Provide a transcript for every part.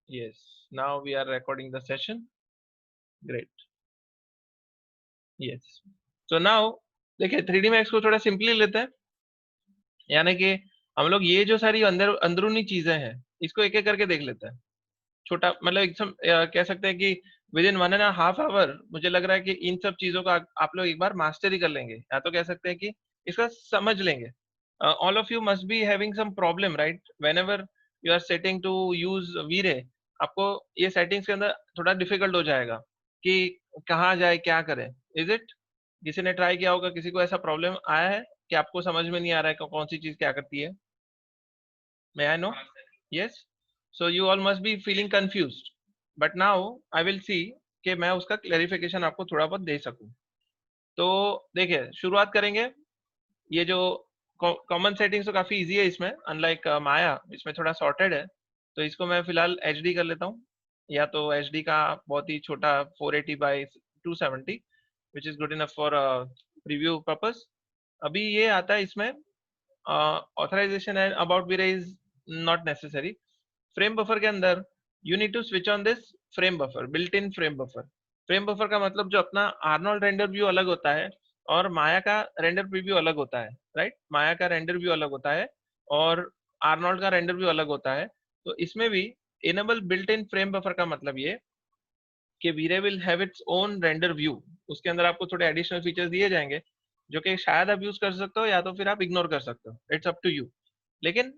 Yes, now we are recording the session. Great. Yes. So now देखिए 3D Max को थोड़ा simply लेते हैं, यानी कि हम लोग ये जो सारी अंदरूनी चीजें हैं इसको एक एक करके देख लेते हैं। छोटा मतलब एकदम कह सकते हैं कि विद इन 1.5 आवर मुझे लग रहा है कि इन सब चीजों का आप लोग एक बार मास्टरी कर लेंगे, या तो कह सकते हैं कि इसका समझ लेंगे। All of you must be having some problem right whenever you are setting to use V-Ray. आपको ये सेटिंग्स के अंदर थोड़ा डिफिकल्ट हो जाएगा कि कहाँ जाए क्या करें। Is it? किसी ने ट्राई किया होगा, किसी को ऐसा प्रॉब्लम आया है कि आपको समझ में नहीं आ रहा है कि कौन सी चीज क्या करती है? May I know? Yes. So you all must be feeling confused, but now I will see कि मैं उसका क्लेरिफिकेशन आपको थोड़ा बहुत दे सकूं। तो देखिए शुरुआत करेंगे। ये जो कॉमन सेटिंग्स तो काफी इजी है इसमें, अनलाइक माया इसमें थोड़ा सॉर्टेड है। तो इसको मैं फिलहाल एच डी कर लेता हूँ, या तो एच डी का बहुत ही छोटा 480 by 270 which is good enough for preview purpose. अभी ये आता है इसमें authorization and about V-Ray is not necessary. Frame buffer के अंदर you need to switch on this frame buffer, built in frame buffer. Frame buffer का मतलब जो अपना आर्नोल्ड रेंडर व्यू अलग होता है और माया का रेंडर प्रीव्यू अलग होता है, राइट? माया का रेंडर व्यू अलग होता है और आर्नोल्ड का रेंडर व्यू अलग होता है। तो इसमें भी enable built in frame buffer का मतलब ये कि V-Ray will have its own render view. उसके अंदर आपको थोड़े एडिशनल फीचर्स दिए जाएंगे जो कि शायद आप यूज कर सकते हो या तो फिर आप इग्नोर कर सकते हो, इट्स अप टू यू। लेकिन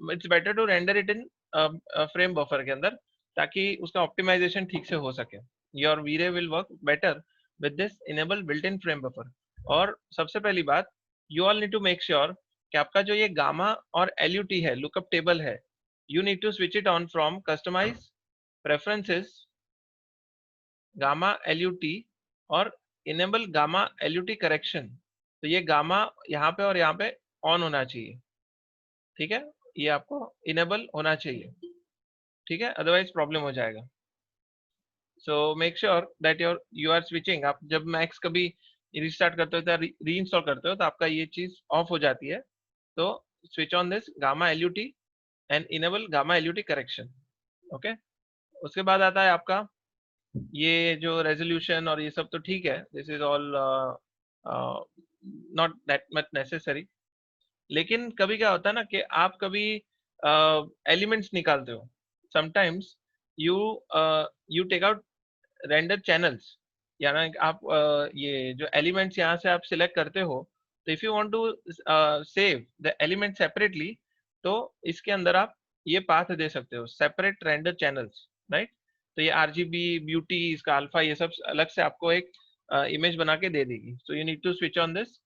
it's better to render it in frame buffer के अंदर ताकि उसका ऑप्टिमाइजेशन ठीक से हो सके। Your V-Ray will work better with this enable built in frame buffer. और सबसे पहली बात, you all need to make sure कि आपका जो ये गामा और एलयूटी है, लुकअप टेबल है, you need to switch it on from customize, preferences, gamma LUT और इनेबल गामा एलयूटी करेक्शन। तो ये गामा यहाँ पे और यहाँ पे ऑन होना चाहिए, ठीक है? ये आपको इनेबल होना चाहिए, ठीक है? अदरवाइज प्रॉब्लम हो जाएगा। So make sure that you are switching. आप जब मैक्स कभी रिस्टार्ट करते हो या री इंस्टॉल करते हो तो आपका ये चीज ऑफ हो जाती है। तो switch on this gamma LUT and enable gamma LUT correction. Okay, उसके बाद आता है आपका ये जो रेजोल्यूशन और ये सब तो ठीक है, this is all not that much necessary. लेकिन कभी क्या होता है ना कि आप कभी एलिमेंट्स निकालते हो, sometimes you you take out render channels, यानी आप ये जो एलिमेंट्स यहाँ से आप सिलेक्ट करते हो, तो if you want to save the element separately, तो इसके अंदर आप ये पाथ दे सकते हो, सेपरेट रेंडर चैनल्स, राइट? तो ये आरजीबी, ब्यूटी, इसका अल्फा, ये सब अलग से आपको एक इमेज बना के दे देगी। So you need to switch on this.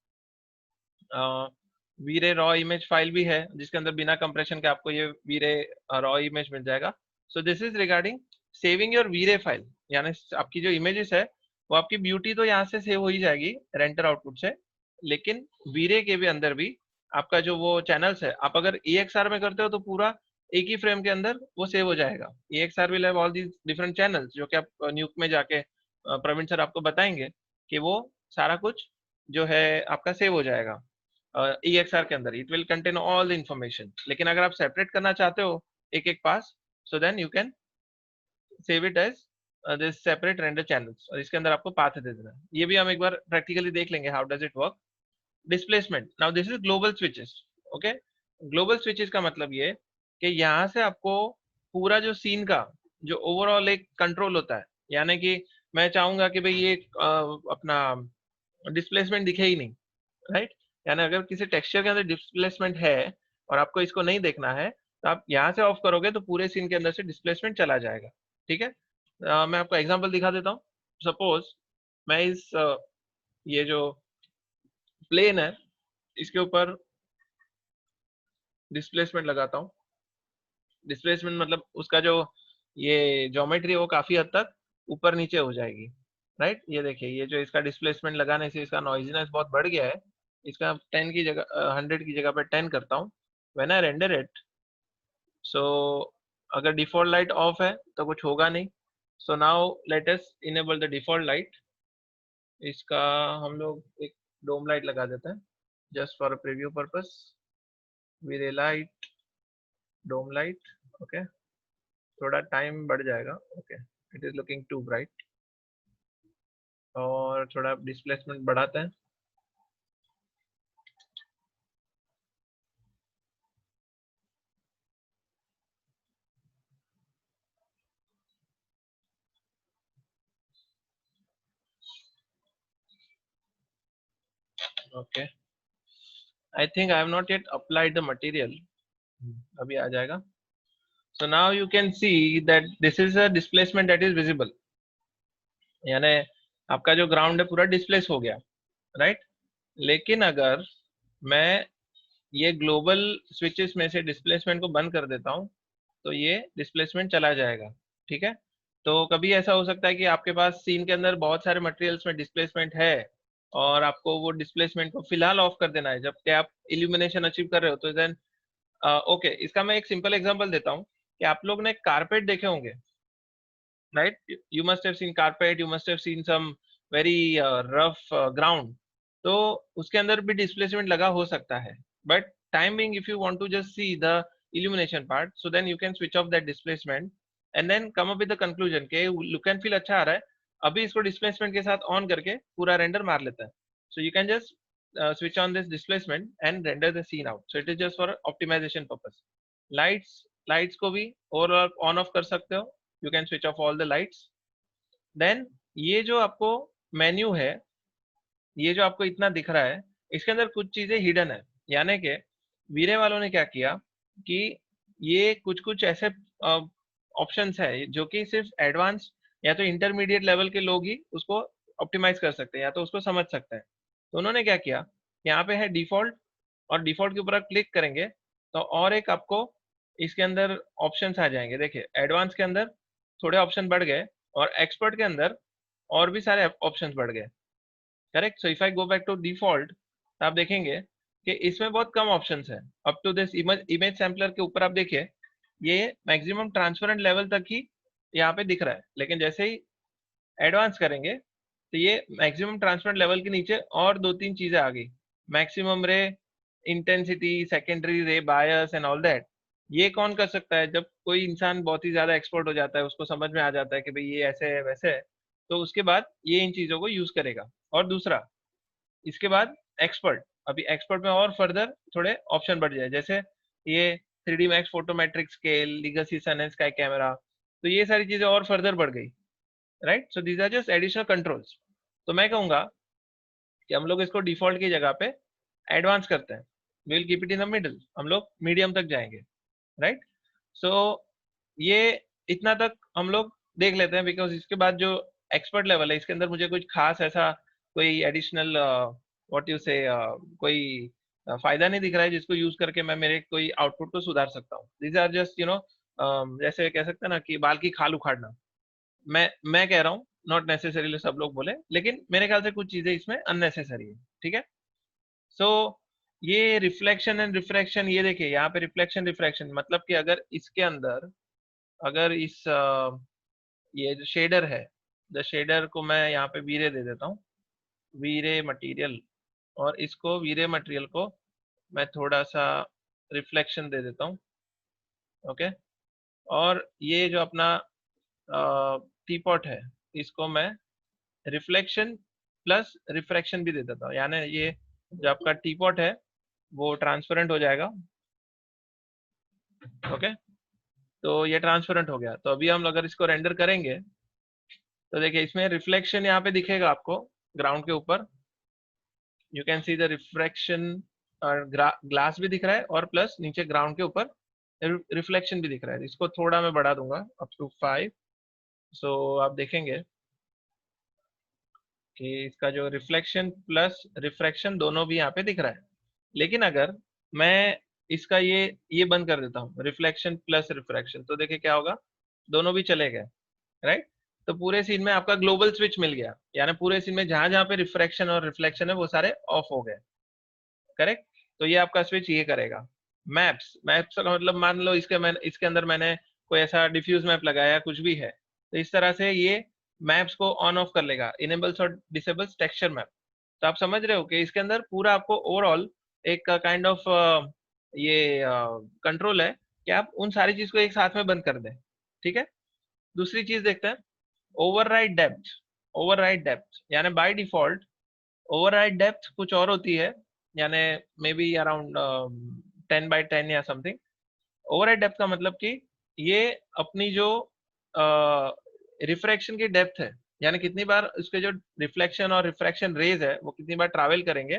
V-Ray raw image file भी है जिसके अंदर बिना कंप्रेशन के आपको ये वीरे रॉ इमेज मिल जाएगा। So this is regarding saving your V-Ray file, यानी आपकी जो इमेजेस है वो आपकी ब्यूटी तो यहाँ से सेव हो ही जाएगी रेंटर आउटपुट से, लेकिन वीरे के भी अंदर भी आपका जो वो चैनल्स है, आप अगर EXR में करते हो तो पूरा एक ही फ्रेम के अंदर वो सेव हो जाएगा। EXR will have all these different channels जो कि आप न्यूक में जाके प्रवीण सर आपको बताएंगे कि वो सारा कुछ जो है आपका सेव हो जाएगा EXR के अंदर। It will contain all the information. लेकिन अगर आप सेपरेट करना चाहते हो एक एक pass, so then you can save it as this separate render channels, और इसके अंदर आपको पाथ दे देना है। ये भी हम एक बार प्रैक्टिकली देख लेंगे how does it work. Displacement, now this is global switches. Okay, global switches का मतलब ये कि यहाँ से आपको पूरा जो सीन का जो ओवरऑल एक कंट्रोल होता है, यानी कि मैं चाहूंगा कि भाई ये अपना डिस्प्लेसमेंट दिखे ही नहीं, राइट? यानी अगर किसी टेक्सचर के अंदर डिस्प्लेसमेंट है और आपको इसको नहीं देखना है तो आप यहाँ से ऑफ करोगे तो पूरे सीन के अंदर से डिस्प्लेसमेंट चला जाएगा, ठीक है? मैं आपको एग्जांपल दिखा देता हूँ। सपोज मैं इस ये जो प्लेन है इसके ऊपर डिस्प्लेसमेंट लगाता हूँ। डिस्प्लेसमेंट मतलब उसका जो ये ज्योमेट्री है वो काफी हद तक ऊपर नीचे हो जाएगी, राइट? ये देखिए, ये जो इसका डिस्प्लेसमेंट लगाने से इसका नॉइजीनेस बहुत बढ़ गया है। इसका 10 की जगह 100 की जगह पे 10 करता हूँ। When I render it, so अगर डिफॉल्ट लाइट ऑफ है तो कुछ होगा नहीं। So now let us enable the default light. इसका हम लोग एक डोम लाइट लगा देते हैं just for a preview purpose. V-Ray light, dome light, okay. थोड़ा टाइम बढ़ जाएगा। Okay, it is looking too bright, और थोड़ा डिस्प्लेसमेंट बढ़ाते हैं। Okay, I think I have not yet applied the material. अभी आ जाएगा। So now you can see that this is a displacement that is visible, यानी आपका जो ग्राउंड है पूरा डिस्प्लेस हो गया, राइट। लेकिन अगर मैं ये ग्लोबल स्विचेस में से डिस्प्लेसमेंट को बंद कर देता हूँ तो ये डिस्प्लेसमेंट चला जाएगा, ठीक है। तो कभी ऐसा हो सकता है कि आपके पास सीन के अंदर बहुत सारे मटेरियल्स में डिस्प्लेसमेंट है और आपको वो डिस्प्लेसमेंट को फिलहाल ऑफ कर देना है जबकि आप इल्यूमिनेशन अचीव कर रहे हो, तो देन ओके। इसका मैं एक सिंपल एग्जांपल देता हूँ कि आप लोग ने कारपेट देखे होंगे, right? You must have seen carpet, you must have seen some very rough ground. तो उसके अंदर भी डिस्प्लेसमेंट लगा हो सकता है, but time being if you want to just see the illumination part, so then you can switch off that displacement and then come up with the conclusion के look and feel अच्छा आ रहा है, अभी इसको डिस्प्लेसमेंट के साथ on करके पूरा रेंडर मार लेता है। so you can just switch on this displacement and render the scene out, so it is just for optimization purpose। Lights को भी ओवरऑल ऑन ऑफ कर सकते हो, you can switch off all the lights. Then ये जो आपको menu है, ये जो आपको इतना दिख रहा है, इसके अंदर कुछ चीजें हिडन है, यानी कि वीरे वालों ने क्या किया कि ये कुछ कुछ ऐसे ऑप्शंस है जो कि सिर्फ एडवांस या तो इंटरमीडिएट लेवल के लोग ही उसको ऑप्टिमाइज कर सकते हैं या तो उसको समझ सकते हैं। तो उन्होंने क्या किया, यहाँ पे है डिफॉल्ट, और डिफॉल्ट के ऊपर आप क्लिक करेंगे तो और एक आपको इसके अंदर ऑप्शंस आ जाएंगे। देखिए एडवांस के अंदर थोड़े ऑप्शन बढ़ गए और एक्सपर्ट के अंदर और भी सारे ऑप्शंस बढ़ गए, correct. So if I go back to default तो आप देखेंगे कि इसमें बहुत कम ऑप्शंस है। Up to this image sampler के ऊपर आप देखिए ये मैक्सिमम ट्रांसपेरेंट लेवल तक ही यहाँ पे दिख रहा है, लेकिन जैसे ही एडवांस करेंगे तो ये मैक्सिमम ट्रांसपेरेंट लेवल के नीचे और दो तीन चीजें आ गई, मैक्सिमम रे इंटेंसिटी, सेकेंडरी रे बायस एंड ऑल दैट। ये कौन कर सकता है, जब कोई इंसान बहुत ही ज्यादा एक्सपर्ट हो जाता है, उसको समझ में आ जाता है कि भाई ये ऐसे है वैसे है, तो उसके बाद ये इन चीजों को यूज करेगा। और दूसरा इसके बाद एक्सपर्ट, अभी एक्सपर्ट में और फर्दर थोड़े ऑप्शन बढ़ जाए, जैसे ये 3D max photometric scale, legacy sun and sky camera, तो ये सारी चीजें और फर्दर बढ़ गई, right. So these are just additional controls. तो मैं कहूंगा कि हम लोग इसको डिफॉल्ट की जगह पे एडवांस करते हैं, will keep it in the middle, हम लोग मीडियम तक जाएंगे, राइट। सो ये इतना तक हम लोग देख लेते हैं, बिकॉज इसके बाद जो एक्सपर्ट लेवल है इसके अंदर मुझे कुछ खास ऐसा कोई एडिशनल व्हाट यू से कोई फायदा नहीं दिख रहा है जिसको यूज करके मैं मेरे कोई आउटपुट को सुधार सकता हूँ। दीज आर जस्ट जैसे कह सकते हैं ना कि बाल की खाल उखाड़ना। मैं कह रहा हूँ नॉट नेसेसरीली सब लोग बोले, लेकिन मेरे ख्याल से कुछ चीजें इसमें अननेसेसरी है, ठीक है। सो ये रिफ्लेक्शन एंड रिफ्रैक्शन, ये देखिए यहाँ पे रिफ्लेक्शन रिफ्रैक्शन मतलब कि अगर इसके अंदर, अगर इस ये जो शेडर है, द शेडर को मैं यहाँ पे वीरे दे देता हूँ, वीरे मटेरियल, और इसको वीरे मटेरियल को मैं थोड़ा सा रिफ्लेक्शन दे देता हूँ, ओके। और ये जो अपना टी पॉट है इसको मैं रिफ्लेक्शन प्लस रिफ्रैक्शन भी दे देता हूँ, यानी ये जो आपका टी पॉट है वो ट्रांसपेरेंट हो जाएगा, ओके। तो ये ट्रांसपेरेंट हो गया। तो अभी हम अगर इसको रेंडर करेंगे तो देखिए इसमें रिफ्लेक्शन यहाँ पे दिखेगा आपको ग्राउंड के ऊपर, you can see the refraction, और ग्लास भी दिख रहा है और प्लस नीचे ग्राउंड के ऊपर रिफ्लेक्शन भी दिख रहा है। इसको थोड़ा मैं बढ़ा दूंगा अप टू 5। सो आप देखेंगे कि इसका जो रिफ्लेक्शन प्लस रिफ्रैक्शन दोनों भी यहाँ पे दिख रहा है। लेकिन अगर मैं इसका ये बंद कर देता हूँ रिफ्लेक्शन प्लस रिफ्रैक्शन, तो देखिए क्या होगा, दोनों भी चले गए, राइट। तो पूरे सीन में आपका ग्लोबल स्विच मिल गया, यानी पूरे सीन में जहां जहां पे रिफ्रैक्शन और रिफ्लेक्शन है वो सारे ऑफ हो गए, करेक्ट। तो ये आपका स्विच ये करेगा। मैप्स, मैप्स का मतलब मान लो इसके अंदर मैंने कोई ऐसा डिफ्यूज मैप लगाया कुछ भी है, तो इस तरह से ये मैप्स को ऑन ऑफ कर लेगा, इनेबल्स और डिसेबल्स टेक्सचर मैप। तो आप समझ रहे हो कि इसके अंदर पूरा आपको ओवरऑल एक काइंड ऑफ ये कंट्रोल है कि आप उन सारी चीज को एक साथ में बंद कर दें, ठीक है। दूसरी चीज देखते हैं, ओवरराइड डेप्थ। ओवरराइड डेप्थ यानी बाय डिफॉल्ट ओवरराइड डेप्थ कुछ और होती है, यानी मे बी अराउंड 10 by 10 या समथिंग। ओवरराइड डेप्थ का मतलब कि ये अपनी जो रिफ्रैक्शन की डेप्थ है, यानी कितनी बार उसके जो रिफ्लेक्शन और रिफ्रैक्शन रेज है वो कितनी बार ट्रैवल करेंगे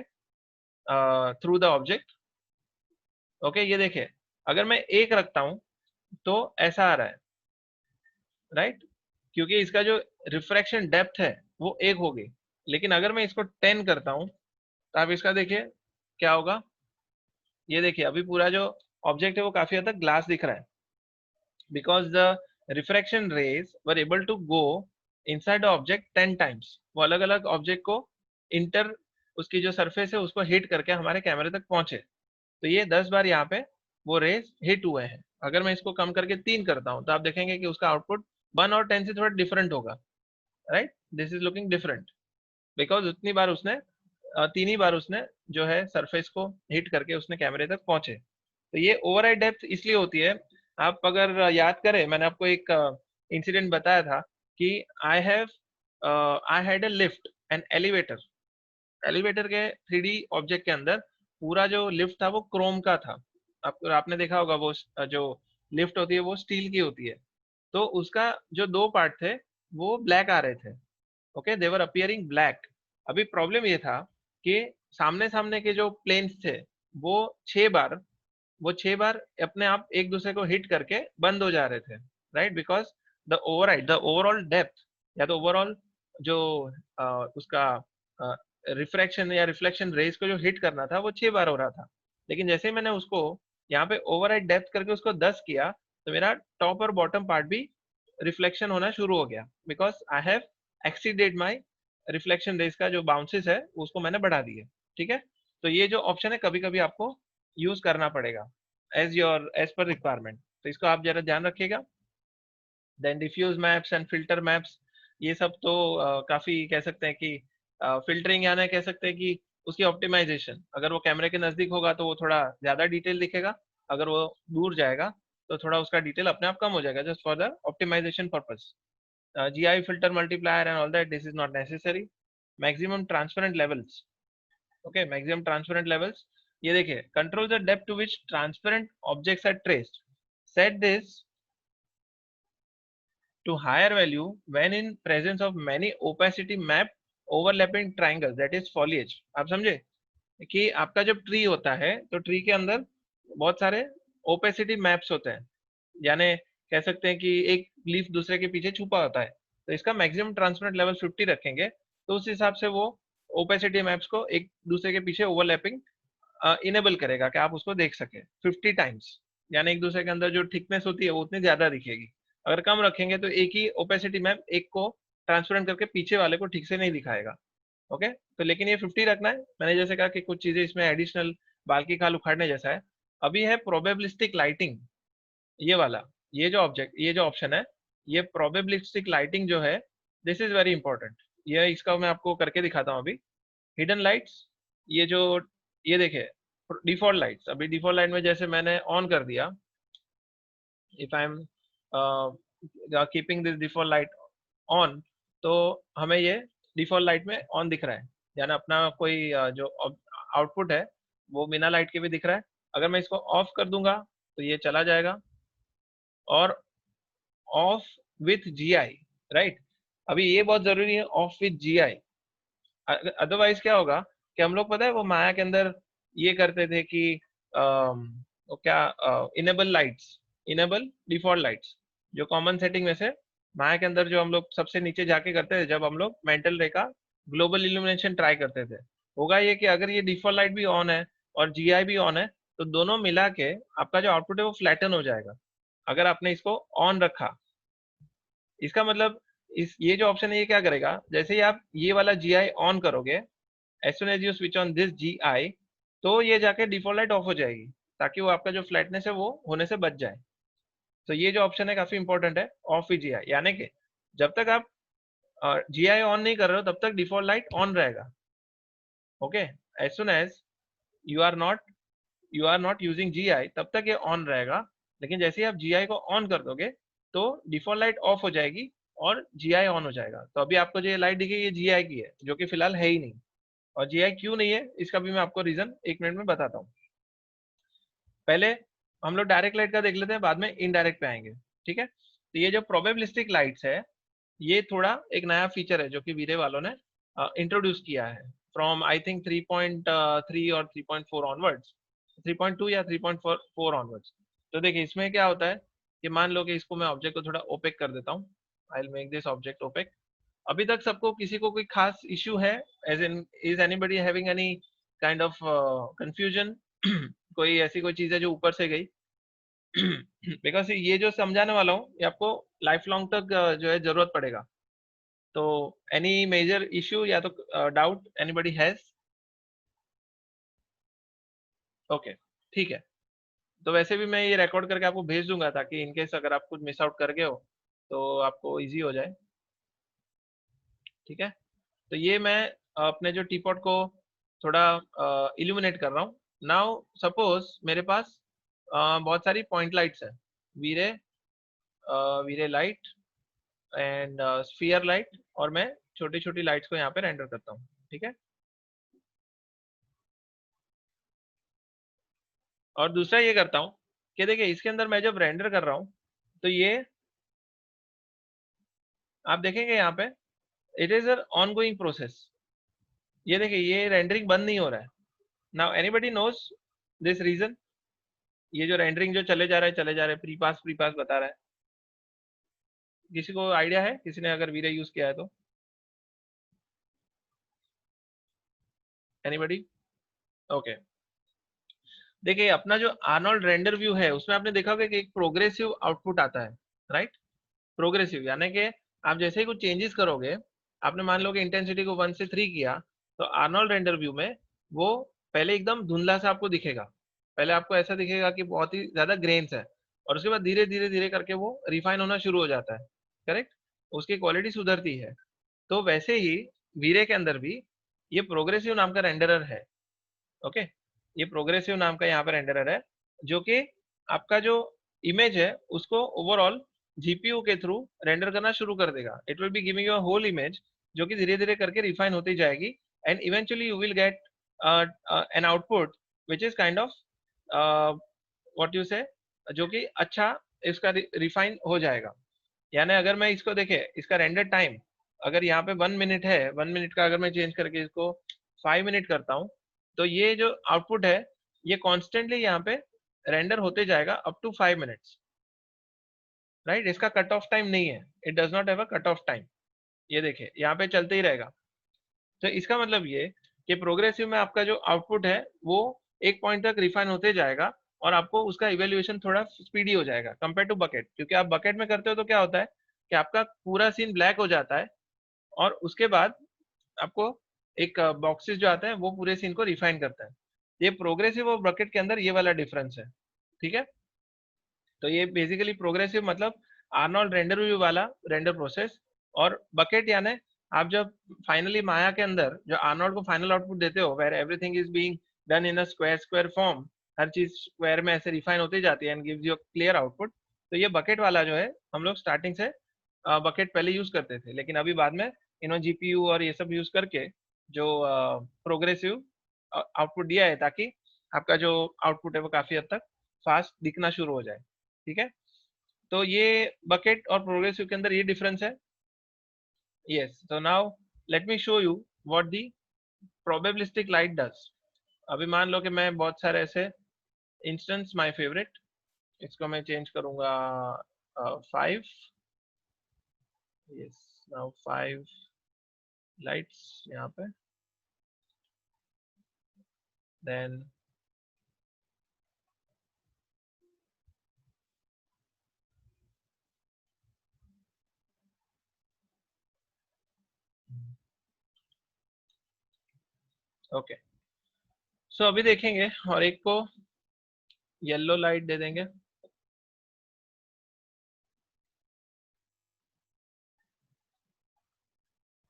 थ्रू द ऑब्जेक्ट। ओके, ये देखिए, अगर मैं 1 रखता हूं तो ऐसा आ रहा है, राइट, क्योंकि इसका जो रिफ्रैक्शन डेप्थ है वो 1 होगी। लेकिन अगर मैं इसको 10 करता हूं तो आप इसका देखिए क्या होगा। ये देखिए अभी पूरा जो ऑब्जेक्ट है वो काफी हद तक ग्लास दिख रहा है, because the refraction rays were able to go inside the object 10 times. वो अलग अलग ऑब्जेक्ट को इंटर, उसकी जो सरफेस है उसको हिट करके हमारे कैमरे तक पहुंचे। तो ये 10 बार यहाँ पे वो रेज हिट हुए हैं। अगर मैं इसको कम करके 3 करता हूँ तो आप देखेंगे कि उसका आउटपुट 1 और 10 से थोड़ा डिफरेंट होगा, right. This is looking different because उतनी बार उसने 3 ही बार उसने जो है सरफेस को हिट करके उसने कैमरे तक पहुंचे। तो ये ओवरराइड डेप्थ इसलिए होती है। आप अगर याद करें, मैंने आपको एक इंसिडेंट बताया था कि I have I had a lift and elevator. Elevator के 3D ऑब्जेक्ट के अंदर पूरा जो लिफ्ट था वो क्रोम का था। आपने देखा होगा वो जो लिफ्ट होती है वो स्टील की होती है। तो उसका जो 2 पार्ट थे वो ब्लैक आ रहे थे। ओके, देवर अपियरिंग ब्लैक। अभी प्रॉब्लम ये था कि सामने सामने के जो प्लेन्स थे वो 6 बार, वो 6 बार अपने आप एक दूसरे को हिट करके बंद हो जा रहे थे, right, because the overall depth या तो ओवरऑल जो उसका रिफ्रैक्शन या रिफ्लेक्शन रेज को जो हिट करना था वो 6 बार हो रहा था। लेकिन जैसे ही मैंने उसको यहाँ पे ओवरराइड डेप्थ करके उसको 10 किया तो मेरा टॉप और बॉटम पार्ट भी रिफ्लेक्शन होना शुरू हो गया, because I have exceeded my reflection rays का जो बाउंसेस है उसको मैंने बढ़ा दिया। ठीक है, तो ये जो ऑप्शन है कभी कभी आपको यूज करना पड़ेगा एज पर रिक्वायरमेंट, तो इसको आप जरा ध्यान रखिएगा। Then diffuse maps and filter maps, ये सब तो काफी कह सकते हैं कि फिल्टरिंग, यानी कह सकते हैं कि उसकी ऑप्टिमाइजेशन। अगर वो कैमरे के नजदीक होगा तो वो थोड़ा ज्यादा डिटेल दिखेगा, अगर वो दूर जाएगा तो थोड़ा उसका डिटेल अपने आप कम हो जाएगा, just for the optimization purpose. GI filter multiplier and all that, this is not necessary. Maximum transparent levels, okay, maximum transparent levels, ये देखिए, control the depth to which transparent objects are traced, set this to higher value when in presence of many opacity map overlapping triangles, that is foliage। आप समझे कि आपका जब tree होता है तो ट्री के अंदर बहुत सारे ओपेसिटी मैप्स होते हैं, यानी कह सकते हैं कि एक लीफ दूसरे के पीछे छुपा होता है। तो इसका मैक्सिमम ट्रांसपेरेंट लेवल 50 रखेंगे तो उस हिसाब से वो ओपेसिटी मैप्स को एक दूसरे के पीछे ओवरलैपिंग इनेबल करेगा कि आप उसको देख सके 50 टाइम्स, यानी एक दूसरे के अंदर जो थिकनेस होती है वो उतनी ज्यादा दिखेगी। अगर कम रखेंगे तो एक ही ओपेसिटी मैप एक को ट्रांसपेरेंट करके पीछे वाले को ठीक से नहीं दिखाएगा। ओके, तो लेकिन ये 50 रखना है। मैंने जैसे कहा कि कुछ चीजें इसमें एडिशनल बाल की खाल उखाड़ने जैसा है। अभी है प्रोबेबिलिस्टिक लाइटिंग, ये वाला, ये जो ऑप्शन है, ये प्रोबेबिलिस्टिक लाइटिंग जो है, दिस इज वेरी इंपॉर्टेंट। ये इसका मैं आपको करके दिखाता हूँ अभी। हिडन लाइट्स, ये जो, ये देखिए डिफॉल्ट लाइट्स, अभी डिफॉल्ट लाइट में जैसे मैंने ऑन कर दिया, if I am keeping this default light on, तो हमें ये डिफॉल्ट लाइट में ऑन दिख रहा है, यानी अपना कोई जो आउटपुट है वो बिना लाइट के भी दिख रहा है। अगर मैं इसको ऑफ कर दूंगा तो ये चला जाएगा, और ऑफ विथ जीआई, राइट। अभी ये बहुत जरूरी है, ऑफ विथ जीआई। अदरवाइज क्या होगा कि हम लोग पता है वो माया के अंदर ये करते थे कि वो क्या, enable lights, enable default lights, जो कॉमन सेटिंग में से माया के अंदर जो हम लोग सबसे नीचे जाके करते थे जब हम लोग मेंटल रे का ग्लोबल इल्यूमिनेशन ट्राई करते थे। होगा ये कि अगर ये डिफॉल्ट लाइट भी ऑन है और जीआई भी ऑन है तो दोनों मिला के आपका जो आउटपुट है वो फ्लैटन हो जाएगा, अगर आपने इसको ऑन रखा। इसका मतलब इस ये जो ऑप्शन है ये क्या करेगा, जैसे ही आप ये वाला जीआई ऑन करोगे, as soon as you switch on this GI, तो ये जाके डिफॉल्ट लाइट ऑफ हो जाएगी, ताकि वो आपका जो फ्लैटनेस है वो होने से बच जाए। तो ये जो ऑप्शन है काफी इंपॉर्टेंट है, ऑफ ही जीआई, यानी कि जब तक आप जीआई ऑन नहीं कर रहे हो तब तक डिफॉल्ट लाइट ऑन रहेगा। Okay, as soon as you are not using GI तब तक ये ऑन रहेगा, लेकिन जैसे ही आप जीआई को ऑन कर दोगे तो डिफॉल्ट लाइट ऑफ हो जाएगी और जीआई ऑन हो जाएगा। तो अभी आपको जो ये लाइट दिखी ये जीआई की है, जो कि फिलहाल है ही नहीं। और जीआई क्यों नहीं है इसका भी मैं आपको रीजन 1 मिनट में बताता हूँ। पहले हम लोग डायरेक्ट लाइट का देख लेते हैं, बाद में इनडायरेक्ट पे आएंगे, ठीक है। तो ये जो प्रोबेबिलिस्टिक लाइट्स है, ये थोड़ा एक नया फीचर है जो कि वीरे वालों ने इंट्रोड्यूस किया है फ्रॉम आई थिंक 3.3 और 3.4 ऑनवर्ड्स, 3.2 या 3.4 ऑनवर्ड्स। तो देखिए इसमें क्या होता है कि मान लो कि इसको मैं ऑब्जेक्ट को थोड़ा ओपेक कर देता हूँ। I will make this object opaque. अभी तक सबको किसी को कोई खास इश्यू है, as in is anybody having any kind of confusion? कोई ऐसी कोई चीज है जो ऊपर से गई? बिकॉज ये जो समझाने वाला हूँ ये आपको लाइफ लॉन्ग तक जो है जरूरत पड़ेगा। तो एनी मेजर इश्यू या तो डाउट एनीबडी हैज? ओके, ठीक है। तो वैसे भी मैं ये रिकॉर्ड करके आपको भेज दूंगा ताकि इनकेस अगर आप कुछ मिस आउट कर गए हो तो आपको इजी हो जाए, ठीक है। तो ये मैं अपने जो टीपॉट को थोड़ा इल्यूमिनेट कर रहा हूँ। नाउ सपोज मेरे पास बहुत सारी पॉइंट लाइट्स है, वीरे वीरे लाइट एंड स्फीयर लाइट, और मैं छोटी छोटी लाइट्स को यहाँ पे रेंडर करता हूँ, ठीक है। और दूसरा ये करता हूँ कि देखिए इसके अंदर मैं जब रेंडर कर रहा हूँ तो ये आप देखेंगे यहाँ पे it is a ongoing process. ये देखिए ये रेंडरिंग बंद नहीं हो रहा है। Now anybody knows this reason? ये जो रेंडरिंग जो चले जा रहा है चले जा रहे हैं, प्री पास बता रहा है। किसी को आइडिया है, किसी ने अगर वीरे यूज किया है तो? एनीबडी? ओके। देखिए अपना जो आर्नोल्ड रेंडर व्यू है उसमें आपने देखा होगा कि एक प्रोग्रेसिव आउटपुट आता है, राइट। प्रोग्रेसिव यानी कि आप जैसे ही कुछ चेंजेस करोगे, आपने मान लो कि इंटेंसिटी को 1 से 3 किया, तो आर्नोल्ड रेंडर व्यू में वो पहले एकदम धुंधला सा आपको दिखेगा। पहले आपको ऐसा दिखेगा कि बहुत ही ज्यादा ग्रेन्स है, और उसके बाद धीरे धीरे धीरे करके वो रिफाइन होना शुरू हो जाता है, करेक्ट। उसकी क्वालिटी सुधरती है। तो वैसे ही वीरे के अंदर भी ये प्रोग्रेसिव नाम का रेंडरर है। ओके, ये प्रोग्रेसिव नाम का यहाँ पर रेंडरर है जो कि आपका जो इमेज है उसको ओवरऑल जीपीयू के थ्रू रेंडर करना शुरू कर देगा। It will be giving you a whole image जो कि धीरे धीरे करके रिफाइन होती जाएगी, and eventually you will get an output which is kind of what you say, जो कि अच्छा इसका रिफाइन हो जाएगा। यानी अगर मैं इसको देखे इसका रेंडर टाइम अगर यहाँ पे 1 मिनट है, 1 मिनट का अगर मैं चेंज करके इसको 5 मिनट करता हूँ, तो ये जो आउटपुट है ये कॉन्स्टेंटली यहाँ पे रेंडर होते जाएगा अप टू 5 मिनट्स, राइट। इसका कट ऑफ टाइम नहीं है, it does not have a cut off time. ये देखिए यहाँ पे चलते ही रहेगा। तो इसका मतलब ये कि प्रोग्रेसिव में आपका जो आउटपुट है वो एक पॉइंट तक रिफाइन होते जाएगा, और आपको उसका इवेल्युएशन थोड़ा स्पीडी हो जाएगा कंपेयर टू बकेट। क्योंकि आप बकेट में करते हो तो क्या होता है कि आपका पूरा सीन ब्लैक हो जाता है, और उसके बाद आपको एक बॉक्सेस जो आते हैं वो पूरे सीन को रिफाइन करता है। ये प्रोग्रेसिव और बकेट के अंदर ये वाला डिफरेंस है, ठीक है। तो ये बेसिकली प्रोग्रेसिव मतलब आर्नोल्ड रेंडर व्यू वाला रेंडर प्रोसेस, और बकेट यानी आप जब फाइनली माया के अंदर जो आर्नोल्ड को फाइनल आउटपुट देते हो where everything is being done in a square square form, हर चीज स्क्वायर में ऐसे रिफाइन होती जाती है and gives you clear output. तो ये बकेट वाला जो है हम लोग स्टार्टिंग से बकेट पहले यूज करते थे, लेकिन अभी बाद में इन्होंने जीपीयू और ये सब यूज करके जो प्रोग्रेसिव आउटपुट दिया है ताकि आपका जो आउटपुट है वो काफी हद तक फास्ट दिखना शुरू हो जाए, ठीक है। तो ये बकेट और प्रोग्रेसिव के अंदर ये डिफरेंस है। Yes, so now let me show you what the probabilistic light does। अभी मान लो कि मैं बहुत सारे ऐसे इंस्टेंस माय फेवरेट, इसको मैं चेंज करूंगा 5। यस, नाउ 5 लाइट्स यहाँ पे, देन ओके। सो अभी देखेंगे, और एक को येलो लाइट दे देंगे,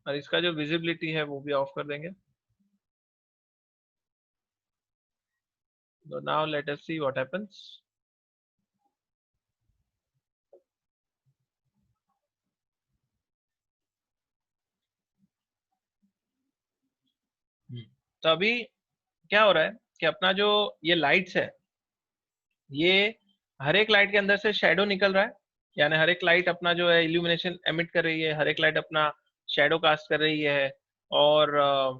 और इसका जो विजिबिलिटी है वो भी ऑफ कर देंगे। So now let us see what happens। तो अभी क्या हो रहा है कि अपना जो ये लाइट्स है, ये हर एक लाइट के अंदर से शेडो निकल रहा है, यानी हर एक लाइट अपना जो है इल्यूमिनेशन एमिट कर रही है, हर एक लाइट अपना शेडो कास्ट कर रही है। और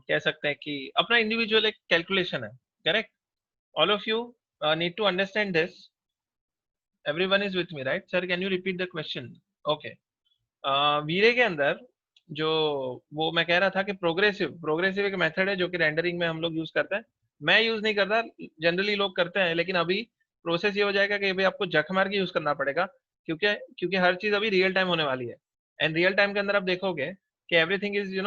कह सकते हैं कि अपना इंडिविजुअल एक कैलकुलेशन है। Correct? All of you need to understand this. Everyone is with me, right? Sir can you repeat the question? Okay. V-Ray के अंदर जो वो मैं कह रहा था कि प्रोग्रेसिव प्रोग्रेसिव एक मेथड है जो कि रेंडरिंग में हम लोग यूज करते हैं। मैं यूज नहीं करता, जनरली लोग करते हैं, लेकिन अभी प्रोसेस ये हो जाएगा कि भाई आपको जख मार के यूज करना पड़ेगा, क्योंकि क्योंकि हर चीज अभी रियल टाइम होने वाली है। एंड रियल टाइम के अंदर आप देखोगे कि एवरीथिंग इज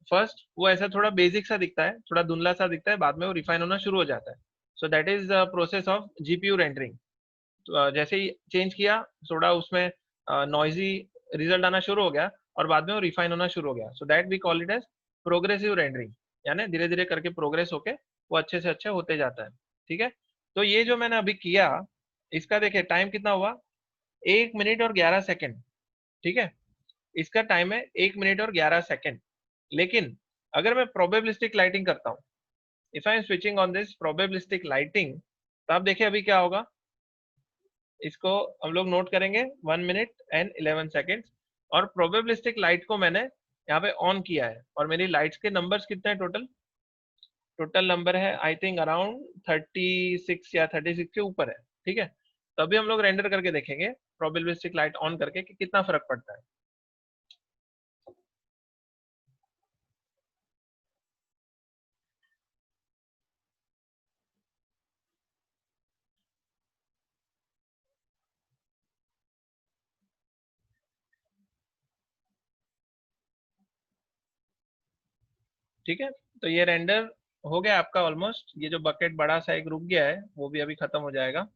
फर्स्ट वो ऐसा थोड़ा बेसिक सा दिखता है, थोड़ा धुंधला सा दिखता है, बाद में वो रिफाइन होना शुरू हो जाता है। So that is the process of GPU rendering. जैसे ही चेंज किया, थोड़ा उसमें नॉइजी रिजल्ट आना शुरू हो गया, और बाद में वो रिफाइन होना शुरू हो गया। So that we call it as progressive rendering, यानी धीरे धीरे करके प्रोग्रेस होके वो अच्छे से अच्छा होते जाता है। ठीक है? तो ये जो मैंने अभी किया, इसका देखिए टाइम कितना हुआ, 1 मिनट और 11 सेकेंड। ठीक है? इसका टाइम है 1 मिनट और 11 सेकेंड। लेकिन अगर मैं प्रोबेबिलिस्टिक लाइटिंग करता हूँ, if I am switching on this probabilistic lighting, तो आप देखिए अभी क्या होगा। इसको हम लोग नोट करेंगे 1 मिनट एंड 11 सेकेंड। और प्रोबेबिलिस्टिक लाइट को मैंने यहाँ पे ऑन किया है, और मेरी लाइट्स के नंबर्स कितने हैं टोटल? टोटल नंबर है आई थिंक अराउंड 36 या 36 के ऊपर है। ठीक है? तो अभी हम लोग रेंडर करके देखेंगे प्रोबेबिलिस्टिक लाइट ऑन करके कि कितना फर्क पड़ता है। ठीक है? तो ये रेंडर हो गया आपका ऑलमोस्ट। ये जो बकेट बड़ा सा एक रुक गया है, वो भी अभी खत्म हो जाएगा।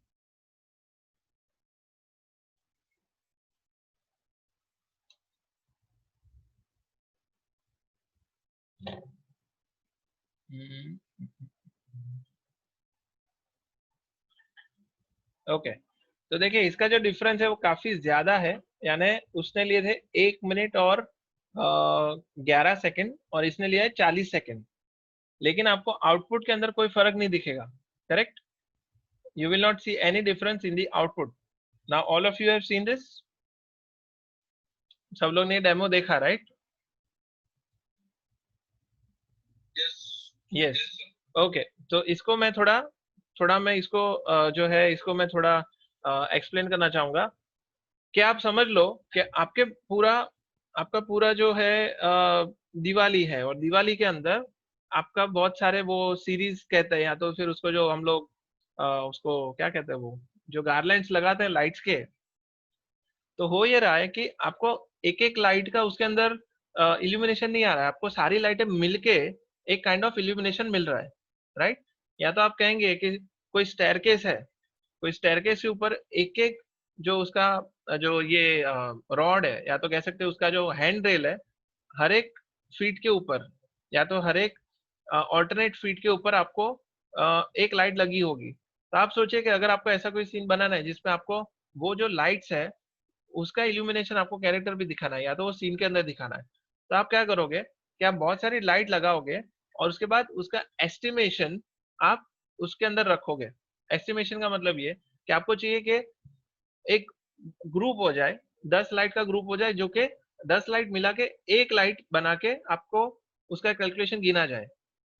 ओके। तो देखिए इसका जो डिफरेंस है वो काफी ज्यादा है। यानी उसने लिए थे 1 मिनट और 11 सेकेंड, और इसने लिया है 40 सेकेंड। लेकिन आपको आउटपुट के अंदर कोई फर्क नहीं दिखेगा। Correct? You will not see any difference in the output. Now all of you have seen this. सब लोग ने डेमो देखा, राइट? यस। ओके। तो इसको मैं थोड़ा थोड़ा मैं इसको जो है इसको मैं थोड़ा एक्सप्लेन करना चाहूंगा कि आप समझ लो कि आपका पूरा जो है दिवाली है, और दिवाली के अंदर आपका बहुत सारे वो सीरीज कहते हैं, या तो फिर उसको जो हम लोग उसको क्या कहते हैं, वो जो गार्लैंड्स लगाते हैं लाइट्स के। तो हो ये रहा है कि आपको एक एक लाइट का उसके अंदर इल्यूमिनेशन नहीं आ रहा है, आपको सारी लाइटें मिलके एक काइंड ऑफ इल्यूमिनेशन मिल रहा है। राइट? या तो आप कहेंगे कि कोई स्टेयरकेस है, कोई स्टेयरकेस के ऊपर एक एक जो उसका जो ये रॉड है, या तो कह सकते हैं उसका जो हैंड रेल है, हर एक फीट के ऊपर, या तो हर एक ऑल्टरनेट फीट के ऊपर आपको एक लाइट लगी होगी। तो आप सोचिए कि अगर आपको ऐसा कोई सीन बनाना है जिसमें आपको वो जो लाइट्स है उसका इल्यूमिनेशन आपको कैरेक्टर भी दिखाना है, या तो वो सीन के अंदर दिखाना है, तो आप क्या करोगे कि आप बहुत सारी लाइट लगाओगे, और उसके बाद उसका एस्टिमेशन आप उसके अंदर रखोगे। एस्टिमेशन का मतलब ये कि आपको चाहिए कि एक ग्रुप हो जाए, 10 लाइट का ग्रुप हो जाए, जो कि 10 लाइट मिला के एक लाइट बना के आपको उसका कैलकुलेशन गिना जाए।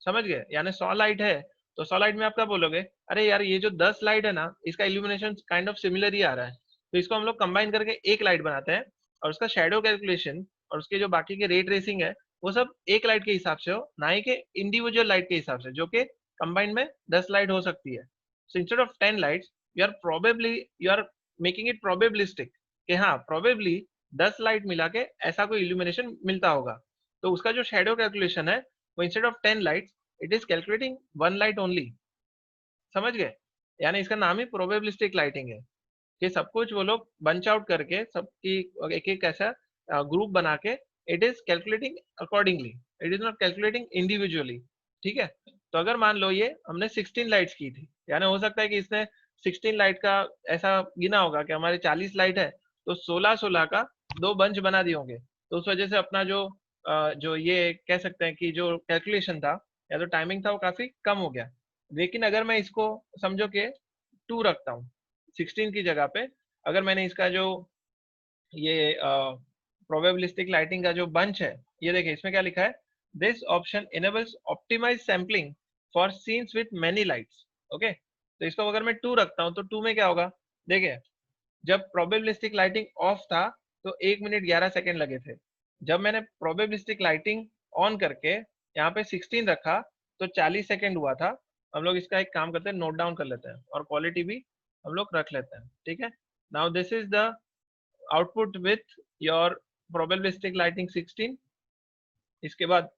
समझ गए? यानी 100 लाइट है, तो 100 लाइट में आप क्या बोलोगे, अरे यार ये जो 10 लाइट है ना, इसका इल्यूमिनेशन काइंड ऑफ सिमिलर ही आ रहा है, तो इसको हम लोग कंबाइन करके एक लाइट बनाते हैं, और उसका शेडो कैलकुलेशन और उसके जो बाकी के रे ट्रेसिंग है, वो सब एक लाइट के हिसाब से हो, ना ही कि इंडिविजुअल लाइट के हिसाब से, जो कि कंबाइन में 10 लाइट हो सकती है। So instead of 10 lights, you are making it probabilistic कि हाँ प्रोबेबली 10 लाइट मिला के ऐसा कोई इल्यूमिनेशन मिलता होगा। तो उसका जो शेडो कैलकुलेशन है, वो instead of 10 lights it is calculating 1 light only. समझ गए? यानी इसका नाम ही प्रोबेबिलिस्टिक लाइटिंग है, कि सब कुछ वो लोग बंच आउट करके सबकी एक एक ऐसा ग्रुप बना के it is calculating accordingly, it is not calculating individually. ठीक है? तो अगर मान लो ये हमने 16 लाइट्स की थी, यानी हो सकता है कि इसने 16 लाइट का ऐसा गिना होगा कि हमारे 40 लाइट है, तो 16 16 का दो बंच बना दिए होंगे, तो उस वजह से अपना जो जो ये कह सकते हैं कि जो कैलकुलेशन था या जो टाइमिंग था वो काफी कम हो गया। लेकिन अगर मैं इसको समझो कि 2 रखता हूँ 16 की जगह पे, अगर मैंने इसका जो ये प्रोबेबिलिस्टिक लाइटिंग का जो बंच है, ये देखिए इसमें क्या लिखा है, this option enables optimize sampling for scenes with many lights. Okay, तो इसको अगर मैं 2 रखता हूँ तो 2 में क्या होगा, देखिए जब प्रोबेबिलिस्टिक लाइटिंग ऑफ था तो 1 मिनट 11 सेकेंड लगे थे। जब मैंने प्रोबेबिलिस्टिक लाइटिंग ऑन करके यहाँ पे 16 रखा तो 40 सेकेंड हुआ था। हम लोग इसका एक काम करते हैं, नोट डाउन कर लेते हैं और क्वालिटी भी हम लोग रख लेते हैं, ठीक है। Now this is the output with your probabilistic lighting 16। इसके बाद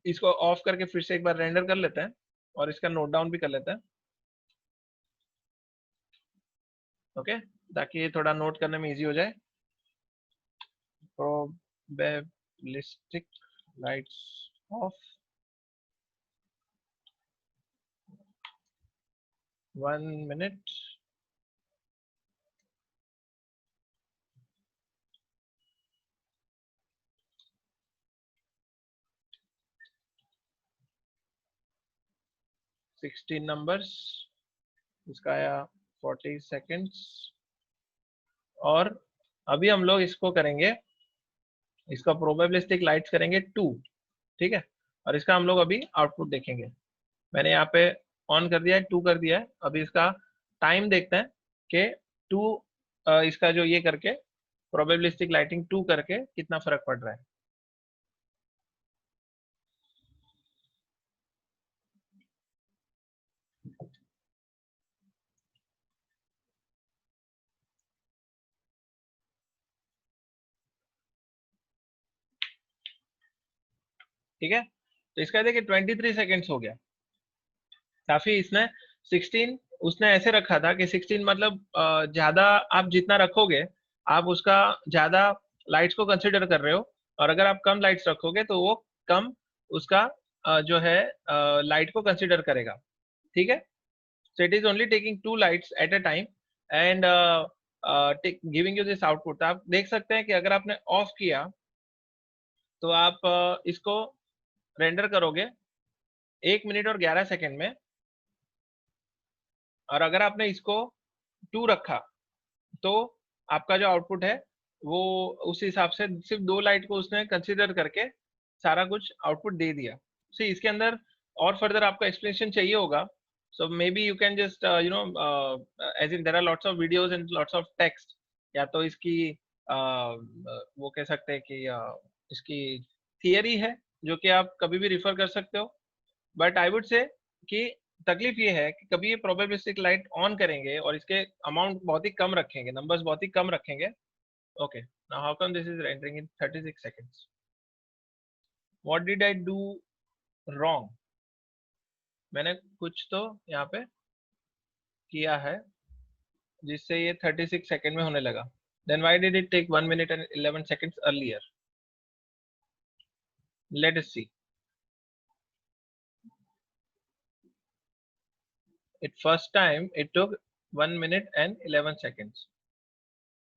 इसको ऑफ करके फिर से एक बार रेंडर कर लेते हैं और इसका नोट डाउन भी कर लेते हैं, ओके, ताकि ये थोड़ा नोट करने में इजी हो जाए। Probabilistic lights off, 1 minute, sixteen numbers, इसका आया 40 सेकेंड्स। और अभी हम लोग इसको करेंगे, इसका प्रोबेबिलिस्टिक लाइट्स करेंगे 2, ठीक है, और इसका हम लोग अभी आउटपुट देखेंगे। मैंने यहाँ पे ऑन कर दिया है, 2 कर दिया है। अभी इसका टाइम देखते हैं कि 2 इसका जो ये करके प्रोबेबिलिस्टिक लाइटिंग 2 करके कितना फर्क पड़ रहा है। ठीक है, तो इसका देखिए 23 सेकेंड्स हो गया, काफी। इसने 16 उसने ऐसे रखा था कि 16 मतलब ज्यादा आप जितना रखोगे आप उसका ज्यादा लाइट्स को कंसिडर कर रहे हो, और अगर आप कम लाइट्स रखोगे तो वो कम उसका जो है लाइट को कंसिडर करेगा, ठीक है। सो it is only taking 2 lights at a time and giving you this output. आप देख सकते हैं कि अगर आपने ऑफ किया तो आप इसको रेंडर करोगे 1 मिनट और 11 सेकेंड में, और अगर आपने इसको 2 रखा तो आपका जो आउटपुट है वो उस हिसाब से सिर्फ 2 लाइट को उसने कंसीडर करके सारा कुछ आउटपुट दे दिया। सी इसके अंदर और फर्दर आपको एक्सप्लेनेशन चाहिए होगा, so may be you can just you know as in there are lots of videos and lots of text, या तो इसकी वो कह सकते हैं कि इसकी थियरी है जो कि आप कभी भी रिफर कर सकते हो। बट आई वुड से कि तकलीफ ये है कि कभी ये प्रोबेबिलिस्टिक लाइट ऑन करेंगे और इसके अमाउंट बहुत ही कम रखेंगे, नंबर्स बहुत ही कम रखेंगे। Okay, now how come this is rendering in 36 seconds, what did I do wrong. मैंने कुछ तो यहाँ पे किया है जिससे ये 36 सेकंड में होने लगा। Then why did it take 1 minute and 11 seconds earlier, let us see. It first time it took 1 minute and 11 seconds.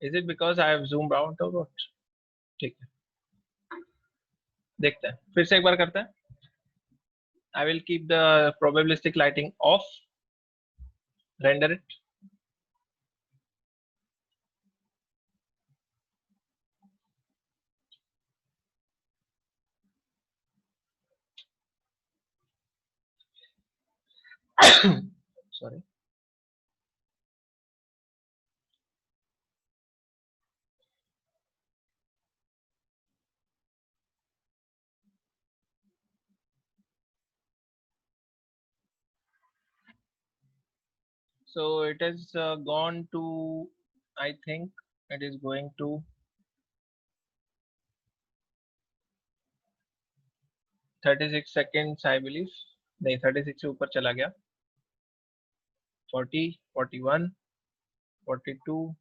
Is it because I have zoomed out or what? ठीक है, देखते हैं, फिर से एक बार करते हैं। I will keep the probabilistic lighting off, render it. Sorry. So it has gone to, I think it is going to 36 seconds, I believe. नहीं, 36 से ऊपर चला गया। 40, 41, 42,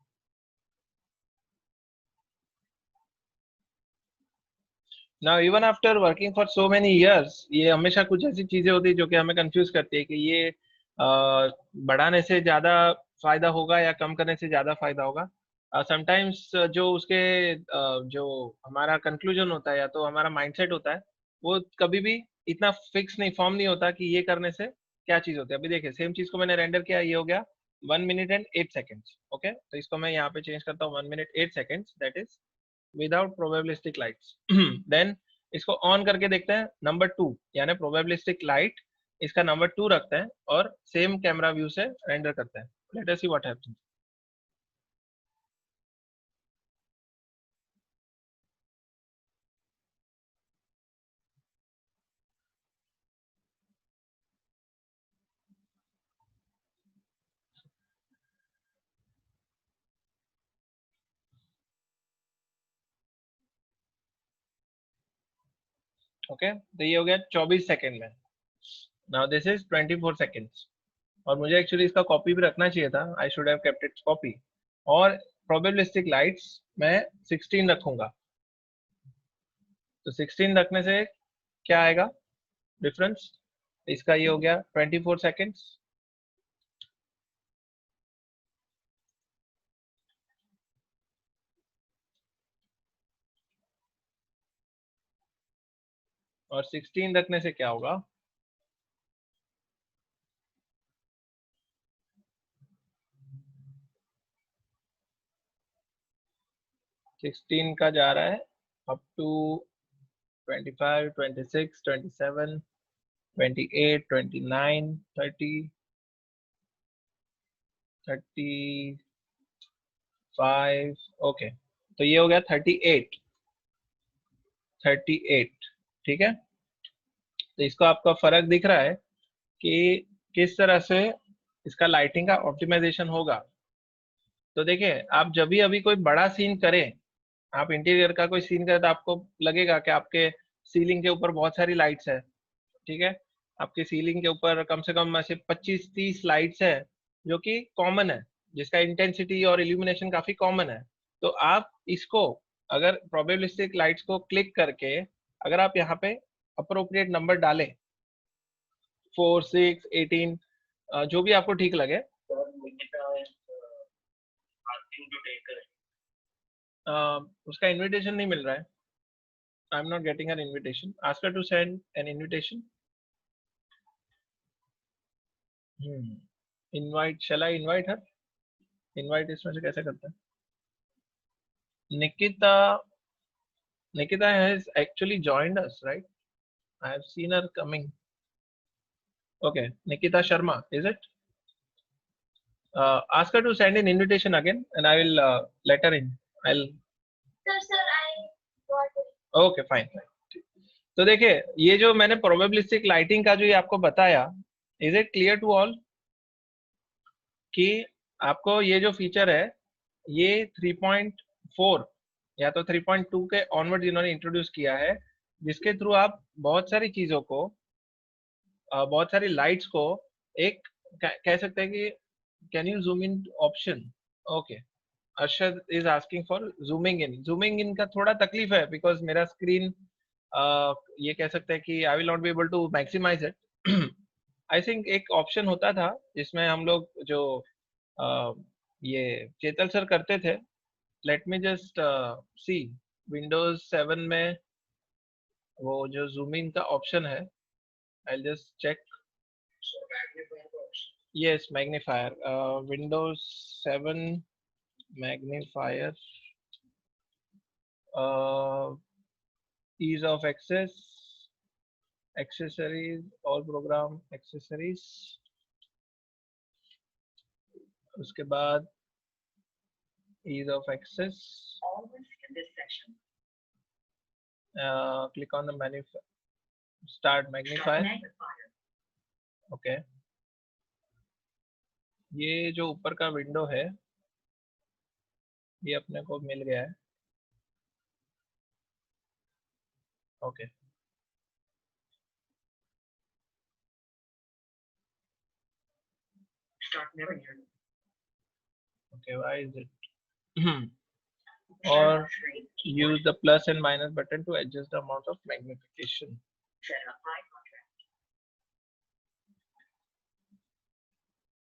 now even after working for so many years, ये हमेशा कुछ ऐसी चीजें होती है जो कि हमें कंफ्यूज करती है कि ये बढ़ाने से ज्यादा फायदा होगा या कम करने से ज्यादा फायदा होगा। समटाइम्स जो उसके जो हमारा कंक्लूजन होता है या तो हमारा माइंडसेट होता है, वो कभी भी इतना फिक्स नहीं, फॉर्म नहीं होता कि ये करने से क्या चीज होती है। अभी देखिए सेम चीज को मैंने रेंडर किया, ये हो गया 1 minute and 8 seconds। ओके, तो इसको मैं यहाँ पे चेंज करता हूँ 1 minute 8 seconds, that is without probabilistic lights. देन इसको ऑन करके देखते हैं नंबर 2, यानी प्रोबेबिलिस्टिक लाइट, इसका नंबर 2 रखते हैं और सेम कैमरा व्यू से रेंडर करते हैं। Let us see what happens. Okay, तो ये हो गया 24 सेकंड में। नाउ दिस इज 24 सेकंड्स, और मुझे एक्चुअली इसका कॉपी भी रखना चाहिए था, I should have kept it's copy. और प्रोबेबिलिस्टिक लाइट्स मैं 16 रखूंगा, तो 16 रखने से क्या आएगा डिफरेंस, इसका ये हो गया 24 सेकंड्स। और 16 रखने से क्या होगा, 16 का जा रहा है अप टू 25, 26, 27, 28, 29, 30, 35। ओके, तो ये हो गया 38, 38। ठीक है, तो इसको आपका फर्क दिख रहा है कि किस तरह से इसका लाइटिंग का ऑप्टिमाइजेशन होगा। तो देखिए, आप जब भी अभी कोई बड़ा सीन करें, आप इंटीरियर का कोई सीन करें, तो आपको लगेगा कि आपके सीलिंग के ऊपर बहुत सारी लाइट्स है। ठीक है, आपके सीलिंग के ऊपर कम से कम ऐसे 25-30 लाइट्स है, जो कि कॉमन है, जिसका इंटेंसिटी और इल्यूमिनेशन काफी कॉमन है। तो आप इसको अगर प्रोबेबिलिस्टिक लाइट्स को क्लिक करके अगर आप यहाँ पे अप्रोप्रिएट नंबर डालें, 4, 6, 18, जो भी आपको ठीक लगे। उसका इनविटेशन नहीं मिल रहा है, I am not getting an invitation, ask her to send an invitation. Invite, shall I invite her? Invite इसमें से कैसे करते हैं? Nikita, Nikita has actually joined us, right? I have seen her coming. Okay, Nikita Sharma, is it? Ask her to send an invitation again, and I will let her in. I'll. Sir, I got it. Okay, fine, fine. तो देखिए, ये जो मैंने probabilistic lighting का जो ये आपको बताया, is it clear to all कि आपको ये जो फीचर है, ये 3.4 या तो 3.2 के ऑनवर्ड जिन्होंने इंट्रोड्यूस किया है, जिसके थ्रू आप बहुत सारी चीजों को, बहुत सारी लाइट्स को एक कह सकते हैं कि, can you zoom in option? Okay, Arshad is asking for zooming in. Zooming इन का थोड़ा तकलीफ है, बिकॉज मेरा स्क्रीन ये कह सकते हैं कि I will not be able to maximize it. I think एक ऑप्शन होता था जिसमें हम लोग जो ये चेतल सर करते थे, let me just see, Windows 7 में वो जो जूम इन का ऑप्शन है, I just check. Yes, magnifier. Windows 7 magnifier. Uh, ease of access, accessories, all program accessories. उसके बाद ease of access. Click on the start magnifier. Okay. ये जो ऊपर का विंडो है, ये अपने को मिल गया है। Okay, okay, why is it? Or use the plus and minus button to adjust the amount of magnification.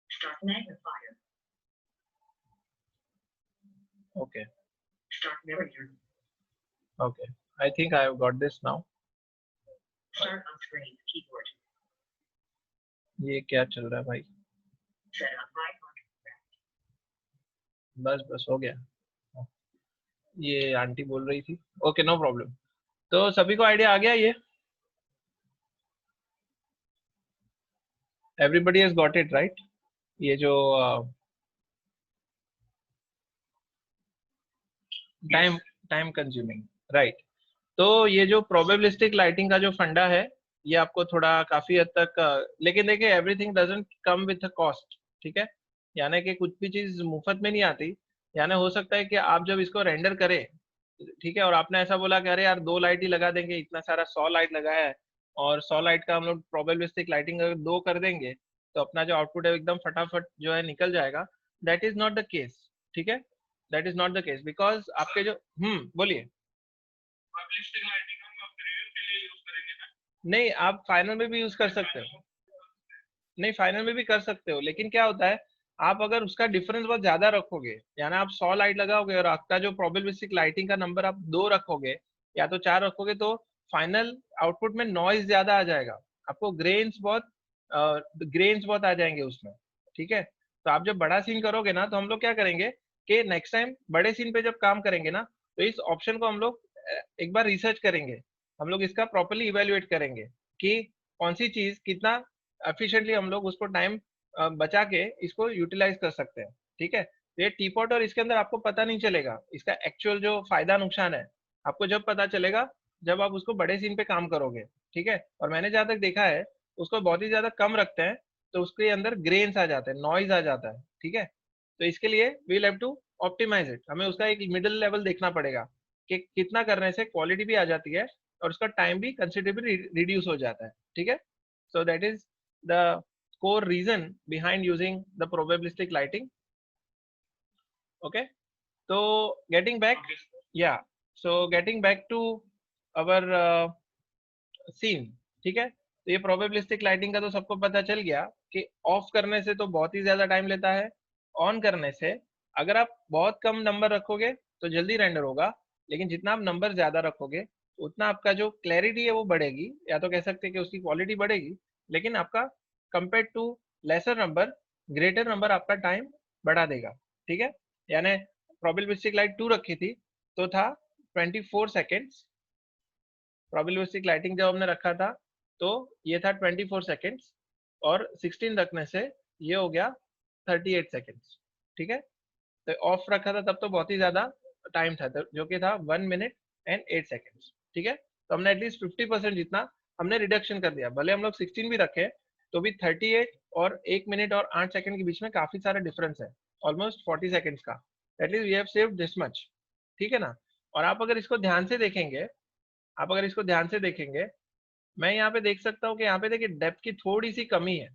Start magnifier. Okay. Okay. I think I have got this now. Start on screen keyboard. ये क्या चल रहा है भाई? Set up my contract. बस हो गया। ये आंटी बोल रही थी। Okay, no problem. तो सभी को आइडिया आ गया ये? Everybody has got it right? ये जो टाइम कंज्यूमिंग, राइट। तो ये जो प्रोबेबिलिस्टिक लाइटिंग का जो फंडा है, ये आपको थोड़ा काफी हद तक लेकिन देखिए everything doesn't come with a cost, ठीक है? यानी कि कुछ भी चीज मुफ्त में नहीं आती। यानी हो सकता है कि आप जब इसको रेंडर करें, ठीक है, और आपने ऐसा बोला कि अरे यार 2 लाइट ही लगा देंगे, इतना सारा 100 लाइट लगाया है और 100 लाइट का हम लोग प्रोबेबिलिस्टिक लाइटिंग अगर 2 कर देंगे तो अपना जो आउटपुट है एकदम फटाफट जो है निकल जाएगा। That is not the case, ठीक है? That is not the case because आपके जो बोलिए। नहीं, आप फाइनल में भी यूज कर सकते हो। नहीं, फाइनल में भी कर सकते हो, लेकिन क्या होता है, आप अगर उसका डिफरेंस बहुत ज्यादा रखोगे, यानी आप 100 लाइट लगाओगे और आपका जो प्रोबेबिलिस्टिक लाइटिंग का नंबर आप 2 रखोगे या तो 4 रखोगे, तो फाइनल आउटपुट में नॉइज ज्यादा आ जाएगा। आपको ग्रेन्स बहुत आ जाएंगे उसमें, ठीक है? तो आप जब बड़ा सीन करोगे ना, तो हम लोग क्या करेंगे कि नेक्स्ट टाइम बड़े सीन पे जब काम करेंगे ना, तो इस ऑप्शन को हम लोग एक बार रिसर्च करेंगे। हम लोग इसका प्रॉपरली इवेल्युएट करेंगे कि कौन सी चीज कितना एफिशिएंटली हम लोग उसको टाइम बचा के इसको यूटिलाइज कर सकते हैं, ठीक है? तो ये टीपॉट और इसके अंदर आपको पता नहीं चलेगा इसका एक्चुअल जो फायदा नुकसान है, आपको जब पता चलेगा जब आप उसको बड़े सीन पे काम करोगे, ठीक है? और मैंने जहां तक देखा है, उसको बहुत ही ज्यादा कम रखते हैं तो उसके अंदर ग्रेन्स आ जाते हैं, नॉइज आ जाता है, ठीक है? तो इसके लिए we'll have to optimize it. हमें उसका एक मिडिल लेवल देखना पड़ेगा कि कितना करने से क्वालिटी भी आ जाती है और उसका टाइम भी कंसिडरेबली रिड्यूस हो जाता है, ठीक है? So that is the core reason behind using the probabilistic lighting. Okay, so getting back, yeah, so getting back to our scene, ठीक है? तो ये probabilistic lighting का तो सबको पता चल गया कि ऑफ करने से तो बहुत ही ज्यादा टाइम लेता है, ऑन करने से अगर आप बहुत कम नंबर रखोगे तो जल्दी रेंडर होगा, लेकिन जितना आप नंबर ज्यादा रखोगे उतना आपका जो क्लैरिटी है वो बढ़ेगी, या तो कह सकते हैं कि उसकी क्वालिटी बढ़ेगी, लेकिन आपका compare to lesser number, greater number आपका टाइम बढ़ा देगा, ठीक है? यानी प्रोबेबिलिस्टिक लाइट 2 रखी थी तो था 24 सेकेंड्स। प्रोबेबिलिस्टिक लाइटिंग जब हमने रखा था तो ये था 24 सेकेंड्स, और 16 रखने से ये हो गया 38 सेकेंड्स, ठीक है? तो ऑफ रखा था तब तो बहुत ही ज्यादा टाइम था, जो कि था 1 मिनट एंड 8 सेकेंड्स, ठीक है? तो हमने एटलीस्ट 50% जितना हमने रिडक्शन कर दिया। भले हम लोग 16 भी रखे तो भी 38 और 1 मिनट और 8 सेकंड के बीच में काफी सारा डिफरेंस है, ऑलमोस्ट 40 सेकंड्स का। At least we have saved this much, ठीक है ना? और आप अगर इसको ध्यान से देखेंगे, मैं यहाँ पे देख सकता हूँ कि यहाँ पे देखिए डेप्थ की थोड़ी सी कमी है।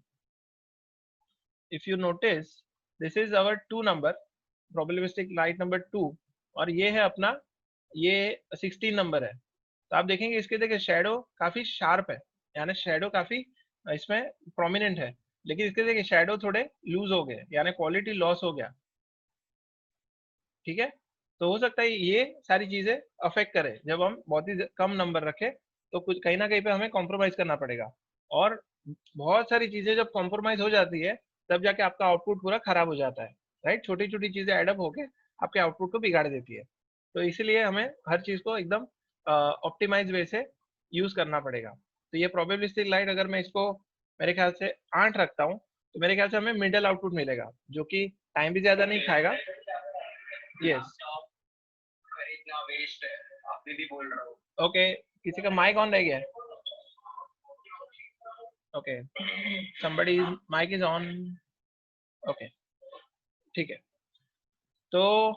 If you notice, this is our 2 number, probabilistic light number 2, और ये है अपना ये 16 नंबर है। तो आप देखेंगे इसके देखिए शेडो काफी शार्प है, यानी शेडो काफी इसमें प्रोमिनेंट है, लेकिन इसके देखिए शेडो थोड़े लूज हो गए, यानी क्वालिटी लॉस हो गया, ठीक है? तो हो सकता है ये सारी चीजें अफेक्ट करे जब हम बहुत ही कम नंबर रखें, तो कुछ कहीं ना कहीं पे हमें कॉम्प्रोमाइज करना पड़ेगा। और बहुत सारी चीजें जब कॉम्प्रोमाइज हो जाती है तब जाके आपका आउटपुट पूरा खराब हो जाता है, राइट? छोटी छोटी चीजें एडअप होके आपके आउटपुट को बिगाड़ देती है। तो इसीलिए हमें हर चीज को एकदम ऑप्टिमाइज वे से यूज करना पड़ेगा। तो ये प्रोबेबिलिस्टिक लाइट अगर मैं इसको मेरे ख्याल से 8 रखता हूँ तो मेरे ख्याल से हमें मिडल आउटपुट मिलेगा, जो कि टाइम भी ज्यादा नहीं खाएगा। यस, ओके, किसी का माइक ऑन रह गया है? Okay, somebody mic is on, okay, ठीक है। तो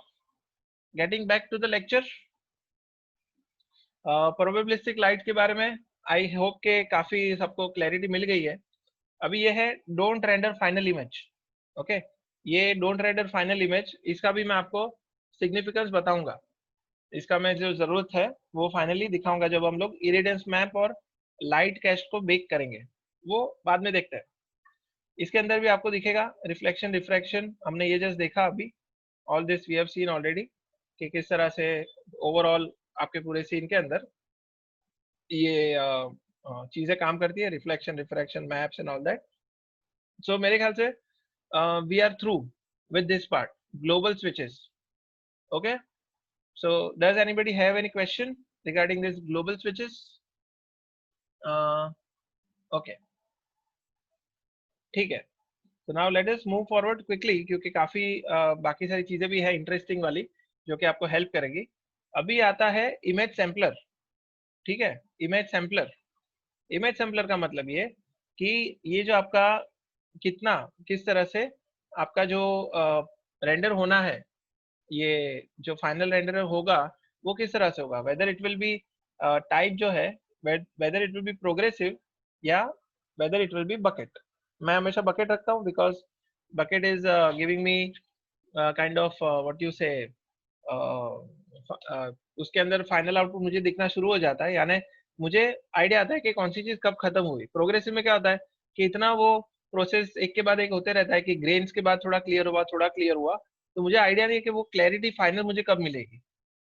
getting back to the lecture, probabilistic light के बारे में आई होप के काफी सबको क्लैरिटी मिल गई है। अभी ये है don't render final image, okay? ये डोंट रेंडर फाइनल इमेज, इसका भी मैं आपको सिग्निफिकेंस बताऊंगा। इसका मैं जो जरूरत है वो फाइनली दिखाऊंगा जब हम लोग इरिडेंस मैप और लाइट कैस्ट को बेक करेंगे, वो बाद में देखते हैं। इसके अंदर भी आपको दिखेगा रिफ्लेक्शन रिफ्रैक्शन, हमने ये जस्ट देखा अभी, all this we have seen already. कि किस तरह से ओवरऑल आपके पूरे सीन के अंदर ये चीजें काम करती है, reflection, refraction, maps and all that. So मेरे ख्याल से we are through with this part, global switches. Okay, so does anybody have any question regarding this global switches? Okay, ठीक है. So now let us move forward quickly, क्योंकि काफी बाकी सारी चीजें भी है इंटरेस्टिंग वाली जो कि आपको हेल्प करेगी. अभी आता है इमेज सैम्पलर. ठीक है, इमेज सैम्पलर. इमेज सैम्पलर का मतलब ये कि ये जो आपका कितना, किस तरह से आपका जो रेंडर होना है, ये जो फाइनल रेंडर होगा वो किस तरह से होगा, whether it will be type जो है, whether it will be progressive या whether it will be bucket. मैं हमेशा बकेट रखता हूँ because bucket is giving me kind of what you say, उसके अंदर फाइनल आउटपुट मुझे दिखना शुरू हो जाता है, यानी मुझे आइडिया आता है कि कौन सी चीज कब खत्म हुई. प्रोग्रेसिव में क्या होता है कि इतना वो प्रोसेस एक के बाद एक होते रहता है कि ग्रेन्स के बाद थोड़ा क्लियर हुआ, थोड़ा क्लियर हुआ, तो मुझे आइडिया नहीं है कि वो क्लैरिटी फाइनल मुझे कब मिलेगी,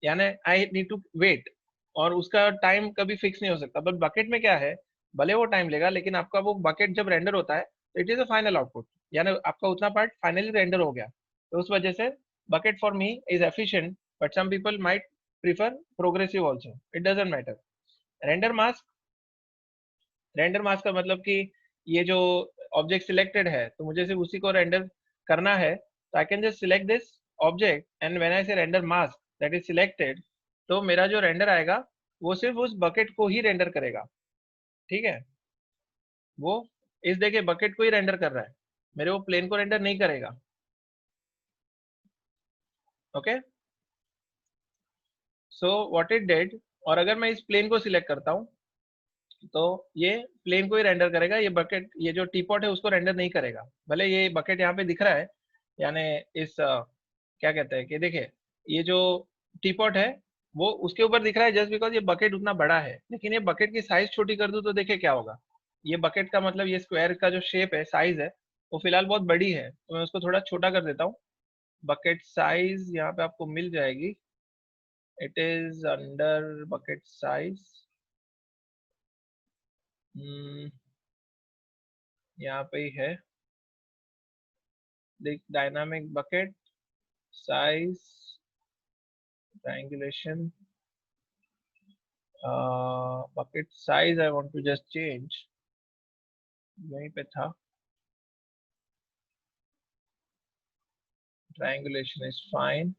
यानी आई नीड टू वेट, और उसका टाइम कभी फिक्स नहीं हो सकता. बट बकेट में क्या है, भले वो टाइम लेगा लेकिन आपका वो बकेट जब रेंडर होता है तो it is a final output, यानी आपका उतना पार्ट फाइनली रेंडर हो गया. तो उस वजह से bucket for me is efficient, but some people might prefer progressive also, it doesn't matter. Render mask, render mask का मतलब कि ये जो ऑब्जेक्ट सिलेक्टेड है तो मुझे सिर्फ उसी को रेंडर करना है, तो I can just select this object and when I say render mask that is selected, तो मेरा जो रेंडर आएगा वो सिर्फ उस बकेट को ही रेंडर करेगा. ठीक है, वो इस देखिए बकेट को ही रेंडर कर रहा है, मेरे वो प्लेन को रेंडर नहीं करेगा. Okay, so what it did, और अगर मैं इस प्लेन को सिलेक्ट करता हूँ तो ये प्लेन को ही रेंडर करेगा, ये बकेट, ये जो टीपॉट है उसको रेंडर नहीं करेगा. भले ये बकेट यहाँ पे दिख रहा है, यानी इस क्या कहते हैं कि देखिए ये जो टीपॉट है वो उसके ऊपर दिख रहा है जस्ट बिकॉज ये बकेट उतना बड़ा है, लेकिन ये बकेट की साइज छोटी कर दूं तो देखिए क्या होगा. ये बकेट का मतलब ये स्क्वायर का जो शेप है, साइज है, वो फिलहाल बहुत बड़ी है, तो मैं उसको थोड़ा छोटा कर देता हूँ. बकेट साइज यहाँ पे आपको मिल जाएगी, it is under bucket size. यहाँ पे ही है, dynamic bucket size triangulation, bucket size I want to just change, यहीं पे था, triangulation is fine.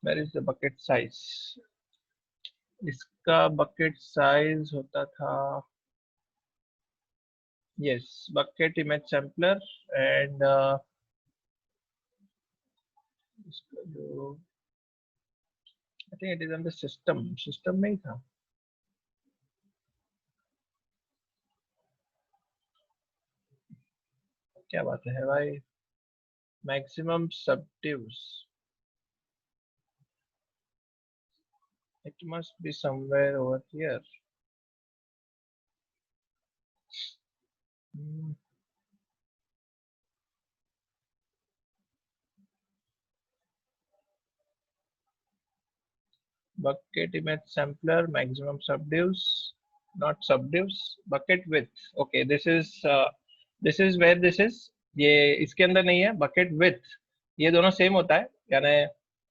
Where is the bucket size? इसका bucket size होता था, yes, bucket image sampler, and इसका जो I think it is on the system में ही था. क्या बात है भाई, maximum subdues, it must be somewhere over here. Bucket image sampler, maximum subdues, not subdues, bucket width. Okay, this is where this is. ये इसके अंदर नहीं है. bucket width ये दोनों सेम होता है, यानी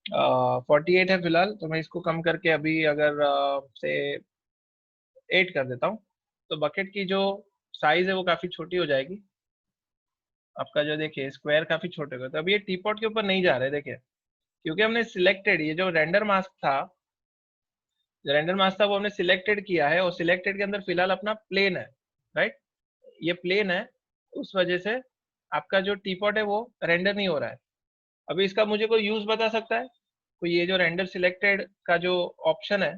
48 है फिलहाल, तो मैं इसको कम करके अभी अगर से 8 कर देता हूँ तो बकेट की जो साइज है वो काफी छोटी हो जाएगी. आपका जो देखिए स्क्वायर काफी छोटे होगा, तो अभी ये टीपॉट के ऊपर नहीं जा रहे देखिए, क्योंकि हमने सिलेक्टेड, ये जो रेंडर मास्क था, रेंडर मास्क था वो हमने सिलेक्टेड किया है, और सिलेक्टेड के अंदर फिलहाल अपना प्लेन है, राइट, ये प्लेन है, उस वजह से आपका जो टीपॉट है वो रेंडर नहीं हो रहा है. अभी इसका मुझे कोई यूज बता सकता है, कोई ये जो रेंडर सिलेक्टेड का जो ऑप्शन है,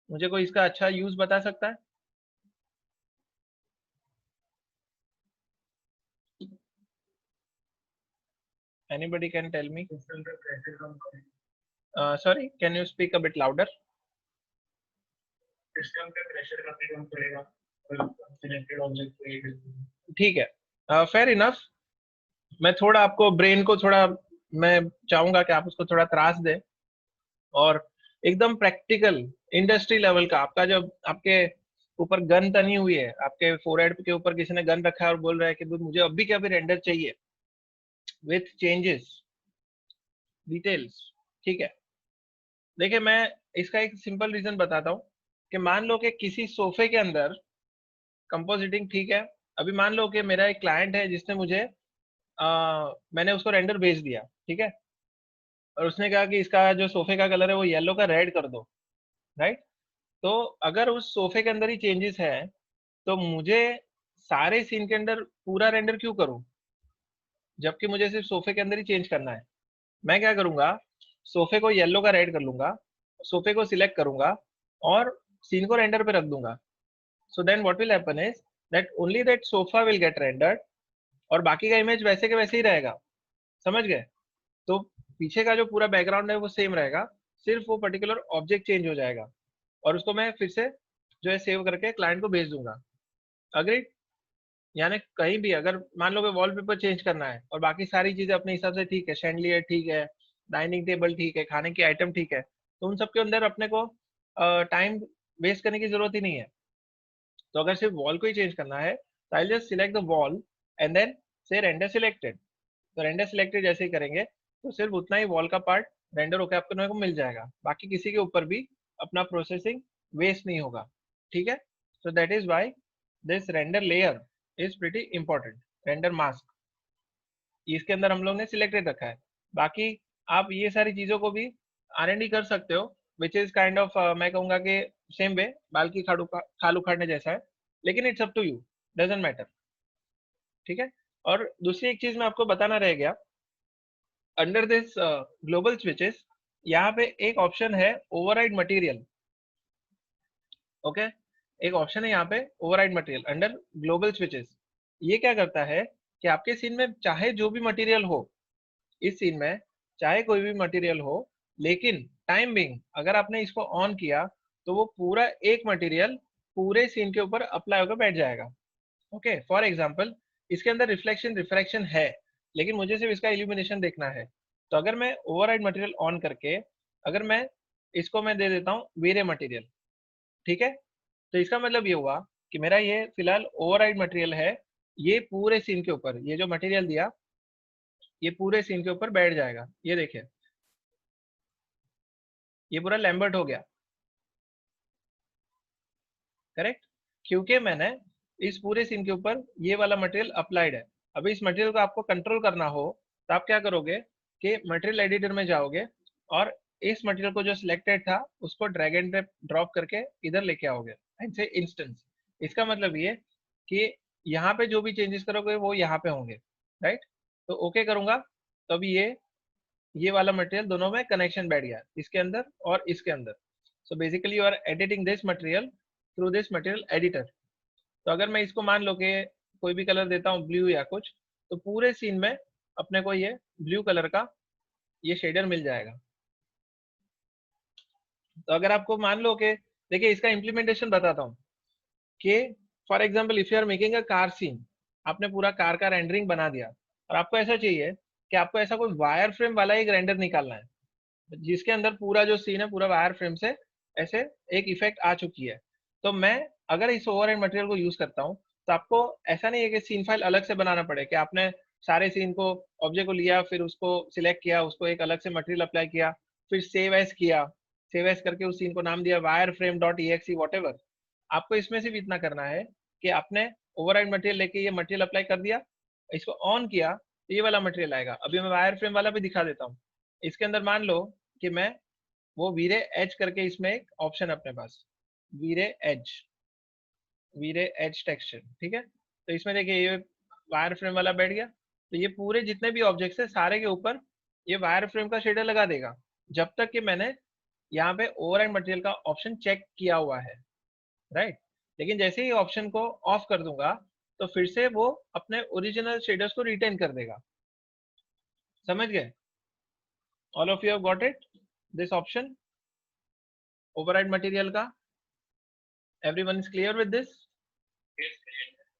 मुझे कोई इसका अच्छा यूज बता सकता है? Anybody can tell me? Sorry, can you speak a bit louder? System पे प्रेशर काफी कम पड़ेगा और सिलेक्टेड ऑब्जेक्ट पे। ठीक है, फेयर इनफ। मैं थोड़ा आपको ब्रेन को थोड़ा, मैं चाहूंगा कि आप उसको थोड़ा त्रास दें और एकदम प्रैक्टिकल इंडस्ट्री लेवल का, आपका जब आपके ऊपर गन तनी हुई है, आपके फोरहेड के ऊपर किसी ने गन रखा है और बोल रहा है कि मुझे अभी क्या अभी रेंडर चाहिए विथ चेंजेस डिटेल्स, ठीक है। देखिए मैं इसका एक सिंपल रीजन बताता हूँ कि मान लो कि किसी सोफे के अंदर कंपोजिटिंग, ठीक है। अभी मान लो कि मेरा एक क्लाइंट है जिसने मुझे मैंने उसको रेंडर भेज दिया, ठीक है, और उसने कहा कि इसका जो सोफे का कलर है वो येलो का रेड कर दो, राइट। तो अगर उस सोफे के अंदर ही चेंजेस है तो मुझे सारे सीन के अंदर पूरा रेंडर क्यों करूं, जबकि मुझे सिर्फ सोफे के अंदर ही चेंज करना है। मैं क्या करूंगा, सोफे को येलो का रेड कर लूंगा, सोफे को सिलेक्ट करूंगा और सीन को रेंडर पे रख दूंगा। So then what will happen is that only that sofa will get rendered और बाकी का इमेज वैसे के वैसे ही रहेगा, समझ गए। तो पीछे का जो पूरा बैकग्राउंड है वो सेम रहेगा, सिर्फ वो पर्टिकुलर ऑब्जेक्ट चेंज हो जाएगा और उसको मैं फिर से जो है सेव करके क्लाइंट को भेज दूंगा। अग्री। यानी कहीं भी अगर मान लो कि वॉलपेपर चेंज करना है और बाकी सारी चीजें अपने हिसाब से ठीक है, शैंडलियर ठीक है, डाइनिंग टेबल ठीक है, खाने की आइटम ठीक है, तो उन सबके अंदर अपने को टाइम वेस्ट करने की जरूरत ही नहीं है। तो अगर सिर्फ वॉल को ही चेंज करना है तो I just select the wall and then say render selected. तो रेंडर सिलेक्टेड जैसे ही करेंगे तो सिर्फ उतना ही वॉल का पार्ट रेंडर होकर आपको को मिल जाएगा, बाकी किसी के ऊपर भी अपना प्रोसेसिंग वेस्ट नहीं होगा, ठीक है। So that is why this render layer is pretty important. Render mask इसके अंदर हम लोग ने सिलेक्टेड रखा है। बाकी आप ये सारी चीजों को भी R&D कर सकते हो, विच इज काइंड ऑफ मैं कहूंगा कि सेम वे बाल की खाल उखाड़ने जैसा है, लेकिन it's up to you, doesn't matter, ठीक है। और दूसरी एक चीज मैं आपको बताना रह गया, अंडर दिस ग्लोबल स्विचेस यहाँ पे एक ऑप्शन है ओवरराइड मटेरियल, ओके। एक ऑप्शन है यहाँ पे override material under global switches. ये क्या करता है कि आपके सीन में चाहे जो भी मटेरियल हो, इस सीन में चाहे कोई भी मटेरियल हो, लेकिन टाइम बिंग अगर आपने इसको ऑन किया तो वो पूरा एक मटेरियल पूरे सीन के ऊपर अप्लाई होकर बैठ जाएगा, ओके। फॉर एग्जाम्पल इसके अंदर रिफ्लेक्शन रिफ्रैक्शन है, लेकिन मुझे सिर्फ इसका इल्यूमिनेशन देखना है। तो अगर मैं ओवरराइड मटेरियल ऑन करके अगर मैं इसको मैं दे देता हूँ वीरे मटेरियल, ठीक है, तो इसका मतलब ये हुआ कि मेरा ये फिलहाल ओवरराइड मटेरियल है, ये पूरे सीन के ऊपर ये जो मटेरियल दिया ये पूरे सीन के ऊपर बैठ जाएगा। ये देखिए ये पूरा लैम्बर्ट हो गया, करेक्ट, क्योंकि मैंने इस पूरे सीन के ऊपर ये वाला मटेरियल अप्लाइड है। अभी इस मटेरियल को आपको कंट्रोल करना हो तो आप क्या करोगे कि मटेरियल एडिटर में जाओगे और इस मटेरियल को जो सिलेक्टेड था उसको ड्रैग एंड ड्रॉप करके इधर लेके आओगे एंड से इंस्टेंस। इसका मतलब ये कि यहाँ पे जो भी चेंजेस करोगे वो यहाँ पे होंगे, राइट। तो ओके करूंगा तो अभी ये वाला मटेरियल दोनों में कनेक्शन बैठ गया, इसके अंदर और इसके अंदर। So basically you are editing this material through this material editor. तो अगर मैं इसको मान लो कि कोई भी कलर देता हूँ ब्लू या कुछ, तो पूरे सीन में अपने को ये ब्लू कलर का ये शेडर मिल जाएगा। तो अगर आपको मान लो कि देखिए इसका इम्प्लीमेंटेशन बताता हूँ कि for example if you are making a car scene, आपने पूरा कार का रेंडरिंग बना दिया और आपको ऐसा चाहिए कि आपको ऐसा कोई वायर फ्रेम वाला एक रेंडर निकालना है जिसके अंदर पूरा जो सीन है पूरा वायर फ्रेम से ऐसे एक इफेक्ट आ चुकी है। तो मैं अगर इस ओवरहेड मटेरियल को यूज करता हूँ तो आपको ऐसा नहीं है कि सीन फाइल अलग से बनाना पड़े, कि आपने सारे सीन को ऑब्जेक्ट को लिया फिर उसको सिलेक्ट किया उसको एक अलग से मटेरियल अप्लाई किया फिर सेव एज किया, सेव एज करके उस सीन को नाम दिया wire frame dot E what ever. आपको इसमें सिर्फ इतना करना है कि आपने ओवरराइड मटेरियल लेके ये मटेरियल अप्लाई कर दिया, इसको ऑन किया तो ये वाला मटेरियल आएगा। अभी मैं वायर फ्रेम वाला भी दिखा देता हूँ। इसके अंदर मान लो कि मैं वो वीरे एज करके इसमें एक ऑप्शन है अपने पास, वीरे एज, वीरे एज टेक्सचर, ठीक है। तो इसमें देखिए ये वायर फ्रेम वाला बैठ गया, तो ये पूरे जितने भी ऑब्जेक्ट्स है सारे के ऊपर ये वायर फ्रेम का शेडर लगा देगा जब तक कि मैंने यहाँ पे ओवरराइड मटेरियल का ऑप्शन चेक किया हुआ है, राइट। लेकिन जैसे ही ऑप्शन को ऑफ कर दूंगा तो फिर से वो अपने ओरिजिनल शेडर्स को रिटेन कर देगा, समझ गए। All of you have got it, this option override material का। Everyone is clear with this? Yes.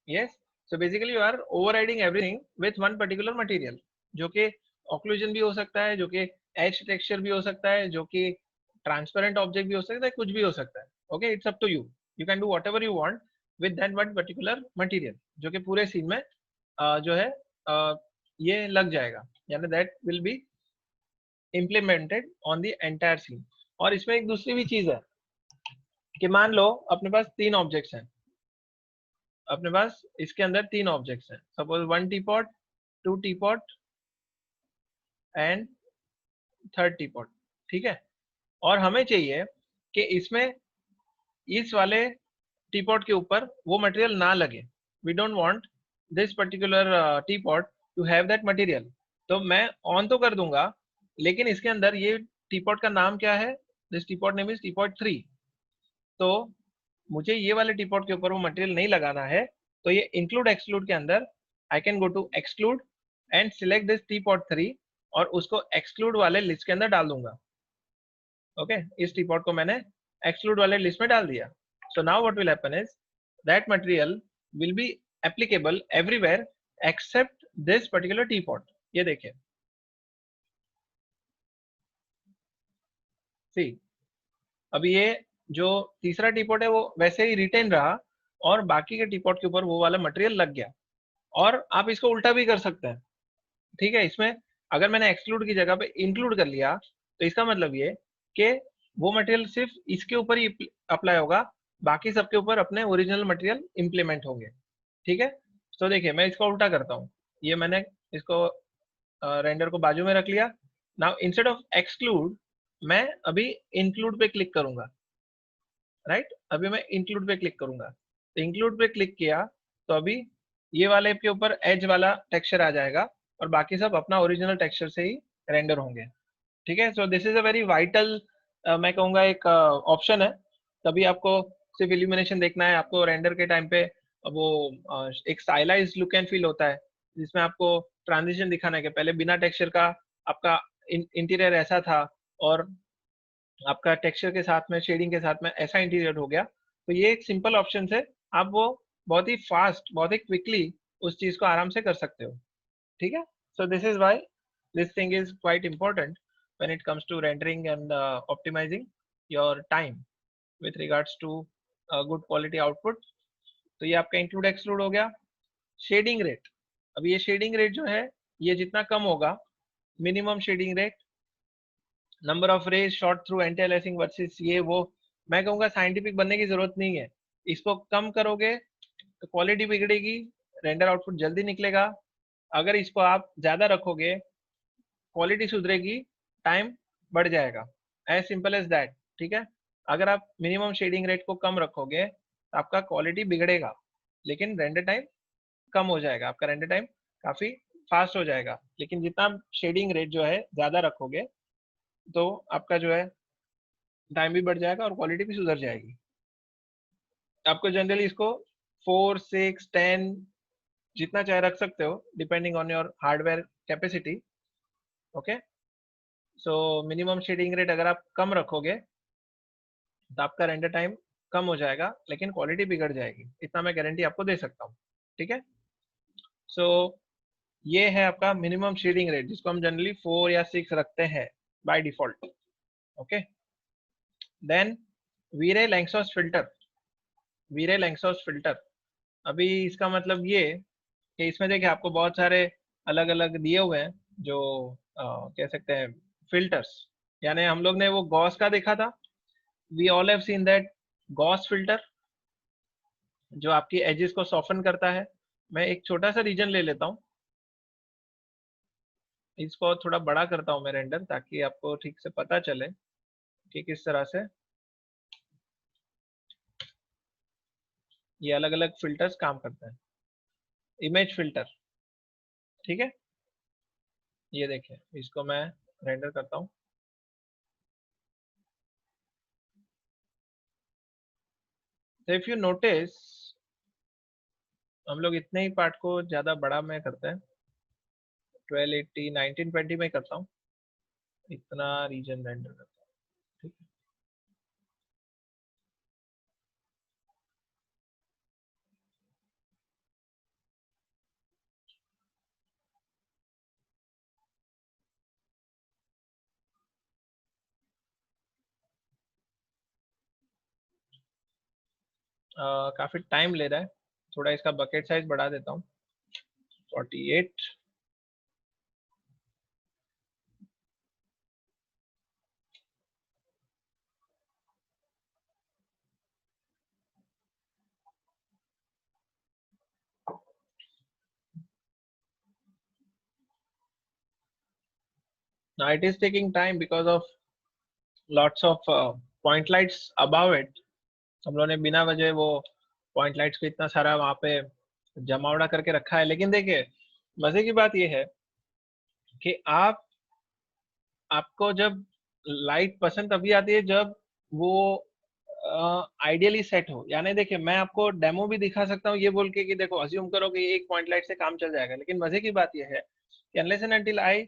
Yes. So basically you are overriding everything with one particular material, जो कि occlusion भी हो सकता है, जो कि edge texture भी हो सकता है, जो कि transparent object भी हो सकता है, कुछ भी हो सकता है. Okay, it's up to you. You can do whatever you want with that one particular material, जो कि पूरे scene में जो है ये लग जाएगा, यानी that will be implemented on the entire scene. और इसमें एक दूसरी भी चीज है कि मान लो अपने पास 3 ऑब्जेक्ट्स हैं, अपने पास इसके अंदर 3 ऑब्जेक्ट्स हैं, suppose 1 teapot, 2 teapot and 3rd teapot, ठीक है. और हमें चाहिए कि इसमें इस वाले टीपॉट के ऊपर वो मटेरियल ना लगे. We don't want this particular teapot to have that material. तो मैं ऑन तो कर दूंगा, लेकिन इसके अंदर ये टीपॉट का नाम क्या है, this teapot name is teapot 3. तो मुझे ये वाले टीपॉट के ऊपर वो मटेरियल नहीं लगाना है, तो ये इंक्लूड एक्सक्लूड के अंदर I can go to exclude and select this teapot 3 और उसको एक्सक्लूड वाले लिस्ट के अंदर डाल दूंगा. ओके, इस टीपॉट को मैंने एक्सक्लूड वाले लिस्ट में डाल दिया. So now what will happen is that material will be applicable everywhere except this particular teapot. ये देखिए, सी अभी ये जो तीसरा टीपॉट है वो वैसे ही रिटेन रहा और बाकी के टीपॉट के ऊपर वो वाला मटेरियल लग गया. और आप इसको उल्टा भी कर सकते हैं, ठीक है. इसमें अगर मैंने एक्सक्लूड की जगह पे इंक्लूड कर लिया तो इसका मतलब ये कि वो मटेरियल सिर्फ इसके ऊपर ही अप्लाई होगा, बाकी सबके ऊपर अपने ओरिजिनल मटेरियल इंप्लीमेंट होंगे, ठीक है. तो देखिए मैं इसको उल्टा करता हूँ. ये मैंने इसको रेंडर को बाजू में रख लिया. नाउ इंस्टेड ऑफ एक्सक्लूड मैं अभी इंक्लूड पे क्लिक करूंगा, राइट. अभी मैं इंक्लूड पे क्लिक करूंगा, तो इंक्लूड पे क्लिक किया तो अभी ये वाले के ऊपर एज वाला टेक्सचर आ जाएगा और बाकी सब अपना ओरिजिनल टेक्सचर से ही रेंडर होंगे, ठीक है. So this is a very vital, मैं कहूँगा एक ऑप्शन है. तभी आपको सिर्फ इल्यूमिनेशन देखना है, आपको रेंडर के टाइम पे वो एक स्टाइलाइज्ड लुक एंड फील होता है, जिसमें आपको ट्रांजिशन दिखाना है कि पहले बिना टेक्सचर का आपका इंटीरियर ऐसा था और आपका टेक्सचर के साथ में शेडिंग के साथ में ऐसा इंटीरियर हो गया. तो ये एक सिंपल ऑप्शन से आप वो बहुत ही फास्ट, बहुत ही क्विकली उस चीज को आराम से कर सकते हो, ठीक है. So this is why this thing is quite important when it comes to rendering and optimizing your time with regards to good quality output. तो ये आपका इंक्लूड एक्सक्लूड हो गया. शेडिंग रेट, अब ये शेडिंग रेट जो है ये जितना कम होगा, minimum shading rate, number of rays shot through anti aliasing versus ये वो, मैं कहूँगा साइंटिफिक बनने की जरूरत नहीं है. इसको कम करोगे तो क्वालिटी बिगड़ेगी, रेंडर आउटपुट जल्दी निकलेगा. अगर इसको आप ज्यादा रखोगे क्वालिटी सुधरेगी, टाइम बढ़ जाएगा. एज सिंपल एज दैट, ठीक है. अगर आप मिनिमम शेडिंग रेट को कम रखोगे तो आपका क्वालिटी बिगड़ेगा, लेकिन रेंडर टाइम कम हो जाएगा, आपका रेंडर टाइम काफी फास्ट हो जाएगा. लेकिन जितना शेडिंग रेट जो है ज्यादा रखोगे तो आपका जो है टाइम भी बढ़ जाएगा और क्वालिटी भी सुधर जाएगी. आपको जनरली इसको 4, 6, 10 जितना चाहे रख सकते हो, depending on your hardware capacity. Okay, so minimum shading rate अगर आप कम रखोगे तो आपका रेंडर टाइम कम हो जाएगा, लेकिन क्वालिटी बिगड़ जाएगी, इतना मैं गारंटी आपको दे सकता हूँ, ठीक है. सो ये है आपका मिनिमम शेडिंग रेट, जिसको हम जनरली 4 या 6 रखते हैं by default. Okay, then V-Ray Lanczos filter. V-Ray Lanczos filter, अभी इसका मतलब ये कि इसमें देखिए आपको बहुत सारे अलग अलग दिए हुए हैं जो कह सकते हैं फिल्टर्स. यानी हम लोग ने वो गॉस का देखा था, we all have seen that Gauss filter, जो आपकी एजेस को सॉफ्टन करता है. मैं एक छोटा सा रीजन ले लेता हूँ, इसको थोड़ा बड़ा करता हूँ मैं रेंडर, ताकि आपको ठीक से पता चले कि किस तरह से ये अलग अलग फिल्टर्स काम करते हैं. इमेज फिल्टर, ठीक है. ये देखिए, इसको मैं रेंडर करता हूँ. तो इफ यू नोटिस, हम लोग इतने ही पार्ट को ज्यादा बड़ा में करते हैं, 1280 1920 में करता हूँ, इतना रीजन रेंडर करता हूँ, ठीक है. काफी टाइम ले रहा है, थोड़ा इसका बकेट साइज बढ़ा देता हूँ 48। Now it is taking time because of lots of point lights above it. हम लोगों ने बिना वजह वो पॉइंट लाइट्स को इतना सारा वहां पे जमावड़ा करके रखा है। लेकिन देखिए मजे की बात ये है कि आपको जब लाइट पसंद तभी आती है जब वो आइडियली सेट हो। यानी देखिए मैं आपको डेमो भी दिखा सकता हूँ ये बोल के कि देखो अज्यूम करो कि एक पॉइंट लाइट से काम चल जाएगा, लेकिन मजे की बात यह है कि unless and until I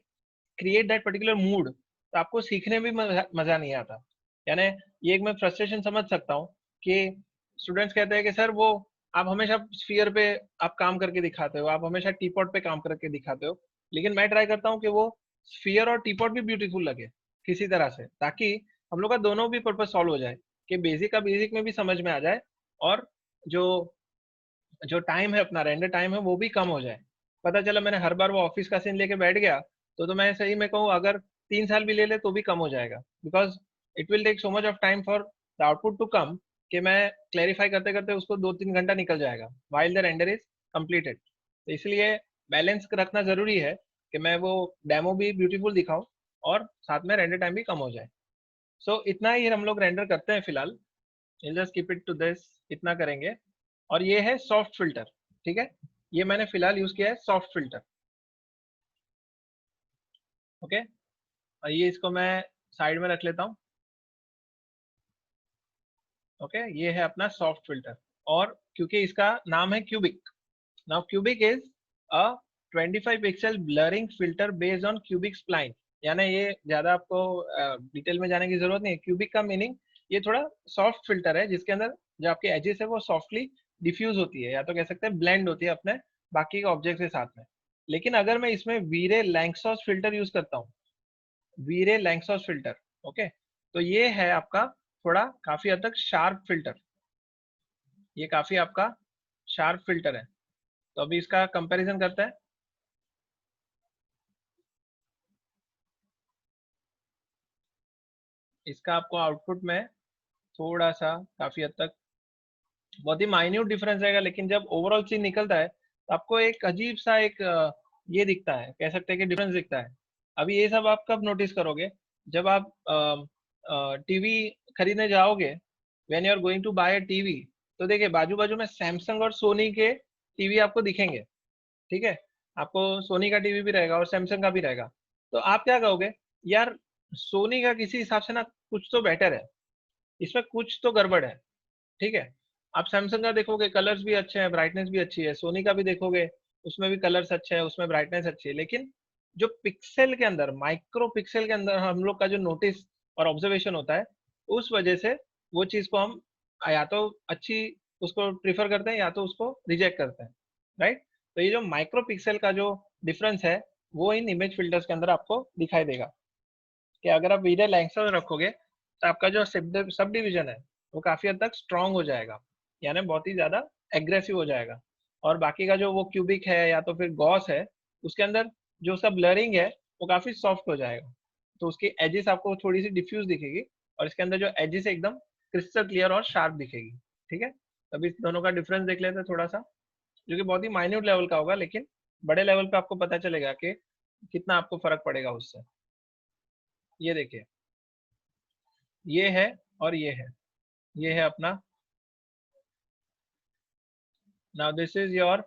create that particular mood तो आपको सीखने में मजा नहीं आता। यानी ये एक मैं फ्रस्ट्रेशन समझ सकता हूँ कि स्टूडेंट्स कहते हैं कि सर वो आप हमेशा स्फीयर पे आप काम करके दिखाते हो, आप हमेशा टीपॉट पे काम करके दिखाते हो, लेकिन मैं ट्राई करता हूँ कि वो स्फीयर और टीपॉट भी ब्यूटीफुल लगे किसी तरह से, ताकि हम लोग का दोनों भी पर्पज सॉल्व हो जाए कि बेसिक का बेसिक में भी समझ में आ जाए और जो जो टाइम है अपना रेंडर टाइम है वो भी कम हो जाए। पता चला मैंने हर बार वो ऑफिस का सीन लेके बैठ गया तो मैं सही में कहूँ अगर 3 साल भी ले ले तो भी कम हो जाएगा, because it will take so much of time for the output to come कि मैं क्लेरिफाई करते करते उसको 2-3 घंटा निकल जाएगा while the render is completed. तो इसलिए बैलेंस रखना जरूरी है कि मैं वो डेमो भी ब्यूटीफुल दिखाऊं और साथ में रेंडर टाइम भी कम हो जाए। सो इतना ही हम लोग रेंडर करते हैं फिलहाल। Just keep it to this, इतना करेंगे। और ये है सॉफ्ट फिल्टर, ठीक है, ये मैंने फिलहाल यूज किया है सॉफ्ट फिल्टर। ओके, और ये इसको मैं साइड में रख लेता हूँ। ओके, ये है अपना सॉफ्ट फिल्टर। और क्योंकि इसका नाम है cubic, now cubic is a 25 pixel blurring filter based on cubic spline. यानी ये ज्यादा आपको डिटेल में जाने की जरूरत नहीं है। क्यूबिक का मीनिंग ये थोड़ा सॉफ्ट फिल्टर है जिसके अंदर जो आपके एजेस है वो सॉफ्टली डिफ्यूज होती है, या तो कह सकते हैं ब्लेंड होती है अपने बाकी के ऑब्जेक्ट के साथ में। लेकिन अगर मैं इसमें वीरे लैंगसॉस फिल्टर यूज करता हूँ, वीरे लैंगसॉस फिल्टर, ओके, तो ये है आपका थोड़ा काफी हद तक शार्प फिल्टर। ये काफी आपका शार्प फिल्टर है। तो अभी इसका कंपैरिजन करते हैं। इसका आपको आउटपुट में थोड़ा सा काफी हद तक बहुत ही माइन्यूट डिफरेंस रहेगा, लेकिन जब ओवरऑल सीन निकलता है तो आपको एक अजीब सा एक ये दिखता है, कह सकते हैं कि डिफरेंस दिखता है। अभी ये सब आप कब नोटिस करोगे, जब आप टीवी खरीदने जाओगे, when you are going to buy a TV, तो देखिए बाजू बाजू में सैमसंग और सोनी के टीवी आपको दिखेंगे, ठीक है, आपको सोनी का टीवी भी रहेगा और सैमसंग का भी रहेगा। तो आप क्या कहोगे, यार सोनी का किसी हिसाब से ना कुछ तो बेटर है, इसमें कुछ तो गड़बड़ है, ठीक है। आप सैमसंग का देखोगे कलर्स भी अच्छे हैं, ब्राइटनेस भी अच्छी है, सोनी का भी देखोगे उसमें भी कलर्स अच्छे हैं, उसमें ब्राइटनेस अच्छी है, लेकिन जो पिक्सल के अंदर माइक्रो पिक्सल के अंदर हम लोग का जो नोटिस और ऑब्जर्वेशन होता है, उस वजह से वो चीज को हम या तो अच्छी उसको प्रिफर करते हैं या तो उसको रिजेक्ट करते हैं, राइट। तो ये जो माइक्रो पिक्सल का जो डिफरेंस है वो इन इमेज फिल्टर्स के अंदर आपको दिखाई देगा कि अगर आप वीडियो लैंग्वेज रखोगे तो आपका जो सब डिवीजन है वो काफी हद तक स्ट्रांग हो जाएगा, यानी बहुत ही ज्यादा एग्रेसिव हो जाएगा। और बाकी का जो वो क्यूबिक है या तो फिर गॉस है, उसके अंदर जो उसका ब्लरिंग है वो काफी सॉफ्ट हो जाएगा, तो उसकी एजेस आपको थोड़ी सी डिफ्यूज दिखेगी और इसके अंदर जो एजेस एकदम क्रिस्टल क्लियर और शार्प दिखेगी, ठीक है। तभी इस दोनों का डिफरेंस देख लेते हैं थोड़ा सा, जो कि बहुत ही माइन्यूट लेवल का होगा, लेकिन बड़े लेवल पे आपको पता चलेगा कि कितना आपको फर्क पड़ेगा उससे। ये देखिए, ये है और ये है अपना। Now this is your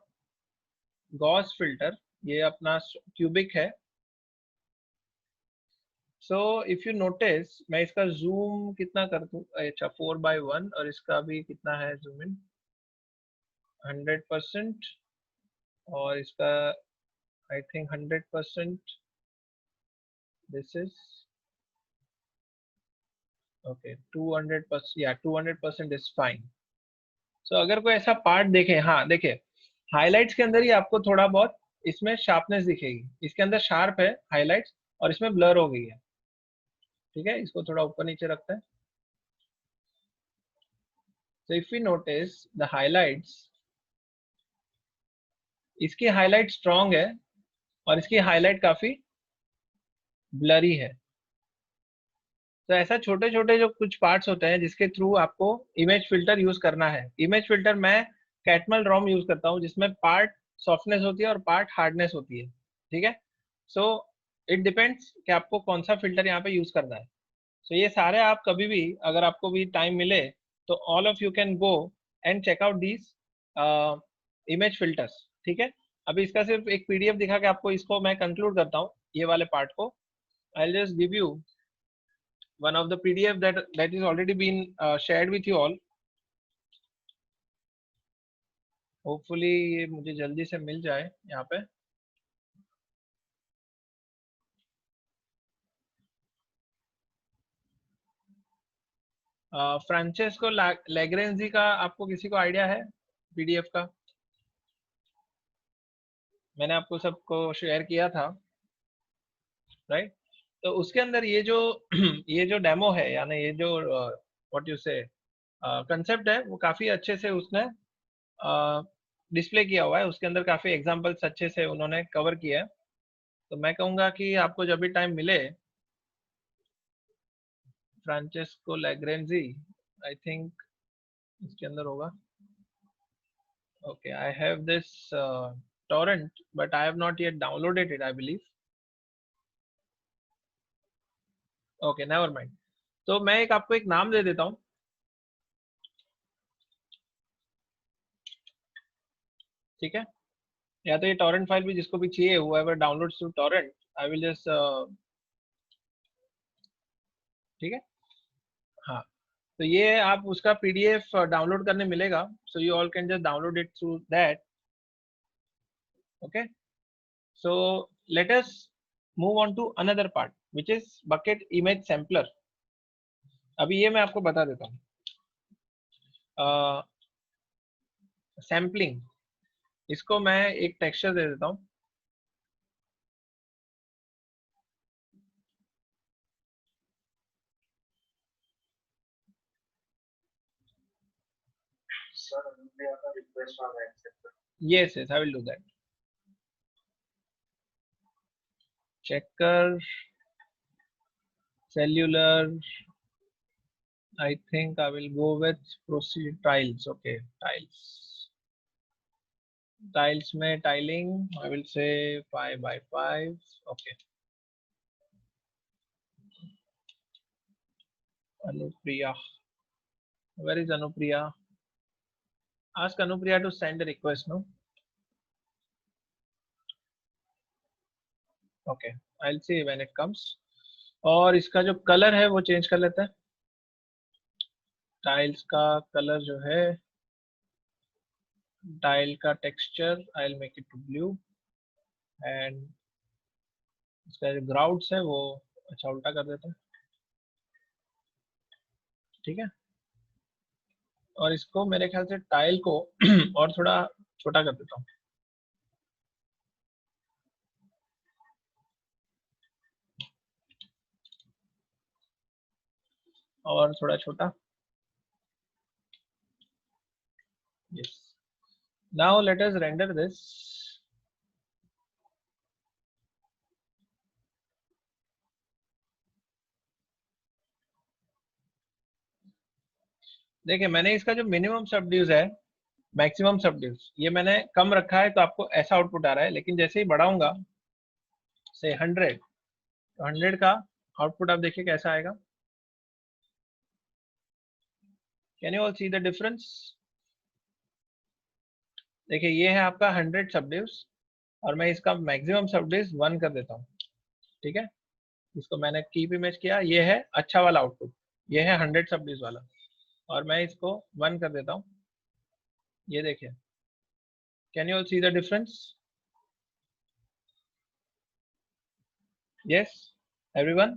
Gauss filter, ये अपना क्यूबिक है। सो इफ यू नोटिस मैं इसका जूम कितना कर दूं, अच्छा 4:1, और इसका भी कितना है जूम इन 100%, और इसका I think 100%। This is okay 200%, या 200% इज फाइन। सो अगर कोई ऐसा पार्ट देखे, हाँ देखिए हाइलाइट्स के अंदर ही आपको थोड़ा बहुत इसमें शार्पनेस दिखेगी, इसके अंदर शार्प है हाइलाइट्स और इसमें ब्लर हो गई है, ठीक है। इसको थोड़ा ऊपर नीचे रखते हैं। So if we notice the highlights, इसकी हाईलाइट स्ट्रॉन्ग है और इसकी हाईलाइट काफी ब्लरी है। तो ऐसा छोटे छोटे जो कुछ पार्ट्स होते हैं जिसके थ्रू आपको इमेज फिल्टर यूज करना है। इमेज फिल्टर मैं कैटमल रॉम यूज करता हूँ जिसमें पार्ट सॉफ्टनेस होती है और पार्ट हार्डनेस होती है, ठीक है। सो इट डिपेंड्स कि आपको कौन सा फिल्टर यहाँ पे यूज करना है। सो ये सारे आप कभी भी अगर आपको भी टाइम मिले तो all of you can go and check out these image filters, ठीक है। अभी इसका सिर्फ एक पीडीएफ दिखा के आपको इसको मैं कंक्लूड करता हूँ ये वाले पार्ट को। I will just give you one of the PDF that is already been shared with you all. Hopefully ये मुझे जल्दी से मिल जाए यहाँ पे। फ्रांचेस्को लैग्रेंजी का आपको किसी को आइडिया है PDF का? मैंने आपको सबको शेयर किया था, राइट? तो उसके अंदर ये जो ये जो डेमो है यानी ये जो व्हाट यू से कंसेप्ट है वो काफी अच्छे से उसने डिस्प्ले किया हुआ है। उसके अंदर काफी एग्जांपल्स अच्छे से उन्होंने कवर किया है। तो मैं कहूँगा कि आपको जब भी टाइम मिले, फ्रांचेस्को लैग्रेंजी आई थिंक इसके अंदर होगा। Okay, I have this torrent but I have not yet downloaded it, I believe. Okay, never mind. तो मैं एक आपको एक नाम दे देता हूँ, ठीक है। या तो ये टॉरेंट फाइल भी जिसको भी चाहिए, whoever downloads through torrent, I will just ठीक है, हाँ। तो ये आप उसका PDF डाउनलोड करने मिलेगा, so you all can just download it through that. Okay, so let us move on to another part which is bucket image sampler. अभी ये मैं आपको बता देता हूँ। सैम्पलिंग, इसको मैं एक टेक्सचर दे देता हूँ। Yes, yes, I will do that. Checker, cellular. I think I will go with proceed tiles. Okay, tiles. Tiles में tiling. I will say 5 by 5. Okay. Anupriya. Where is Anupriya? Ask Anupriya to send a request. No. Okay. I'll see when it comes. और इसका जो colour है वो change कर लेते हैं। Tiles का कलर जो है, टाइल का texture I will make it to blue and इसका जो ग्राउंड्स है वो अच्छा उल्टा कर देते हैं, ठीक है। और इसको मेरे ख्याल से टाइल को और थोड़ा छोटा कर देता हूँ, और थोड़ा छोटा। Yes. Now let us render this. देखिए मैंने इसका जो मिनिमम सबड्यूज है, मैक्सिमम सबड्यूज, ये मैंने कम रखा है तो आपको ऐसा आउटपुट आ रहा है। लेकिन जैसे ही बढ़ाऊंगा से 100, तो 100 का आउटपुट आप देखिए कैसा आएगा। Can you all see the difference? देखिए ये है आपका 100 सबड्यूज और मैं इसका मैक्सिमम सबड्यूज 1 कर देता हूँ, ठीक है। इसको मैंने कीप इमेज किया, ये है अच्छा वाला आउटपुट, ये है 100 सबड्यूज वाला, और मैं इसको 1 कर देता हूँ। ये देखिए, can you all see the difference? Yes everyone?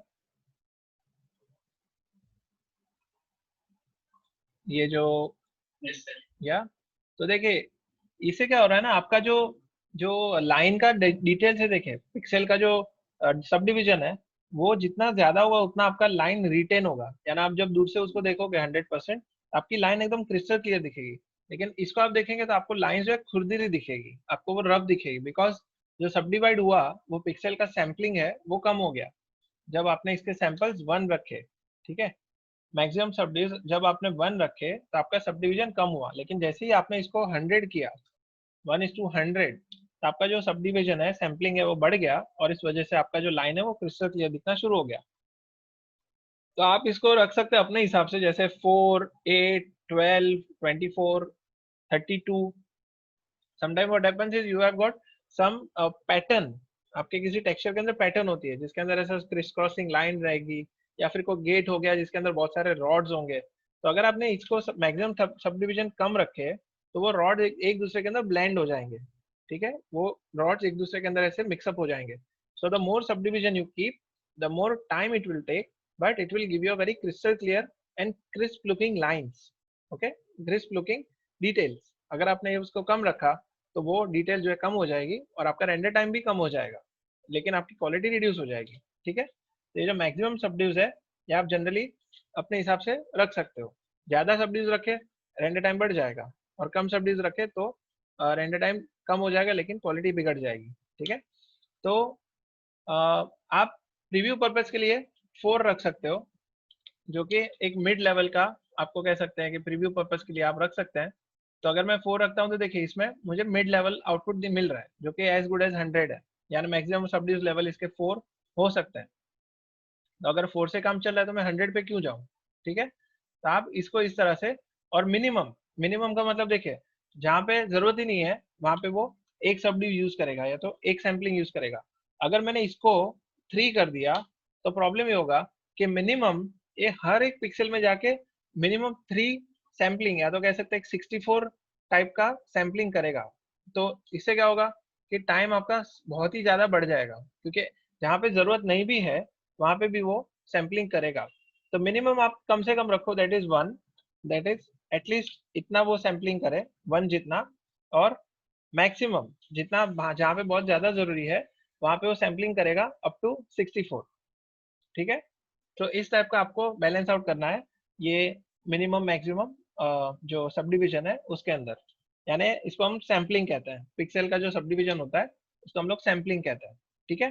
ये जो या तो देखिए इससे क्या हो रहा है ना, आपका जो जो लाइन का डिटेल्स है, देखिए पिक्सल का जो सब डिविजन है वो जितना ज्यादा होगा उतना आपका लाइन रिटेन होगा, यानी आप जब दूर से उसको देखोगे 100%, आपकी लाइन एकदम क्रिस्टल क्लियर दिखेगी। लेकिन इसको आप देखेंगे तो आपको लाइन जो है खुरदरी दिखेगी, आपको वो रफ दिखेगी, बिकॉज जो सब डिवाइड हुआ वो पिक्सल का सैम्पलिंग है वो कम हो गया जब आपने इसके सैंपल्स 1 रखे। ठीक है, मैक्सिमम सब डिविजन जब आपने 1 रखे तो आपका सब डिविजन कम हुआ, लेकिन जैसे ही आपने इसको 100 किया 1:100, तो आपका जो सब डिविजन है सैम्पलिंग है वो बढ़ गया, और इस वजह से आपका जो लाइन है वो क्रिस्टल क्लियर दिखना शुरू हो गया। तो आप इसको रख सकते हैं अपने हिसाब से, जैसे 4, 8, 12, 24, 32। Sometime what happens is you have got some pattern, आपके किसी टेक्सचर के अंदर पैटर्न होती है जिसके अंदर ऐसा क्रिस क्रॉसिंग लाइन रहेगी, या फिर कोई गेट हो गया जिसके अंदर बहुत सारे रॉड्स होंगे। तो अगर आपने इसको मैक्सिमम सब डिविजन कम रखे तो वो रॉड एक दूसरे के अंदर ब्लेंड हो जाएंगे। ठीक है, वो रॉड्स एक दूसरे के अंदर ऐसे मिक्सअप हो जाएंगे। सो the more subdivision you keep, the more time it will take, but it will give you a very crystal clear and crisp looking lines. Okay, crisp looking details. अगर आपने उसको कम रखा तो वो डिटेल जो है कम हो जाएगी और आपका रेंडर टाइम भी कम हो जाएगा, लेकिन आपकी क्वालिटी रिड्यूस हो जाएगी। ठीक है, तो ये जो मैक्सिमम सबड्यूज है ये आप जनरली अपने हिसाब से रख सकते हो। ज्यादा सबड्यूज रखे रेंडर टाइम बढ़ जाएगा, और कम सबड्यूज रखे तो रेंडर टाइम कम हो जाएगा लेकिन क्वालिटी बिगड़ जाएगी। ठीक है, तो आप प्रीव्यू पर्पज के लिए 4 रख सकते हो, जो कि एक मिड लेवल का आपको कह सकते हैं कि प्रीव्यू पर्पज के लिए आप रख सकते हैं। तो अगर मैं 4 रखता हूं तो देखिए इसमें मुझे मिड लेवल आउटपुट मिल रहा है जो कि एज गुड एज 100 है, यानी मैक्सिमम सबड्यूस लेवल इसके 4 हो सकते हैं। तो अगर 4 से कम चल रहा है तो मैं 100 पे क्यों जाऊं। ठीक है, तो आप इसको इस तरह से, और मिनिमम, मिनिमम का मतलब देखिए जहाँ पे जरूरत ही नहीं है वहां पे वो एक सबड्यू यूज करेगा या तो एक सैम्पलिंग यूज करेगा। अगर मैंने इसको 3 कर दिया तो प्रॉब्लम ये होगा कि मिनिमम ये हर एक पिक्सल में जाके मिनिमम 3 सैम्पलिंग, या तो कह सकते हैं 64 टाइप का सैम्पलिंग करेगा। तो इससे क्या होगा कि टाइम आपका बहुत ही ज्यादा बढ़ जाएगा, क्योंकि जहाँ पे जरूरत नहीं भी है वहां पे भी वो सैम्पलिंग करेगा। तो मिनिमम आप कम से कम रखो, that is 1, that is at least इतना वो सैम्पलिंग करे 1 जितना, और मैक्सिमम जितना जहाँ पे बहुत ज्यादा जरूरी है वहां पे वो सैम्पलिंग करेगा अप टू 64। ठीक है, तो इस टाइप का आपको बैलेंस आउट करना है ये मिनिमम मैक्सिमम जो सब डिविजन है उसके अंदर, यानी इसको हम सैम्पलिंग कहते हैं। पिक्सल का जो सब डिविजन होता है उसको हम लोग सैम्पलिंग कहते हैं। ठीक है,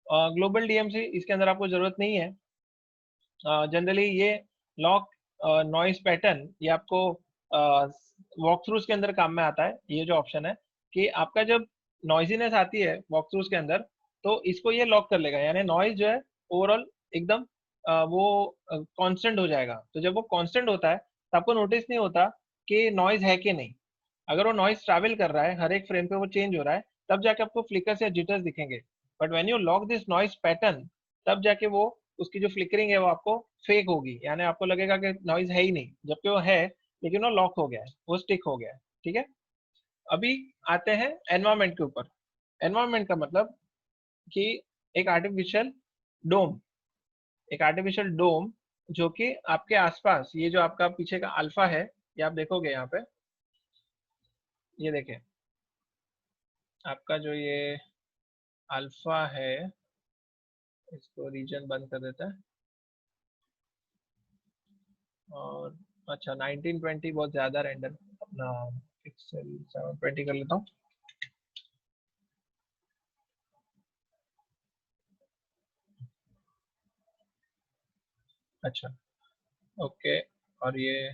ग्लोबल डीएमसी इसके अंदर आपको जरूरत नहीं है। जनरली ये लॉक नॉइस पैटर्न ये आपको वॉक थ्रूज के अंदर काम में आता है। ये जो ऑप्शन है कि आपका जब नॉइजीनेस आती है वॉक थ्रूज के अंदर तो इसको ये लॉक कर लेगा, यानी नॉइज जो है ओवरऑल एकदम वो कांस्टेंट हो जाएगा। तो जब वो कांस्टेंट होता है तो आपको नोटिस नहीं होता कि नॉइज है कि नहीं। अगर वो नॉइज ट्रैवल कर रहा है हर एक फ्रेम पे वो चेंज हो रहा है तब जाके आपको फ्लिकर्स या जिटर्स दिखेंगे। But when you lock this noise pattern तब जाके वो उसकी जो फ्लिकरिंग है वो आपको फेक होगी, यानी आपको लगेगा कि नॉइज है ही नहीं, जबकि वो है लेकिन वो लॉक हो गया है, वो स्टिक हो गया है। ठीक है, अभी आते हैं एनवायरमेंट के ऊपर। एनवायरमेंट का मतलब कि एक आर्टिफिशियल डोम, एक आर्टिफिशियल डोम जो कि आपके आसपास, ये जो आपका पीछे का अल्फा है ये आप देखोगे यहाँ पे, ये देखें आपका जो ये अल्फा है, इसको रीजन बंद कर देता है, और अच्छा 1920 बहुत ज्यादा रेंडर अपना पिक्सल 720 कर लेता हूँ। अच्छा, ओके, और ये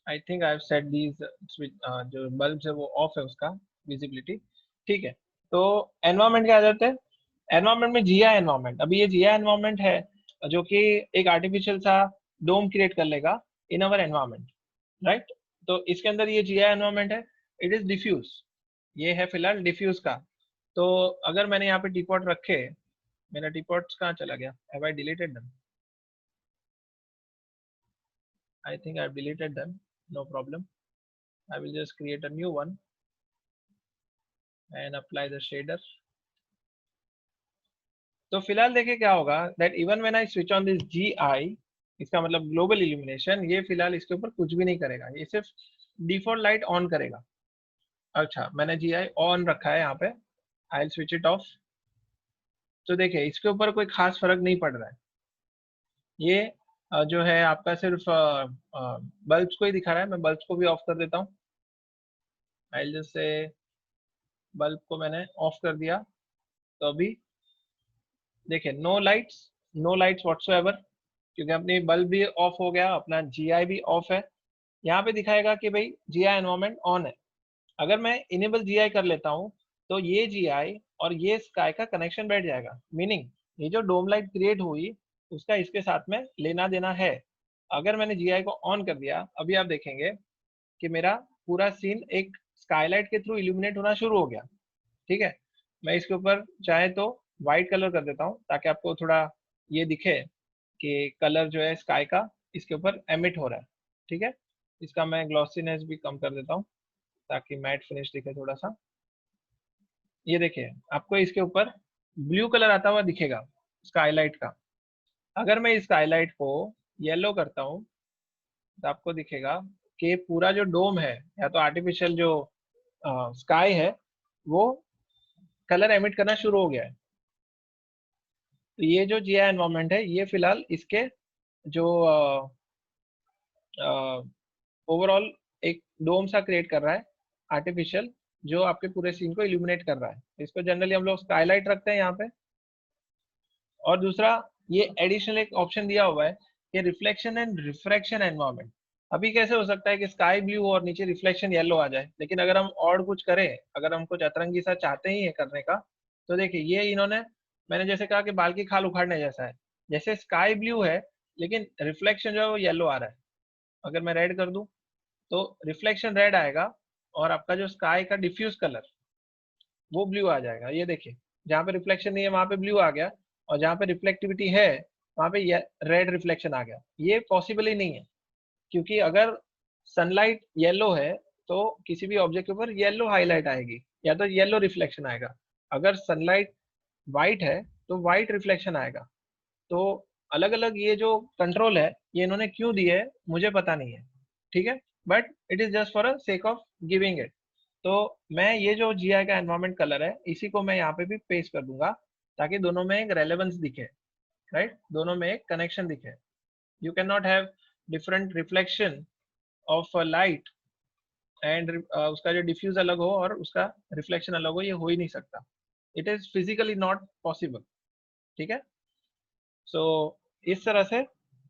आई think I have set these जो बल्ब है वो ऑफ है उसका विजिबिलिटी। ठीक है, तो एनवायरनमेंट क्या आ जाते हैं। एनवायरनमेंट में जीआई एनवायरनमेंट, अभी ये जीआई एनवायरनमेंट है जो कि एक आर्टिफिशियल सा डोम क्रिएट कर लेगा इन अवर एनवायरनमेंट, राइट। तो इसके अंदर ये जीआई एनवायरनमेंट है, इट इज डिफ्यूज, ये है फिलहाल डिफ्यूज का। तो अगर मैंने यहाँ पे टीपॉट रखे, मेरा टीपॉट्स कहाँ चला गया, have I deleted them, I think I have deleted them, no problem, I will just create a new one and apply the shader। तो फिलहाल देखिए क्या होगा, that even when I switch on this GI, इसका मतलब global illumination, ये फिलहाल इसके ऊपर कुछ भी नहीं करेगा, ये सिर्फ डिफॉल्ट लाइट ऑन करेगा। अच्छा, मैंने GI ऑन रखा है यहाँ पे, आई विल स्विच इट ऑफ। तो देखिए इसके ऊपर कोई खास फर्क नहीं पड़ रहा है। ये जो है आपका सिर्फ बल्ब्स को ही दिखा रहा है। मैं बल्ब्स को भी ऑफ कर देता हूँ। आई जस्ट से बल्ब को मैंने ऑफ कर दिया, तो अभी देखिए नो लाइट्स व्हाटसोएवर, क्योंकि अपनी बल्ब भी ऑफ हो गया, अपना जीआई भी ऑफ है। यहाँ पे दिखाएगा कि भाई जीआई एनवायरनमेंट ऑन है। अगर मैं इनेबल जीआई कर लेता हूँ तो ये जीआई और ये स्काई का कनेक्शन बैठ जाएगा, मीनिंग ये जो डोम लाइट क्रिएट हुई उसका इसके साथ में लेना देना है। अगर मैंने जीआई को ऑन कर दिया, अभी आप देखेंगे कि मेरा पूरा सीन एक स्काईलाइट के थ्रू इल्यूमिनेट होना शुरू हो गया। ठीक है, मैं इसके ऊपर चाहे तो व्हाइट कलर कर देता हूँ ताकि आपको थोड़ा ये दिखे कि कलर जो है स्काई का इसके ऊपर एमिट हो रहा है। ठीक है, इसका मैं ग्लॉसीनेस भी कम कर देता हूँ ताकि मैट फिनिश दिखे थोड़ा सा। ये देखिए आपको इसके ऊपर ब्लू कलर आता हुआ दिखेगा स्काईलाइट का। अगर मैं इस स्काईलाइट को येलो करता हूँ तो आपको दिखेगा कि पूरा जो डोम है या तो आर्टिफिशियल जो स्काई है वो कलर एमिट करना शुरू हो गया है। तो ये जो जीआई एनवायरनमेंट है ये फिलहाल इसके जो ओवरऑल एक डोम सा क्रिएट कर रहा है आर्टिफिशियल, जो आपके पूरे सीन को इल्यूमिनेट कर रहा है। इसको जनरली हम लोग स्काईलाइट रखते हैं यहाँ पे। और दूसरा ये एडिशनल एक ऑप्शन दिया हुआ है कि रिफ्लेक्शन एंड रिफ्रैक्शन एनवायरनमेंट। अभी कैसे हो सकता है कि स्काई ब्लू और नीचे रिफ्लेक्शन येलो आ जाए, लेकिन अगर हम और कुछ करें, अगर हम कुछ अतरंगी सा चाहते ही है करने का, तो देखिए ये इन्होंने, मैंने जैसे कहा कि बाल की खाल उखाड़ने जैसा है, जैसे स्काई ब्लू है लेकिन रिफ्लेक्शन जो है वो येलो आ रहा है। अगर मैं रेड कर दूं तो रिफ्लेक्शन रेड आएगा और आपका जो स्काई का डिफ्यूज कलर वो ब्लू आ जाएगा। ये देखिए जहाँ पे रिफ्लेक्शन नहीं है वहां पे ब्लू आ गया, और जहाँ पे रिफ्लेक्टिविटी है वहां पे रेड रिफ्लेक्शन आ गया। ये पॉसिबल ही नहीं है, क्योंकि अगर सनलाइट येलो है तो किसी भी ऑब्जेक्ट के ऊपर येलो हाईलाइट आएगी या तो येलो रिफ्लेक्शन आएगा। अगर सनलाइट वाइट है तो वाइट रिफ्लेक्शन आएगा। तो अलग अलग ये जो कंट्रोल है ये इन्होंने क्यों दिए है मुझे पता नहीं है। ठीक है, but it is just for a sake of giving it. तो मैं ये जो जीआई का एनवायरमेंट कलर है इसी को मैं यहाँ पे भी पेस्ट कर दूंगा ताकि दोनों में एक रेलेवेंस दिखे, राइट, दोनों में एक कनेक्शन दिखे। You can not have different reflection of light and उसका जो डिफ्यूज अलग हो और उसका रिफ्लेक्शन अलग हो, ये हो ही नहीं सकता। It is physically not possible. ठीक है, सो इस तरह से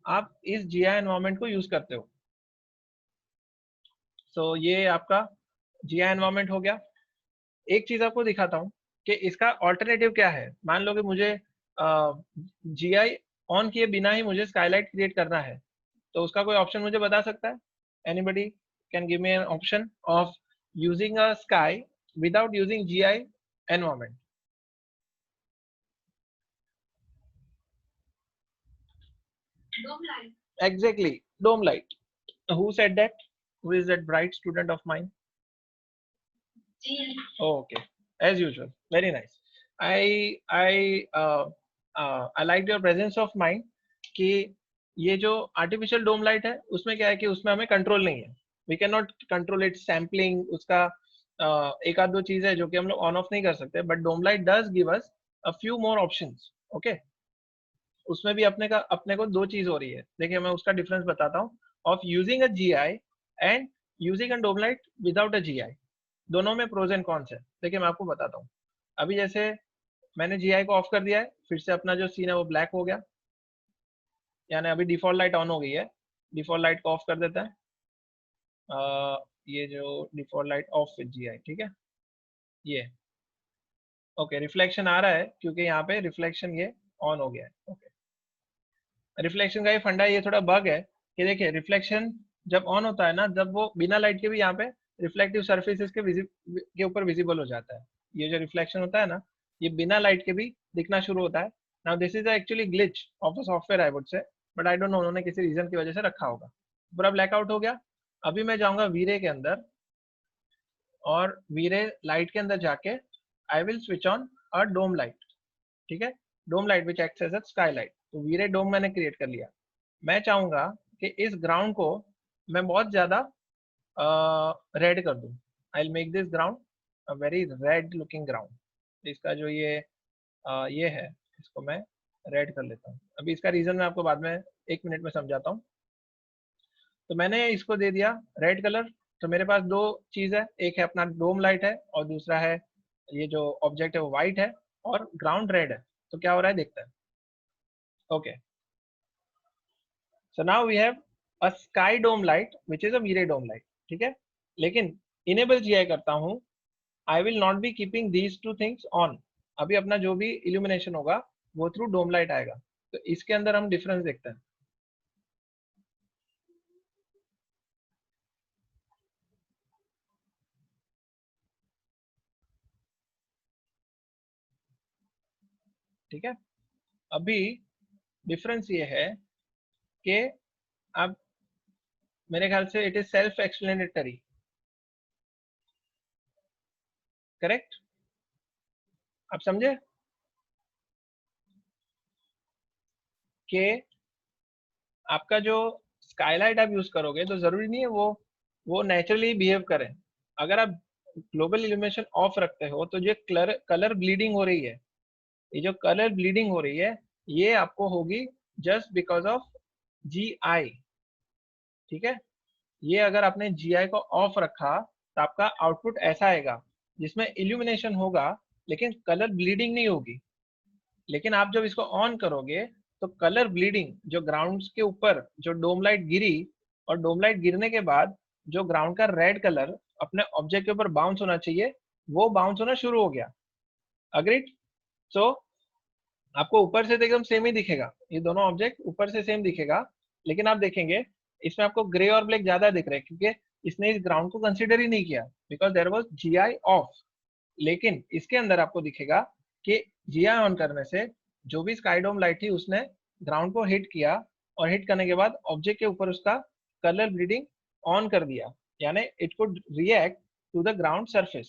आप इस जीआई एनवायरनमेंट को यूज करते हो। सो ये आपका जीआई एनवायरनमेंट हो गया। एक चीज आपको दिखाता हूँ कि इसका ऑल्टरनेटिव क्या है। मान लो कि मुझे जीआई ऑन किए बिना ही मुझे स्काईलाइट क्रिएट करना है, तो उसका कोई ऑप्शन मुझे बता सकता है? Anybody can give me an option of using a sky without using GI environment? Exactly, dome light. Who said that? Who is that bright student of mine? Oh, okay, as usual, very nice. I liked your presence of mind कि ये जो artificial डोम light है उसमें क्या है कि उसमें हमें कंट्रोल नहीं है। We can not control it sampling, उसका एक आध दो चीज है जो कि हम लोग ऑन ऑफ नहीं कर सकते, but dome light does give us a few more options. Okay, उसमें भी अपने को दो चीज हो रही है। देखिए मैं उसका डिफरेंस बताता हूँ of using a GI and using a dome light without a GI. दोनों में प्रोज एंड कॉन्स है। देखिए मैं आपको बताता हूँ। अभी जैसे मैंने जीआई को ऑफ कर दिया है, फिर से अपना जो सीन है वो ब्लैक हो गया, यानी अभी डिफॉल्ट लाइट ऑन हो गई है। डिफॉल्ट लाइट को ऑफ कर देता है। ये जो default light of with GI, ठीक है, ये ओके। रिफ्लेक्शन आ रहा है क्योंकि यहाँ पे रिफ्लेक्शन ये ऑन हो गया है। ओके, रिफ्लेक्शन का ये फंडा, ये थोड़ा बग है कि देखिए रिफ्लेक्शन जब ऑन होता है ना, जब वो बिना लाइट के भी यहाँ पे रिफ्लेक्टिव सर्फेसिस के ऊपर विजिबल हो जाता है। ये जो रिफ्लेक्शन होता है ना, ये बिना लाइट के भी दिखना शुरू होता है। Now this is actually glitch of the software I would say, but I don't know उन्होंने किसी रीजन की वजह से रखा होगा। पूरा ब्लैकआउट हो गया। अभी मैं जाऊंगा वीरे के अंदर और वीरे लाइट के अंदर जाके I will switch on a dome light. ठीक है, dome light which acts as a sky light. तो वीरे डोम मैंने क्रिएट कर लिया। मैं चाहूंगा कि इस ग्राउंड को मैं बहुत ज्यादा रेड कर दूं। आई will make this ground a very red looking ground. इसका जो ये है इसको मैं रेड कर लेता हूँ। अभी इसका रीजन मैं आपको बाद में 1 मिनट में समझाता हूँ। तो मैंने इसको दे दिया रेड कलर। तो मेरे पास दो चीज है, एक है अपना डोम लाइट है और दूसरा है ये जो ऑब्जेक्ट है वो व्हाइट है और ग्राउंड रेड है। तो क्या हो रहा है देखते हैं। Okay, so now we have a sky dome light which is a V-Ray dome light. ठीक है, लेकिन इनेबल जीआई करता हूँ, I will not B keeping these two things on. अभी अपना जो भी इल्यूमिनेशन होगा वो थ्रू डोम लाइट आएगा। तो इसके अंदर हम डिफरेंस देखते हैं। ठीक है, अभी डिफरेंस ये है कि अब मेरे ख्याल से it is self explanatory, correct? आप समझे कि आपका जो स्काईलाइट आप यूज करोगे तो जरूरी नहीं है वो नेचुरली बिहेव करें। अगर आप ग्लोबल इल्यूमिनेशन ऑफ रखते हो तो जो कलर ब्लीडिंग हो रही है, ये जो कलर ब्लीडिंग हो रही है ये आपको होगी जस्ट बिकॉज ऑफ जीआई। ठीक है, ये अगर आपने जीआई को ऑफ रखा तो आपका आउटपुट ऐसा आएगा जिसमें इल्यूमिनेशन होगा लेकिन कलर ब्लीडिंग नहीं होगी। लेकिन आप जब इसको ऑन करोगे तो कलर ब्लीडिंग जो ग्राउंड के ऊपर जो डोम लाइट गिरी और डोम लाइट गिरने के बाद जो ग्राउंड का रेड कलर अपने ऑब्जेक्ट के ऊपर बाउंस होना चाहिए वो बाउंस होना शुरू हो गया। अग्रीड? सो आपको ऊपर से तो एकदम सेम ही दिखेगा, ये दोनों ऑब्जेक्ट ऊपर से सेम दिखेगा, लेकिन आप देखेंगे इसमें आपको ग्रे और ब्लैक ज्यादा दिख रहे हैं क्योंकि इसने इस ग्राउंड को कंसिडर ही नहीं किया because there was GI off. लेकिन इसके अंदर आपको दिखेगा कि जीआई ऑन करने से जो भी स्काईडोम लाइट थी उसने ग्राउंड को हिट किया और हिट करने के बाद ऑब्जेक्ट के ऊपर उसका कलर ब्लीडिंग ऑन कर दिया, यानी it could react to the ground surface.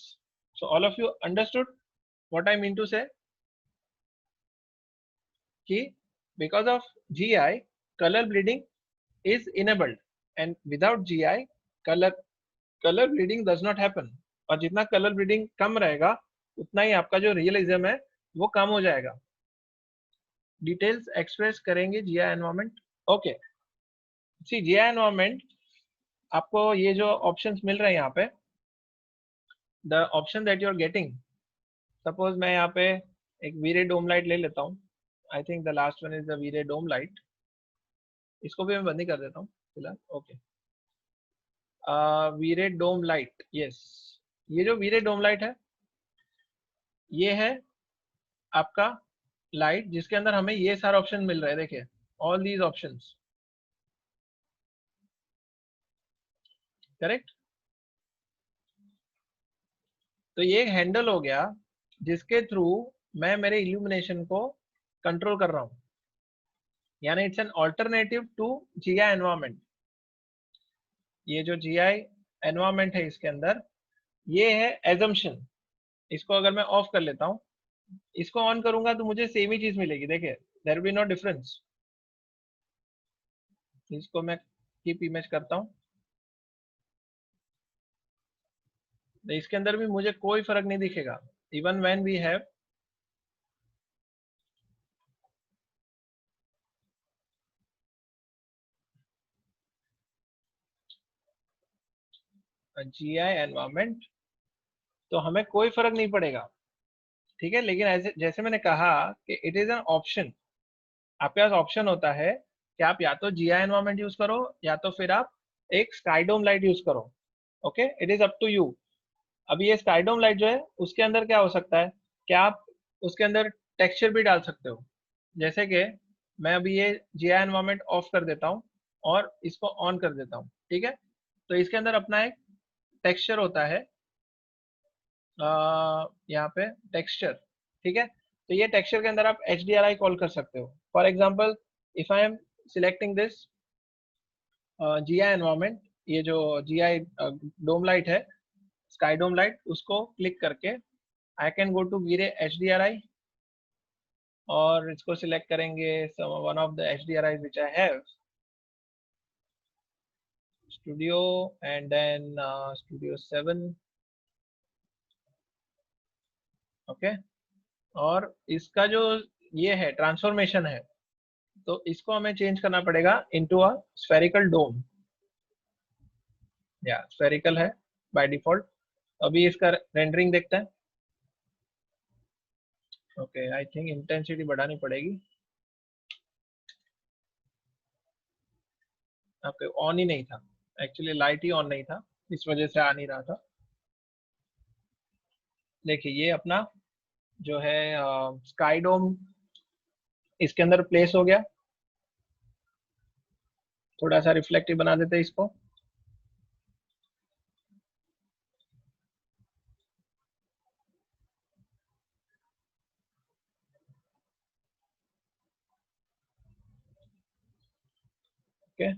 So all of you understood what I mean to say कि because of GI color bleeding is enabled and without GI color color bleeding does not happen। और जितना colour bleeding कम रहेगा उतना ही आपका जो realism है वो कम हो जाएगा। डिटेल्स एक्सप्रेस करेंगे GI environment. Okay, see GI environment आपको ये जो ऑप्शंस मिल रहे हैं यहाँ पे, the option that you are getting, suppose मैं यहाँ पे एक वीरे डोम लाइट ले लेता हूँ। I think the last one is the V-Ray dome light. इसको भी मैं बंद ही कर देता हूँ फिलहाल। ओके, वीरे डोम लाइट, यस, ये जो वीरे डोम लाइट है ये है आपका लाइट जिसके अंदर हमें ये सारे ऑप्शन मिल रहे हैं। देखिए ऑल दीज ऑप्शंस, करेक्ट? तो ये एक हैंडल हो गया जिसके थ्रू मैं मेरे इल्यूमिनेशन को कंट्रोल कर रहा हूँ, यानी it's an alternative to GI environment. ये जो जीआई एनवायरनमेंट है इसके अंदर ये है एजम्पशन। इसको अगर मैं ऑफ कर लेता हूँ, इसको ऑन करूंगा तो मुझे सेम ही चीज मिलेगी। देखिए देयर बी नो डिफरेंस। इसको मैं कीप इमेज करता हूँ तो इसके अंदर भी मुझे कोई फर्क नहीं दिखेगा even when we have GI environment, तो हमें कोई फर्क नहीं पड़ेगा। ठीक है, लेकिन ऐसे जैसे मैंने कहा कि इट इज एन ऑप्शन, आपके पास ऑप्शन होता है कि आप या तो जीआई एनवायरनमेंट यूज करो या तो फिर आप एक स्काईडोम लाइट यूज करो। Okay, it is up to you. अभी ये स्काईडोम लाइट जो है उसके अंदर क्या हो सकता है कि आप उसके अंदर टेक्सचर भी डाल सकते हो। जैसे कि मैं अभी ये जीआई एनवायरनमेंट ऑफ कर देता हूँ और इसको ऑन कर देता हूँ। ठीक है, तो इसके अंदर अपना एक टेक्सचर होता है, यहाँ पे टेक्सचर। ठीक है, तो ये टेक्सचर के अंदर आप HDRI कॉल कर सकते हो। For example if I am selecting this GI environment, ये जो जीआई डोम लाइट है, स्काई डोम लाइट, उसको क्लिक करके I can go to V-Ray HDRI और इसको सिलेक्ट करेंगे one of the HDRI which I have, studio and then studio 7। Okay, और इसका जो ये है ट्रांसफॉर्मेशन है, तो इसको हमें चेंज करना पड़ेगा इनटू अ स्फेरिकल डोम। या स्फेरिकल है बाय डिफॉल्ट। अभी इसका रेंडरिंग देखते हैं। ओके, आई थिंक इंटेंसिटी बढ़ानी पड़ेगी। ओके, ऑन ही नहीं था एक्चुअली, लाइट ही ऑन नहीं था, इस वजह से आ नहीं रहा था। देखिए ये अपना जो है स्काई डोम इसके अंदर प्लेस हो गया। थोड़ा सा रिफ्लेक्टिव बना देते हैं इसको। ओके,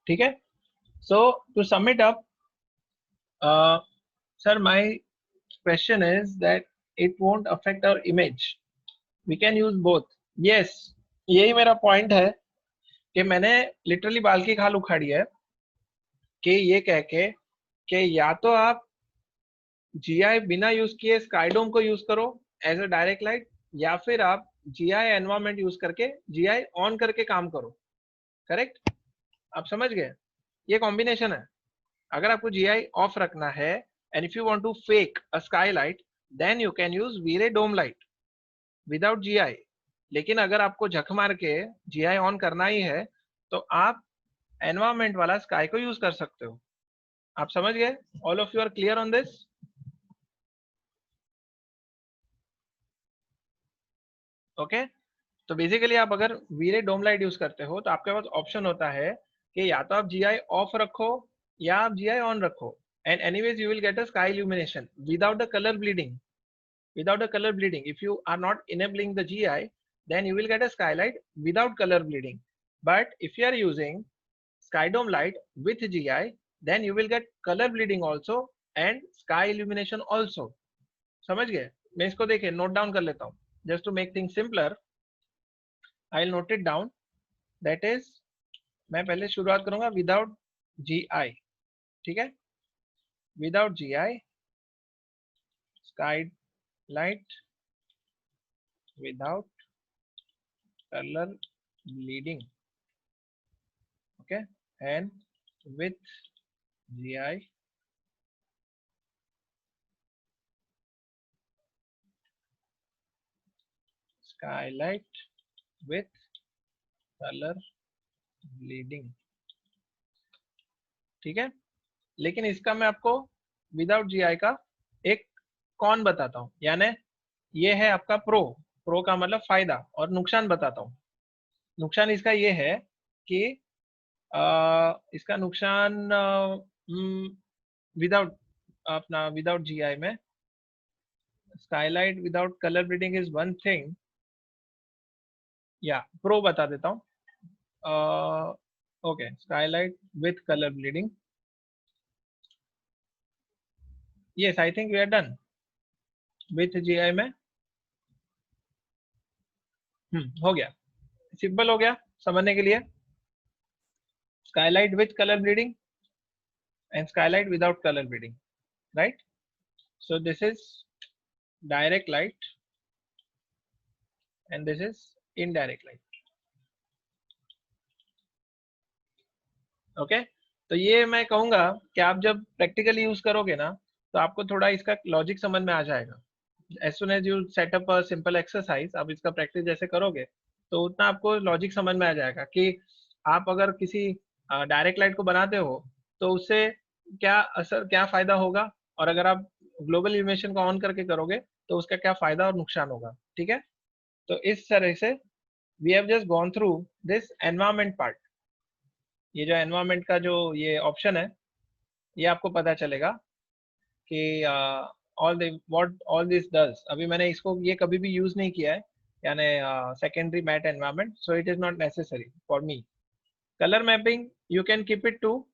ठीक है। So to sum it up, sir my question is that it won't affect our image, we can use both. Yes, यही मेरा पॉइंट है कि मैंने लिटरली बाल की खाल उखाड़ी है कि ये कह के कि या तो आप जीआई बिना यूज किए स्काईडोम को यूज करो एज अ डायरेक्ट लाइट, या फिर आप जीआई एनवायरमेंट यूज करके जीआई ऑन करके काम करो। करेक्ट, आप समझ गए? ये कॉम्बिनेशन है। अगर आपको जीआई ऑफ रखना है and if you want to fake a sky light, then you can use V-Ray dome light without GI. लेकिन अगर आपको झक मार के जीआई ऑन करना ही है तो आप एनवायरमेंट वाला स्काई को यूज कर सकते हो। आप समझ गए? All of you are clear on this? Okay, तो बेसिकली आप अगर वीरे डोम लाइट यूज करते हो तो आपके पास ऑप्शन होता है कि या तो आप जीआई ऑफ रखो या आप जीआई ऑन रखो, and anyways you will get a sky illumination without the colour bleeding. Without a color bleeding, if you are not enabling the GI, then you will get a skylight without color bleeding. But if you are using skydome light with GI, then you will get color bleeding also and sky illumination also. समझ गए? मैं इसको देखिए note down कर लेता हूँ। Just to make things simpler, I'll note it down. That is, मैं पहले शुरुआत करूंगा without GI, ठीक है? Without GI, skylight without color bleeding, okay, and with GI skylight with color bleeding, ठीक है। लेकिन इसका मैं आपको विदाउट जीआई का एक कॉन बताता हूँ, यानी ये है आपका प्रो। प्रो का मतलब फायदा, और नुकसान बताता हूँ। नुकसान इसका ये है कि इसका नुकसान विदाउट अपना विदाउट जीआई में skylight without colour bleeding is one thing, या प्रो बता देता हूँ। Okay, skylight with colour bleeding, yes I think we are done with GI में। हो गया, सिंपल हो गया समझने के लिए। Skylight with colour bleeding and skylight without color bleeding, right? So this is direct light and this is indirect light. Okay, तो ये मैं कहूंगा कि आप जब प्रैक्टिकली यूज करोगे ना तो आपको थोड़ा इसका लॉजिक समझ में आ जाएगा। As soon as you setup a simple exercise, आप इसका प्रैक्टिस जैसे करोगे तो उतना आपको लॉजिक समझ में आ जाएगा कि आप अगर किसी डायरेक्ट लाइट को बनाते हो तो उससे क्या असर, क्या फायदा होगा, और अगर आप ग्लोबल इल्यूमिनेशन को ऑन करके करोगे तो उसका क्या फायदा और नुकसान होगा। ठीक है, तो इस तरह से we have just gone through this environment part. ये जो एनवायरमेंट का जो ये ऑप्शन है ये आपको पता चलेगा कि all what all this does. अभी मैंने इसको ये कभी भी यूज नहीं किया है, यानी secondary matte environment, so it is not necessary for me. Colour mapping you can keep it to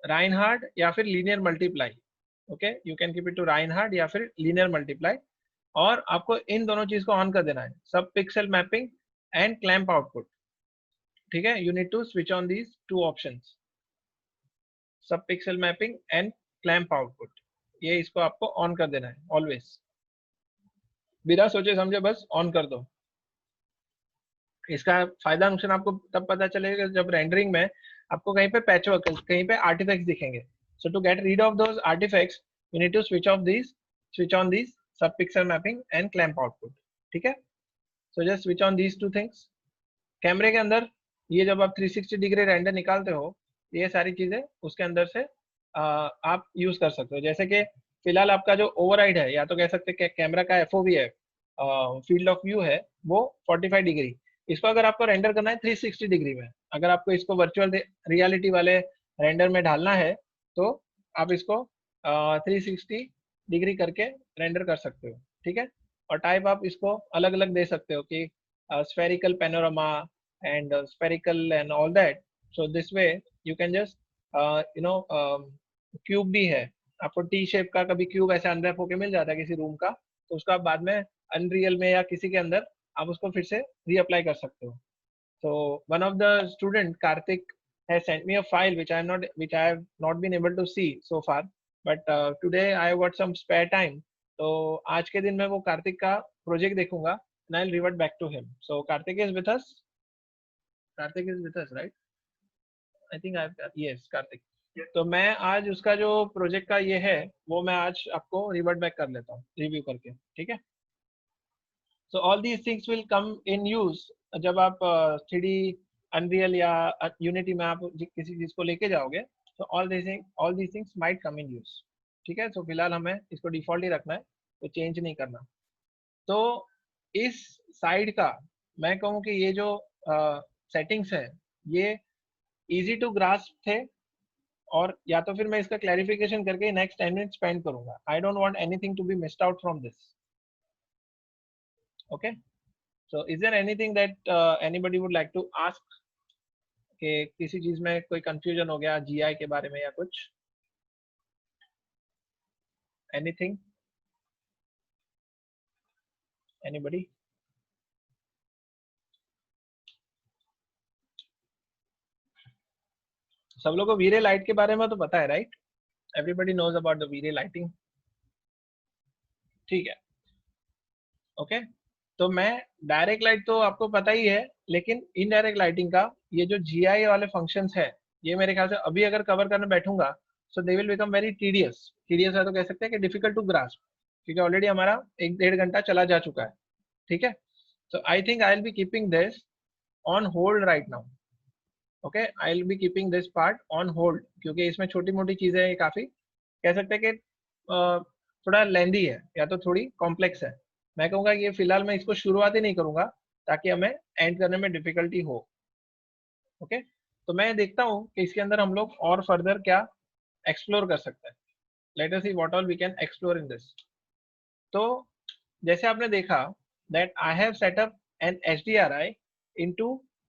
Reinhard या फिर linear multiply. Okay, you can keep it to Reinhard या फिर लीनियर मल्टीप्लाई, और आपको इन दोनों चीज को ऑन कर देना है, सब pixel mapping and clamp output. ठीक है, you need to switch on these two options. सब pixel mapping and clamp output, ये इसको आपको ऑन कर देना है ऑलवेज, बिना सोचे समझे बस ऑन कर दो। इसका फायदा नुकसान आपको तब पता चलेगा जब रेंडरिंग में आपको कहीं पे पैचवर्क, कहीं पे आर्टिफैक्ट्स दिखेंगे। So to get rid of those artifacts you need to switch on this सब pixel mapping and clamp output, ठीक है। So just switch on these two things. कैमरे के अंदर ये जब आप 360 डिग्री रेंडर निकालते हो, ये सारी चीजें उसके अंदर से आप यूज कर सकते हो। जैसे कि फिलहाल आपका जो ओवरराइड है, या तो कह सकते हैं कैमरा का एफओवी है, फील्ड ऑफ व्यू है, वो 45 डिग्री। इसको अगर आपको रेंडर करना है 360 डिग्री में, अगर आपको इसको वर्चुअल रियलिटी वाले रेंडर में ढालना है तो आप इसको 360 डिग्री करके रेंडर कर सकते हो, ठीक है। और टाइप आप इसको अलग अलग दे सकते हो कि spherical panorama and spherical and all that. So this way you can just cube भी है, आपको टी शेप का कभी क्यूब ऐसे अनरैप होके मिल जाता है किसी रूम का, तो उसको आप बाद में अनरियल में या किसी के अंदर आप उसको फिर से रीअप्लाई कर सकते हो। So one of the student Karthik has sent me a file which I have not been able to see so far, but today I got some spare time, तो आज के दिन मैं वो कार्तिक का प्रोजेक्ट देखूंगा and I'll revert back to him. So Karthik is with us. Karthik is with us, right? I think yes, Karthik. तो मैं आज उसका जो प्रोजेक्ट का ये है वो मैं आज आपको रिवर्ट बैक कर लेता हूँ रिव्यू करके, ठीक है। So all these things will come in use जब आप 3D अनरियल या यूनिटी में आप किसी चीज को लेके जाओगे, तो all these things might come in use, ठीक है। तो फिलहाल हमें इसको डिफॉल्ट ही रखना है, तो चेंज नहीं करना। तो इस साइड का मैं कहूँ कि ये जो सेटिंग्स है ये इजी टू ग्रास्प थे, और या तो फिर मैं इसका क्लैरिफिकेशन करके नेक्स्ट 10 मिनट स्पेंड करूंगा। I don't want anything to be missed out from this, okay. So is there anything that anybody would like to ask, कि किसी चीज में कोई कंफ्यूजन हो गया जीआई के बारे में या कुछ, एनीथिंग, एनीबॉडी? सब लोगों को वीरे लाइट के बारे में तो पता है, right? Everybody knows about the V-Ray lighting, ठीक है, ओके। तो मैं डायरेक्ट लाइट तो आपको पता ही है, लेकिन इनडायरेक्ट लाइटिंग का ये जो जीआई वाले फंक्शंस है, ये मेरे ख्याल से अभी अगर कवर करने बैठूंगा so they will become very tedious. Tedious है तो कह सकते हैं कि डिफिकल्ट टू ग्रास्प, क्योंकि ऑलरेडी हमारा 1-1.5 घंटा चला जा चुका है, ठीक है। So I think I'll be keeping this on hold right now. Okay, I'll be keeping this part on hold क्योंकि इसमें छोटी मोटी चीजें हैं, काफी कह सकते हैं कि थोड़ा लेंदी है या तो थोड़ी कॉम्प्लेक्स है। मैं कहूँगा ये फिलहाल मैं इसको शुरुआत ही नहीं करूंगा ताकि हमें एंड करने में डिफिकल्टी हो, ओके। तो मैं देखता हूँ कि इसके अंदर हम लोग और फर्दर क्या एक्सप्लोर कर सकते हैं। Let us see what all we can explore in this. तो जैसे आपने देखा that I have set up an HDRI into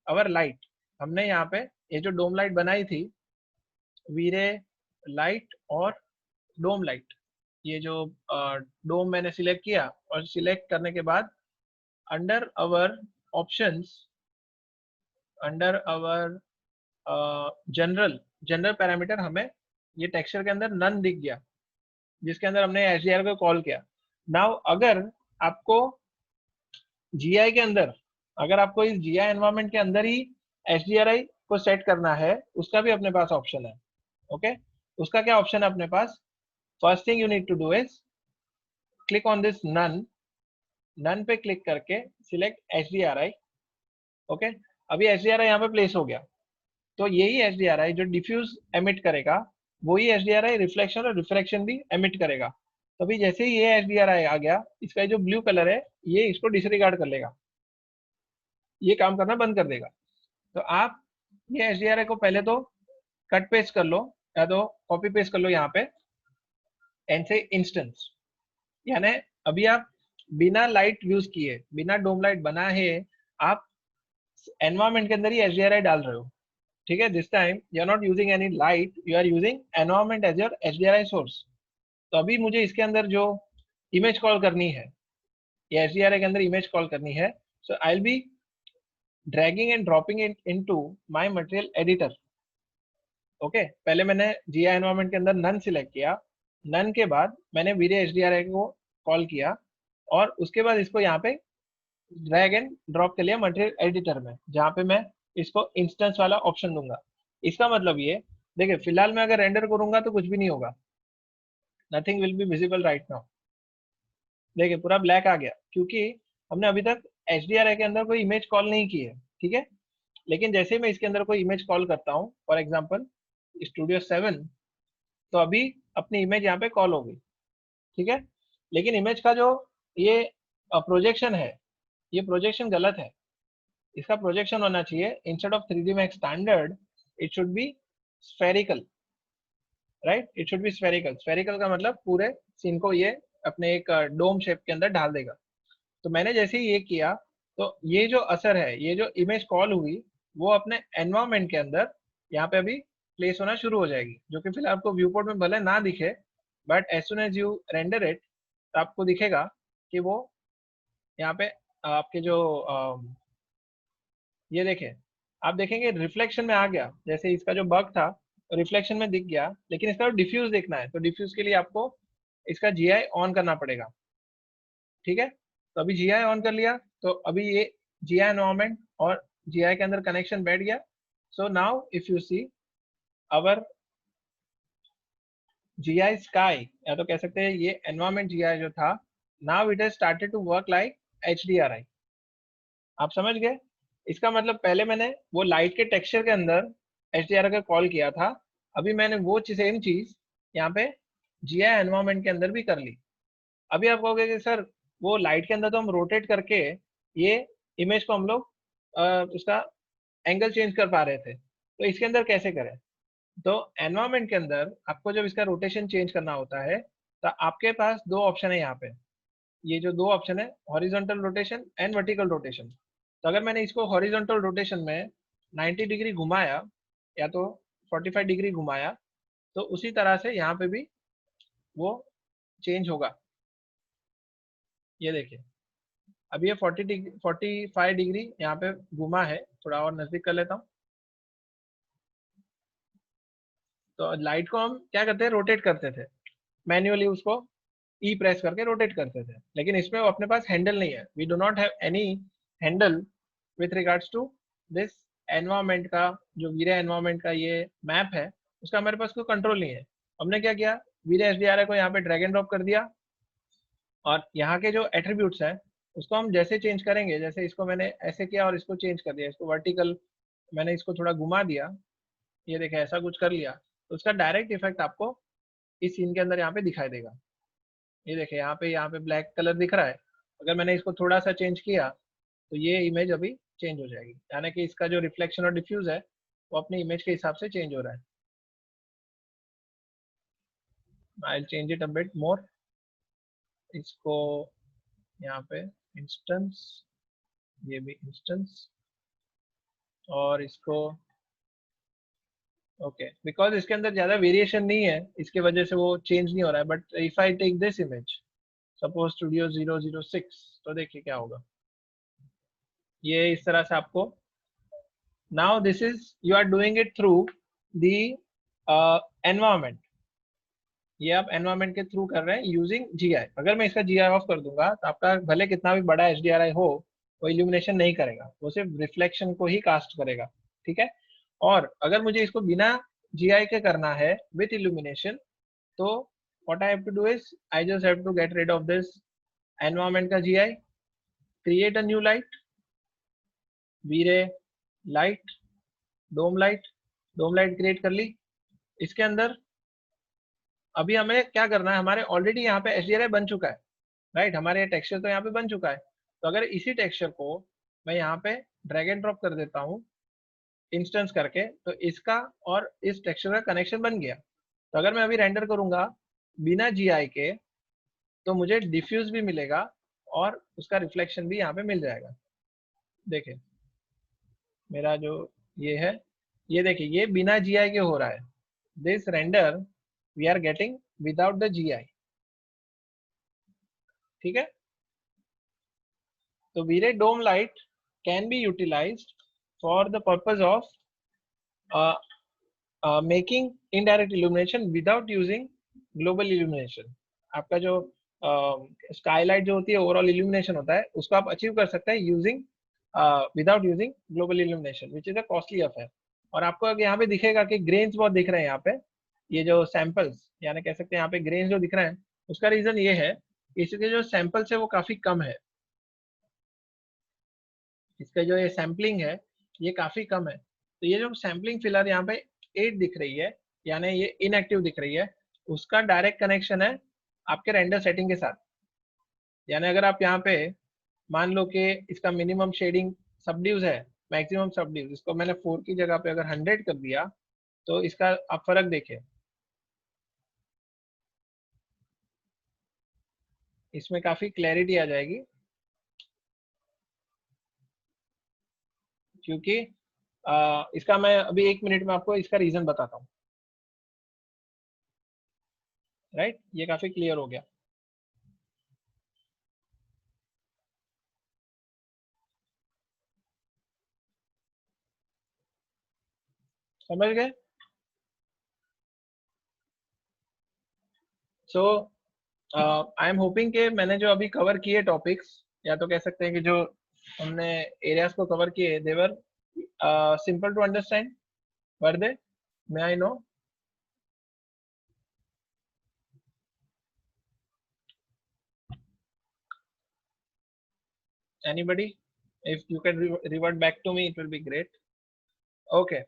our light. हमने यहाँ पे ये जो डोम लाइट बनाई थी, वीरे लाइट और डोम लाइट, ये जो डोम मैंने सिलेक्ट किया, और सिलेक्ट करने के बाद अंडर अवर ऑप्शंस, अंडर अवर जनरल पैरामीटर, हमें ये टेक्सचर के अंदर नन दिख गया, जिसके अंदर हमने HDRI को कॉल किया। नाउ अगर आपको जीआई के अंदर, अगर आपको इस जीआई एनवायरनमेंट के अंदर ही HDRI को सेट करना है, उसका भी अपने पास ऑप्शन है, ओके। उसका क्या ऑप्शन है अपने पास? First thing you need to do is click on this none पे क्लिक करके सिलेक्ट HDRI, ओके। अभी HDRI यहाँ पे प्लेस हो गया, तो यही HDRI जो डिफ्यूज एमिट करेगा, वही HDRI रिफ्लेक्शन और रिफ्रैक्शन भी एमिट करेगा। तो अभी जैसे ही ये HDRI आ गया, इसका जो ब्लू कलर है ये इसको डिसरिगार्ड कर लेगा, ये काम करना बंद कर देगा। तो आप ये HDRI को पहले तो कट पेस्ट कर लो या तो कॉपी पेस्ट कर लो यहाँ पे, एंड से इंस्टेंस, यानी अभी आप बिना लाइट यूज किए, बिना डोम लाइट बना है, आप एनवायरमेंट के अंदर ही HDRI डाल रहे हो, ठीक है। This time you are not using any light, you are using environment as your HDRI source. तो अभी मुझे इसके अंदर जो इमेज कॉल करनी है, ये HDRI के अंदर इमेज कॉल करनी है, so I will be dragging and dropping it into my material editor, okay, पहले मैंने जीआई एनवायरनमेंट के अंदर नन सिलेक्ट किया, नन के बाद मैंने वीरे HDRI को कॉल किया और उसके बाद इसको यहाँ पे ड्रैग एंड ड्रॉप कर लिया मटेरियल एडिटर में, जहाँ पे मैं इसको इंस्टेंस वाला ऑप्शन दूंगा। इसका मतलब ये देखिए, फिलहाल मैं अगर रेंडर करूंगा तो कुछ भी नहीं होगा, nothing will be visible right now. देखिए पूरा ब्लैक आ गया, क्योंकि हमने अभी तक HDRI के अंदर कोई इमेज कॉल नहीं की है, ठीक है। लेकिन जैसे ही मैं इसके अंदर कोई इमेज कॉल करता हूँ, फॉर एग्जाम्पल स्टूडियो 7, तो अभी अपनी इमेज यहाँ पे कॉल हो गई, ठीक है। लेकिन इमेज का जो ये प्रोजेक्शन है, ये प्रोजेक्शन गलत है। इसका प्रोजेक्शन होना चाहिए, instead of 3D Max standard it should be spherical, right, it should be spherical. Spherical का मतलब पूरे सीन को ये अपने एक डोम शेप के अंदर डाल देगा। तो मैंने जैसे ही ये किया, तो ये जो असर है, ये जो इमेज कॉल हुई, वो अपने एनवायरमेंट के अंदर यहाँ पे अभी प्लेस होना शुरू हो जाएगी, जो कि फिलहाल आपको व्यू पोर्ट में भले ना दिखे, but as soon as you render it, तो आपको दिखेगा कि वो यहाँ पे आपके जो ये देखें, आप देखेंगे रिफ्लेक्शन में आ गया, जैसे इसका जो बग था रिफ्लेक्शन में दिख गया। लेकिन इसका डिफ्यूज देखना है, तो डिफ्यूज के लिए आपको इसका जीआई ऑन करना पड़ेगा, ठीक है। तो अभी जीआई ऑन कर लिया, तो अभी ये जीआई एनवायरनमेंट और जीआई के अंदर कनेक्शन बैठ गया। So now if you see our GI sky, या तो कह सकते हैं ये एनवायरनमेंट जीआई जो था, now it has started to work like HDRI। आप समझ गए? इसका मतलब पहले मैंने वो लाइट के टेक्सचर के अंदर HDRI का कॉल किया था, अभी मैंने वो सेम चीज यहाँ पे जीआई एनवायरनमेंट के अंदर भी कर ली। अभी आप कहोगे कि सर वो लाइट के अंदर तो हम रोटेट करके ये इमेज को हम लोग उसका एंगल चेंज कर पा रहे थे, तो इसके अंदर कैसे करें? तो एनवायरनमेंट के अंदर आपको जब इसका रोटेशन चेंज करना होता है, तो आपके पास दो ऑप्शन है यहाँ पे। ये जो दो ऑप्शन है, horizontal rotation and vertical rotation. तो अगर मैंने इसको हॉरिजॉन्टल रोटेशन में 90 डिग्री घुमाया या तो 45 डिग्री घुमाया, तो उसी तरह से यहाँ पे भी वो चेंज होगा। ये देखिए, अब ये 45 डिग्री यहाँ पे घुमा है, थोड़ा और नजदीक कर लेता हूँ। तो लाइट को हम क्या करते हैं, रोटेट करते थे मैन्युअली, उसको ई प्रेस करके रोटेट करते थे। लेकिन इसमें अपने पास हैंडल नहीं है, we do not have any handle with regards to this environment का, जो वीरे एनवायरमेंट का ये मैप है, उसका हमारे पास कोई कंट्रोल नहीं है। हमने क्या किया, वीरे HDRI को यहाँ पे ड्रैग एंड ड्रॉप कर दिया, और यहाँ के जो एट्रीब्यूट्स हैं उसको हम जैसे चेंज करेंगे, जैसे इसको मैंने ऐसे किया और इसको चेंज कर दिया, इसको वर्टिकल मैंने इसको थोड़ा घुमा दिया, ये देखे ऐसा कुछ कर लिया, तो उसका डायरेक्ट इफेक्ट आपको इस सीन के अंदर यहाँ पे दिखाई देगा। ये देखे यहाँ पे ब्लैक कलर दिख रहा है, अगर मैंने इसको थोड़ा सा चेंज किया तो ये इमेज अभी चेंज हो जाएगी, यानी कि इसका जो रिफ्लेक्शन और डिफ्यूज है वो अपनी इमेज के हिसाब से चेंज हो रहा है। I change it a bit more, इसको यहाँ पे इंस्टेंस, ये भी इंस्टेंस, और इसको ओके, बिकॉज इसके अंदर ज्यादा वेरिएशन नहीं है, इसके वजह से वो चेंज नहीं हो रहा है। But if I take this image, suppose studio 006, तो देखिए क्या होगा, ये इस तरह से आपको, now this is you are doing it through the environment, ये आप एनवायरमेंट के थ्रू कर रहे हैं यूजिंग जीआई। अगर मैं इसका जीआई ऑफ कर दूंगा तो आपका भले कितना भी बड़ा HDRI हो, वो इल्यूमिनेशन नहीं करेगा, वो सिर्फ रिफ्लेक्शन को ही कास्ट करेगा, ठीक है। और अगर मुझे इसको बिना जीआई के करना है विथ इल्यूमिनेशन, तो what I have to do is I just have to get rid of this environment का GI, create a new light, V-ray light, dome light create कर ली। इसके अंदर अभी हमें क्या करना है, हमारे ऑलरेडी यहाँ पे HDRI बन चुका है, राइट, हमारे टेक्सचर तो यहाँ पे बन चुका है। तो अगर इसी टेक्सचर को मैं यहाँ पे ड्रैग एंड ड्रॉप कर देता हूँ इंस्टेंस करके, तो इसका और इस टेक्सचर का कनेक्शन बन गया। तो अगर मैं अभी रेंडर करूंगा बिना जीआई के, तो मुझे डिफ्यूज भी मिलेगा और उसका रिफ्लेक्शन भी यहाँ पे मिल जाएगा। देखिए मेरा जो ये है, ये देखिए ये बिना जीआई के हो रहा है, this render we are getting without the GI, ठीक है। तो V-ray dome light can be utilized for the purpose of making indirect illumination without using global illumination. आपका जो स्काईलाइट जो होती है ओवरऑल इल्यूमिनेशन होता है उसको आप अचीव कर सकते हैं using without using global illumination which is a costly affair. और आपको अगर यहाँ पे दिखेगा कि ग्रेन्स बहुत दिख रहे हैं यहाँ पे, ये जो सैंपल्स यानी कह सकते हैं यहाँ पे ग्रेन्स जो दिख रहे हैं, उसका रीजन ये है इसके जो सैंपल्स है वो काफी कम है। इसका जो ये सैम्पलिंग है ये काफी कम है। तो ये जो सैम्पलिंग फिलहाल यहाँ पे 8 दिख रही है यानी ये इनएक्टिव दिख रही है, उसका डायरेक्ट कनेक्शन है आपके रेंडर सेटिंग के साथ। यानी अगर आप यहाँ पे मान लो कि इसका मिनिमम शेडिंग सबड्यूज है, मैक्सिमम सबड्यूज, इसको मैंने 4 की जगह पे अगर 100 कर दिया तो इसका आप फर्क देखें, इसमें काफी क्लैरिटी आ जाएगी। क्योंकि इसका मैं अभी 1 मिनट में आपको इसका रीजन बताता हूँ। राइट, ये काफी क्लियर हो गया। समझ गए? सो आई एम होपिंग कि मैंने जो अभी कवर किए टॉपिक्स, या तो कह सकते हैं कि जो हमने एरियाज को कवर किए, they were simple to understand, were they? May I know? Anybody? If you can revert back to me, it will be great. Okay.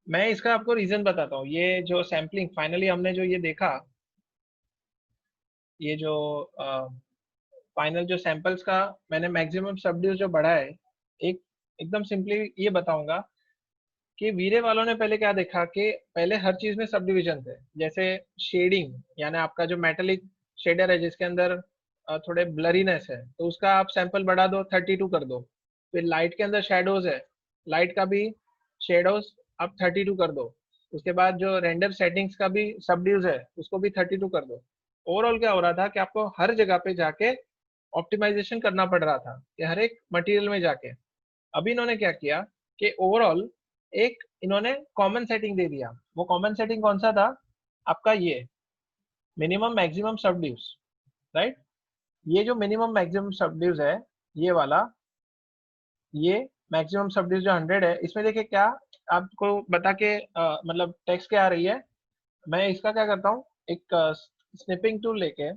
मैं इसका आपको रीजन बताता हूँ। ये जो सैम्पलिंग फाइनली हमने जो ये देखा, ये जो फाइनल जो सैंपल्स का मैंने मैक्सिमम सबड्यूज जो बढ़ा है, एक एकदम सिंपली ये बताऊंगा कि वीरे वालों ने पहले क्या देखा कि पहले हर चीज में सब डिविजन थे। जैसे शेडिंग यानी आपका जो मेटेलिक शेडर है जिसके अंदर थोड़े ब्लरीनेस है, तो उसका आप सैंपल बढ़ा दो, 32 कर दो। फिर लाइट के अंदर शेडोज है, लाइट का भी शेडोज आप 32 कर दो। उसके बाद जो रेंडर सेटिंग्स का भी सबड्यूज है उसको भी 32 कर दो। ओवरऑल क्या हो रहा था कि आपको हर जगह पे जाके ऑप्टिमाइजेशन करना पड़ रहा था कि हर एक मटेरियल में जाके। अभी इन्होंने क्या किया कि ओवरऑल एक इन्होंने कॉमन सेटिंग दे दिया। वो कॉमन सेटिंग कौन सा था? आपका ये मिनिमम मैक्सिमम सबड्यूज। राइट, ये जो मिनिमम मैक्सिमम सबड्यूज है ये वाला, ये मैक्सिमम सबड्यूज जो 100 है, इसमें देखिए क्या आपको बता के मतलब टेक्स्ट क्या आ रही है। मैं इसका क्या करता हूँ, एक स्निपिंग टूल लेके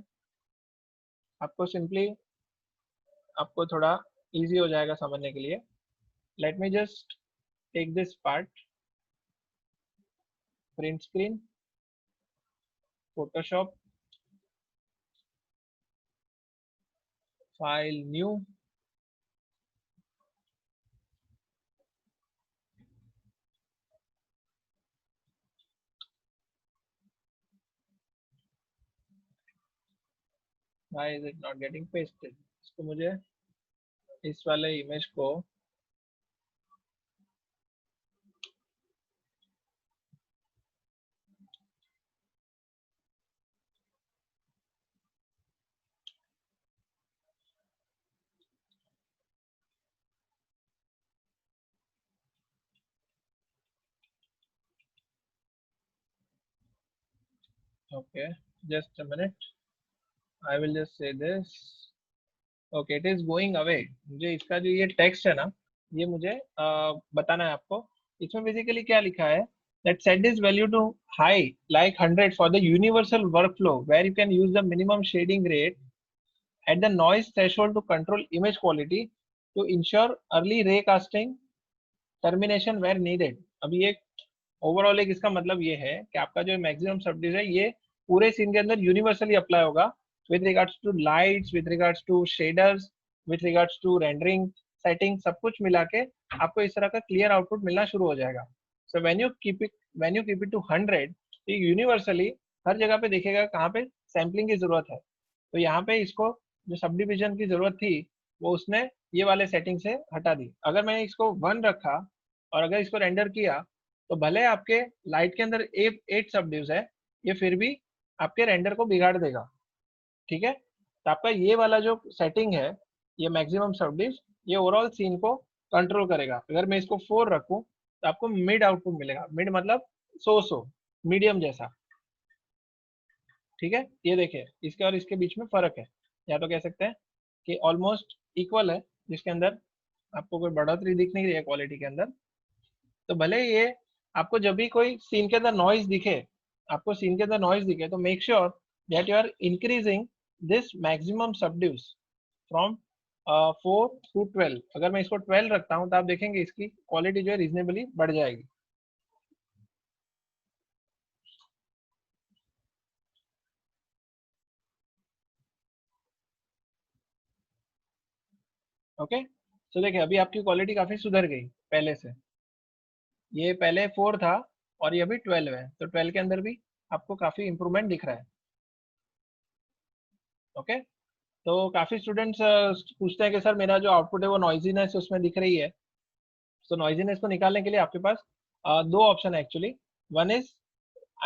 आपको सिंपली, आपको थोड़ा इजी हो जाएगा समझने के लिए। Let me just take this part, print screen, Photoshop, file new, why is it not getting pasted? इसको मुझे इस वाले इमेज को okay, just a minute, I will just say this. Okay, it is going away। मुझे इसका जो ये text है ना, ये मुझे बताना है आपको। इसमें बेसिकली क्या लिखा है, that set this value to high like 100 for the universal workflow where you can use the minimum shading rate at the noise threshold to control image quality to ensure early ray casting termination where needed। अभी ये overall एक इसका मतलब ये है कि आपका जो मैक्सिमम सबडिज है ये पूरे सीन के अंदर यूनिवर्सली अप्लाई होगा with regards to lights, with regards to shaders, with regards to rendering setting, सब कुछ मिला के आपको इस तरह का क्लियर आउटपुट मिलना शुरू हो जाएगा। So when you keep it to 100, ये यूनिवर्सली हर जगह पे देखेगा कहाँ पे सैम्पलिंग की जरूरत है। तो यहाँ पे इसको जो सब डिविजन की जरूरत थी वो उसने ये वाले सेटिंग से हटा दी। अगर मैंने इसको 1 रखा और अगर इसको रेंडर किया तो भले आपके लाइट के अंदर 8 सबड्यूज है, ये फिर भी आपके रेंडर को बिगाड़ देगा। ठीक है, तो आपका ये वाला जो सेटिंग है, ये मैक्सिमम सबड्यूज, ये ओवरऑल सीन को कंट्रोल करेगा। अगर मैं इसको 4 रखूं तो आपको मिड आउटपुट मिलेगा। मिड मतलब सो मीडियम जैसा, ठीक है। ये देखिए इसके और इसके बीच में फर्क है, या तो कह सकते हैं कि ऑलमोस्ट इक्वल है, जिसके अंदर आपको कोई बढ़ोतरी दिख नहीं रही है क्वालिटी के अंदर। तो भले ये आपको जब भी कोई सीन के अंदर नॉइज दिखे, आपको सीन के अंदर नॉइज दिखे, तो make sure that you are increasing this maximum subdivs from 4 to 12। अगर मैं इसको 12 रखता हूँ तो आप देखेंगे इसकी क्वालिटी जो है रीजनेबली बढ़ जाएगी। ओके, तो देखिए अभी आपकी क्वालिटी काफी सुधर गई पहले से। ये पहले 4 था और ये अभी 12 है, तो 12 के अंदर भी आपको काफी इंप्रूवमेंट दिख रहा है। ओके, तो काफी स्टूडेंट्स पूछते हैं कि सर मेरा जो आउटपुट है वो नॉइजीनेस उसमें दिख रही है। तो नॉइजीनेस को निकालने के लिए आपके पास दो ऑप्शन है actually. One is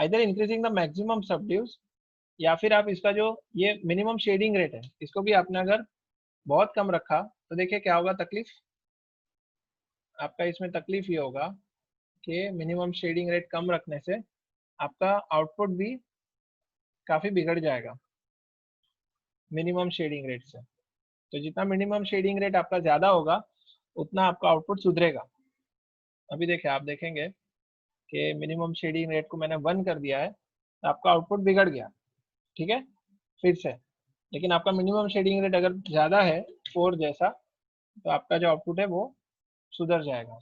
either increasing the maximum subdivs, या फिर आप इसका जो ये मिनिमम शेडिंग रेट है इसको भी आपने अगर बहुत कम रखा तो देखिए क्या होगा तकलीफ आपका। इसमें तकलीफ ये होगा कि मिनिमम शेडिंग रेट कम रखने से आपका आउटपुट भी काफी बिगड़ जाएगा मिनिमम शेडिंग रेट से। तो जितना मिनिमम शेडिंग रेट आपका ज्यादा होगा उतना आपका आउटपुट सुधरेगा। अभी देखिए आप देखेंगे कि मिनिमम शेडिंग रेट को मैंने 1 कर दिया है तो आपका आउटपुट बिगड़ गया, ठीक है, फिर से। लेकिन आपका मिनिमम शेडिंग रेट अगर ज़्यादा है 4 जैसा, तो आपका जो आउटपुट है वो सुधर जाएगा।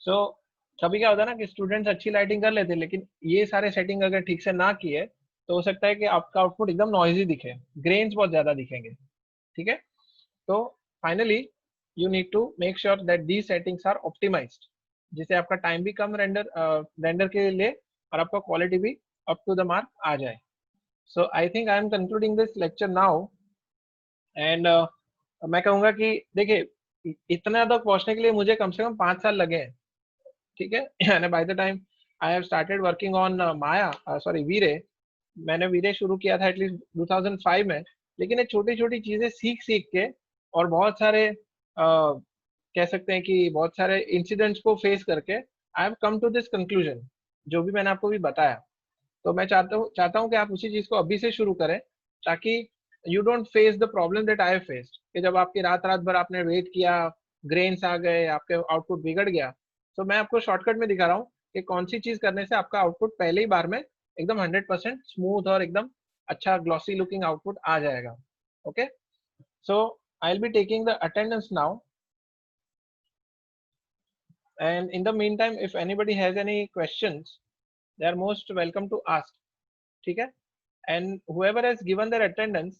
सो कभी क्या होता है ना कि स्टूडेंट्स अच्छी लाइटिंग कर लेते हैं, लेकिन ये सारे सेटिंग अगर ठीक से ना किए तो हो सकता है कि आपका आउटपुट एकदम नॉइजी दिखे, ग्रेन्स बहुत ज़्यादा दिखेंगे, ठीक है। तो finally you need to make sure that these settings are optimized, जिससे आपका टाइम भी कम रेंडर के लिए और आपका क्वालिटी भी अप टू द मार्क आ जाए। So I think I am concluding this lecture now and मैं कहूँगा कि देखिए इतना तक पहुँचने के लिए मुझे कम से कम 5 साल लगे हैं, ठीक है। यानी by the time I have started working on Maya sorry V-Ray, मैंने वीरे शुरू किया था एटलीस्ट 2005 में। लेकिन ये छोटी छोटी चीजें सीख सीख के और बहुत सारे कह सकते हैं कि बहुत सारे इंसिडेंट्स को फेस करके I have come to this conclusion, जो भी मैंने आपको भी बताया। तो मैं चाहता हूँ कि आप उसी चीज को अभी से शुरू करें, ताकि you don't face the problem that I faced, कि जब आपकी रात रात भर आपने वेट किया, ग्रेन्स आ गए, आपके आउटपुट बिगड़ गया। तो मैं आपको शॉर्टकट में दिखा रहा हूँ कि कौन सी चीज करने से आपका आउटपुट पहले ही बार में एकदम 100% स्मूथ और एकदम अच्छा ग्लॉसी लुकिंग आउटपुट आ जाएगा। Okay, so I will be taking the attendance now, and in the meantime if anybody has any questions they are most welcome to ask, ठीक है। and whoever has given their attendance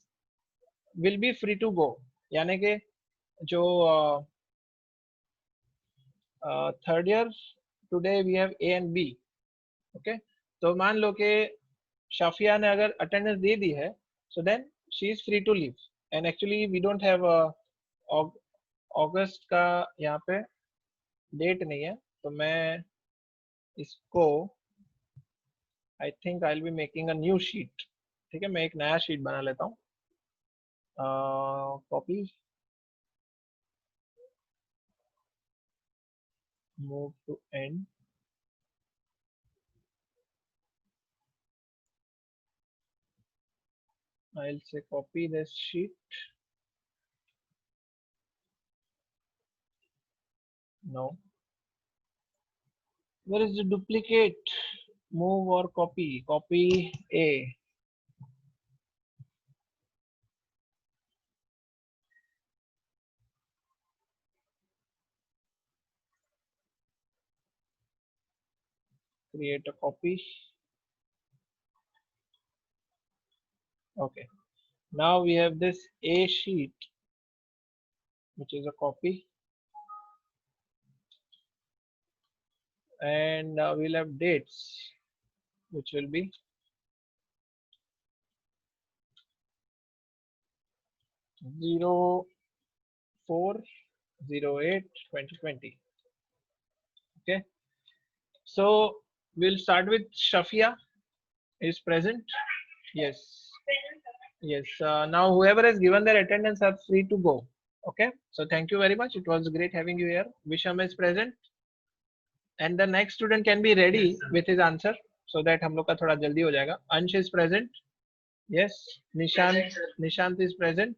will be free to go, यानी कि जो third year today we have A and B, okay. तो मान लो कि शाफिया ने अगर अटेंडेंस दे दी है, so then she is free to leave. And actually we don't have अगस्त का यहाँ पे डेट नहीं है, तो मैं इसको I think I will be making a new sheet, ठीक है। मैं एक नया शीट बना लेता हूँ, copy, move to end, I'll say copy this sheet, no, where is the duplicate, move or copy, copy A, create a copy, okay. Now we have this A sheet which is a copy, and we'll have dates which will be 04/08/2020, okay. So we'll start with Shafia is present, yes. Yes, now whoever has given their attendance are free to go. Okay, so thank you very much. It was great having you here. Visham is present and the next student can be ready with his answer so that हम लोग का थोड़ा जल्दी हो जाएगा. Ansh is present. Yes. Nishant is present.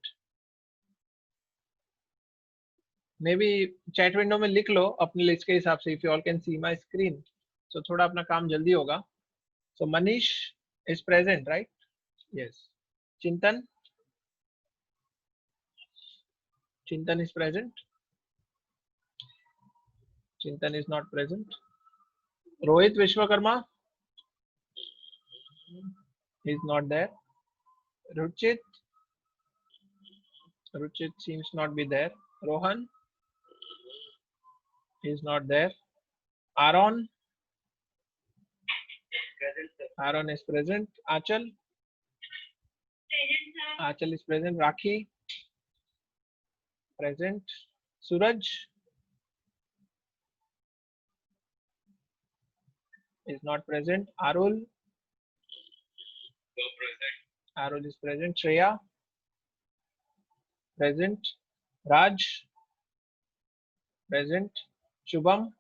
Maybe chat window में लिख लो अपनी लिस्ट के हिसाब से. If you all can see my screen, so थोड़ा अपना काम जल्दी होगा. So Manish is present, right? Yes. Chintan is present. Chintan is not present. Rohit Vishwakarma is not there. Ruchit seems not be there. Rohan is not there. Aaron is present. Achal is present. Rakhi present. Suraj is not present. Arul is present. Shreya present. Raj present. Shubham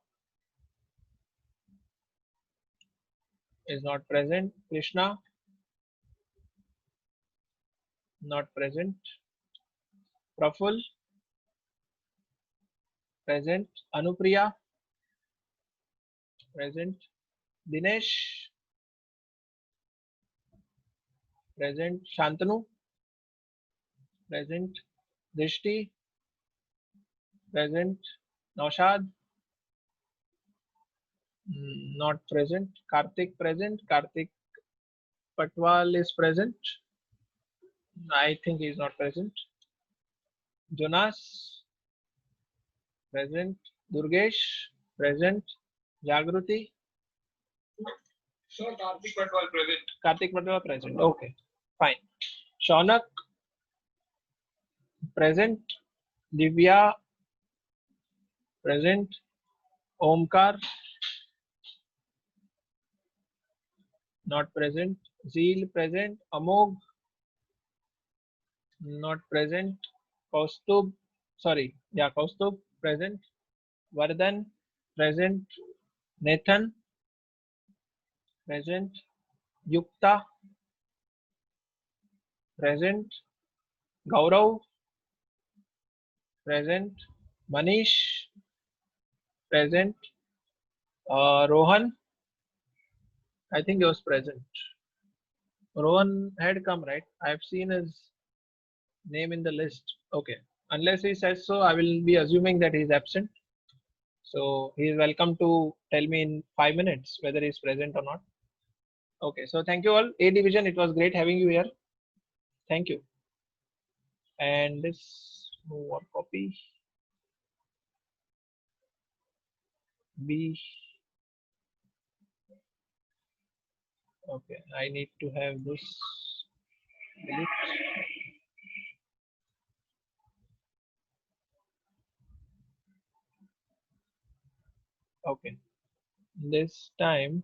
is not present. Krishna not present. Praful present. Anupriya present. Dinesh present. Shantanu present. Drishti present. Naushad not present. Karthik present. Karthik Patwal is present. I think he is not present. Jonas present. Durgesh present. Jagruti. Sir, Karthik Patwal present. Karthik Patwal present. Okay, fine. Shaunak present. Divya present. Omkar not present. Zeel present. Amog not present. Kaustubh present. Vardhan present. Nathan present. Yukta present. Gaurav present. Manish present. Rohan, I think he was present. Rohan had come, right? I have seen his name in the list. Okay, unless he says so, I will be assuming that he is absent. So he is welcome to tell me in 5 minutes whether he is present or not. Okay, so thank you all. A division, it was great having you here. Thank you. And this one copy. B. Okay, I need to have this. Delete. Okay, this time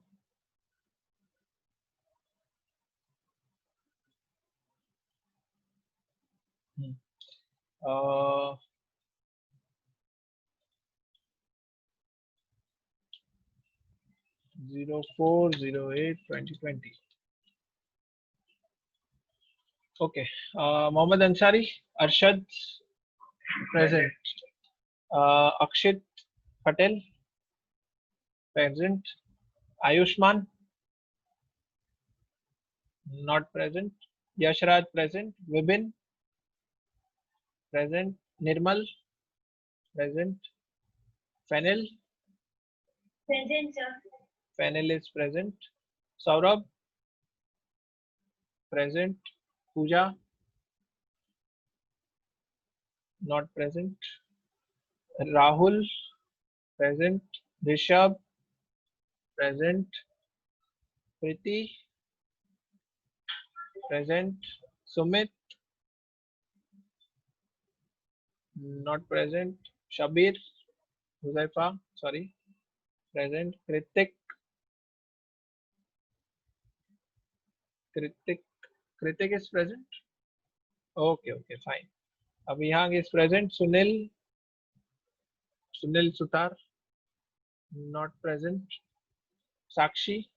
04/08/2020. Okay, Mohammad Ansari, Arshad present. Akshit Patel present. Ayushman not present. Yashraj present. Vibin present. Nirmal present. Fenil Present, sir. Fenil is present. Saurabh present. Pooja not present. Rahul present. Rishabh present. Priti present. Sumit not present. Shabir Huzaifa, sorry, present. Kritik is present. Okay, fine. Abhihang is present. Sunil Sutar not present. Sakshi,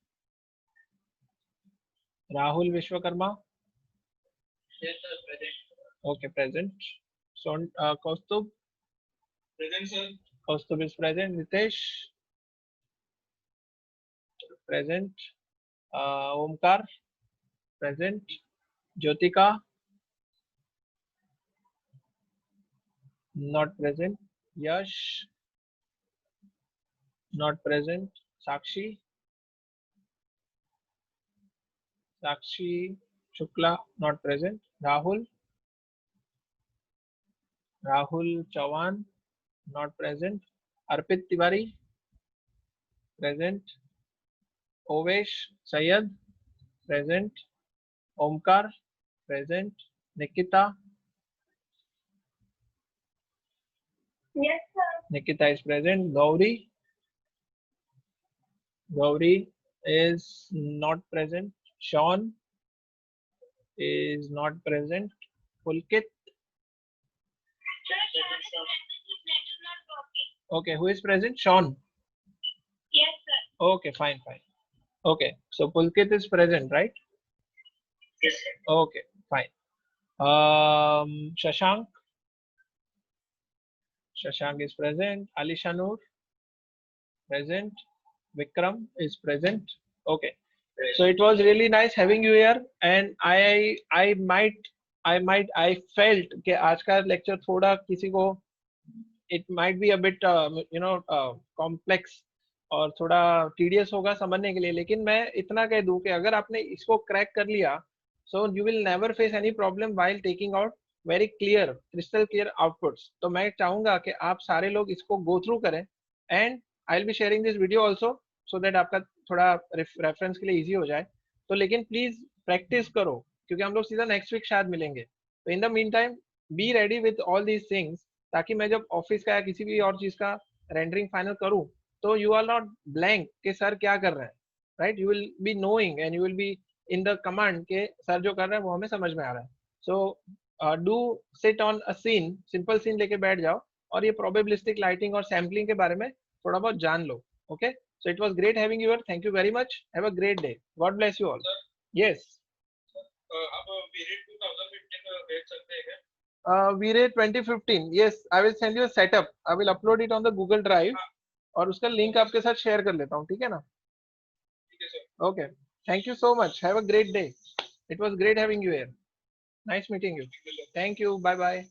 Rahul Vishwakarma, Yes, sir. Present. okay, present. Son, Kaustubh, Present, sir. Kaustubh is present. Nitesh, present. Omkar, present. Jyotika, not present. Yash, not present. Sakshi, Sakshi Shukla, not present. Rahul, Rahul Chavan, not present. Arpit Tiwari, present. Ovesh Sayed, present. Omkar, present. Nikita, Yes, sir. Nikita is present. Gauri, Gauri is not present. Sean is not present. Pulkit, Sir, his net is not working. okay, who is present? Sean. Yes, sir. Okay, fine, fine. Okay, so Pulkit is present, right? Yes, sir. Okay, fine. Shashank. Shashank is present. Alisha Noor, present. Vikram is present. Okay. So it was really nice having you here, and I felt कि आज का lecture थोड़ा किसी को it might be a bit complex और थोड़ा tedious होगा समझने के लिए, लेकिन मैं इतना कह दूं कि अगर आपने इसको क्रैक कर लिया, so you will never face any problem while taking out very clear, crystal clear outputs. तो मैं चाहूंगा कि आप सारे लोग इसको go through करें, and I'll be sharing this video also so that आपका थोड़ा रेफरेंस के लिए इजी हो जाए. तो लेकिन प्लीज प्रैक्टिस करो, क्योंकि हम लोग सीधा नेक्स्ट वीक शायद मिलेंगे. तो in the mean time be ready with all these things, ताकि मैं जब ऑफिस का या किसी भी और चीज का रेंडरिंग फाइनल करूं तो यू आर नॉट ब्लैंक कि सर क्या कर रहे हैं, right? You will be knowing and you will be in the command के सर जो कर रहे हैं वो हमें समझ में आ रहा है. So do sit on a scene, simple scene लेके बैठ जाओ और ये प्रोबेबिलिस्टिक लाइटिंग और सैम्पलिंग के बारे में थोड़ा बहुत जान लो. Okay, so it was great having you here. Thank you very much. Have a great day. God bless you all. Sir. Yes. आप वीरेट 2015 भेज सकते हैं क्या? V-Ray 2015. Yes, I will send you a setup. I will upload it on the Google Drive. और उसका link आपके साथ share कर लेता हूँ, ठीक है ना? ठीक है sir. Okay. Thank you so much. Have a great day. It was great having you here. Nice meeting you. Thank you. Bye bye.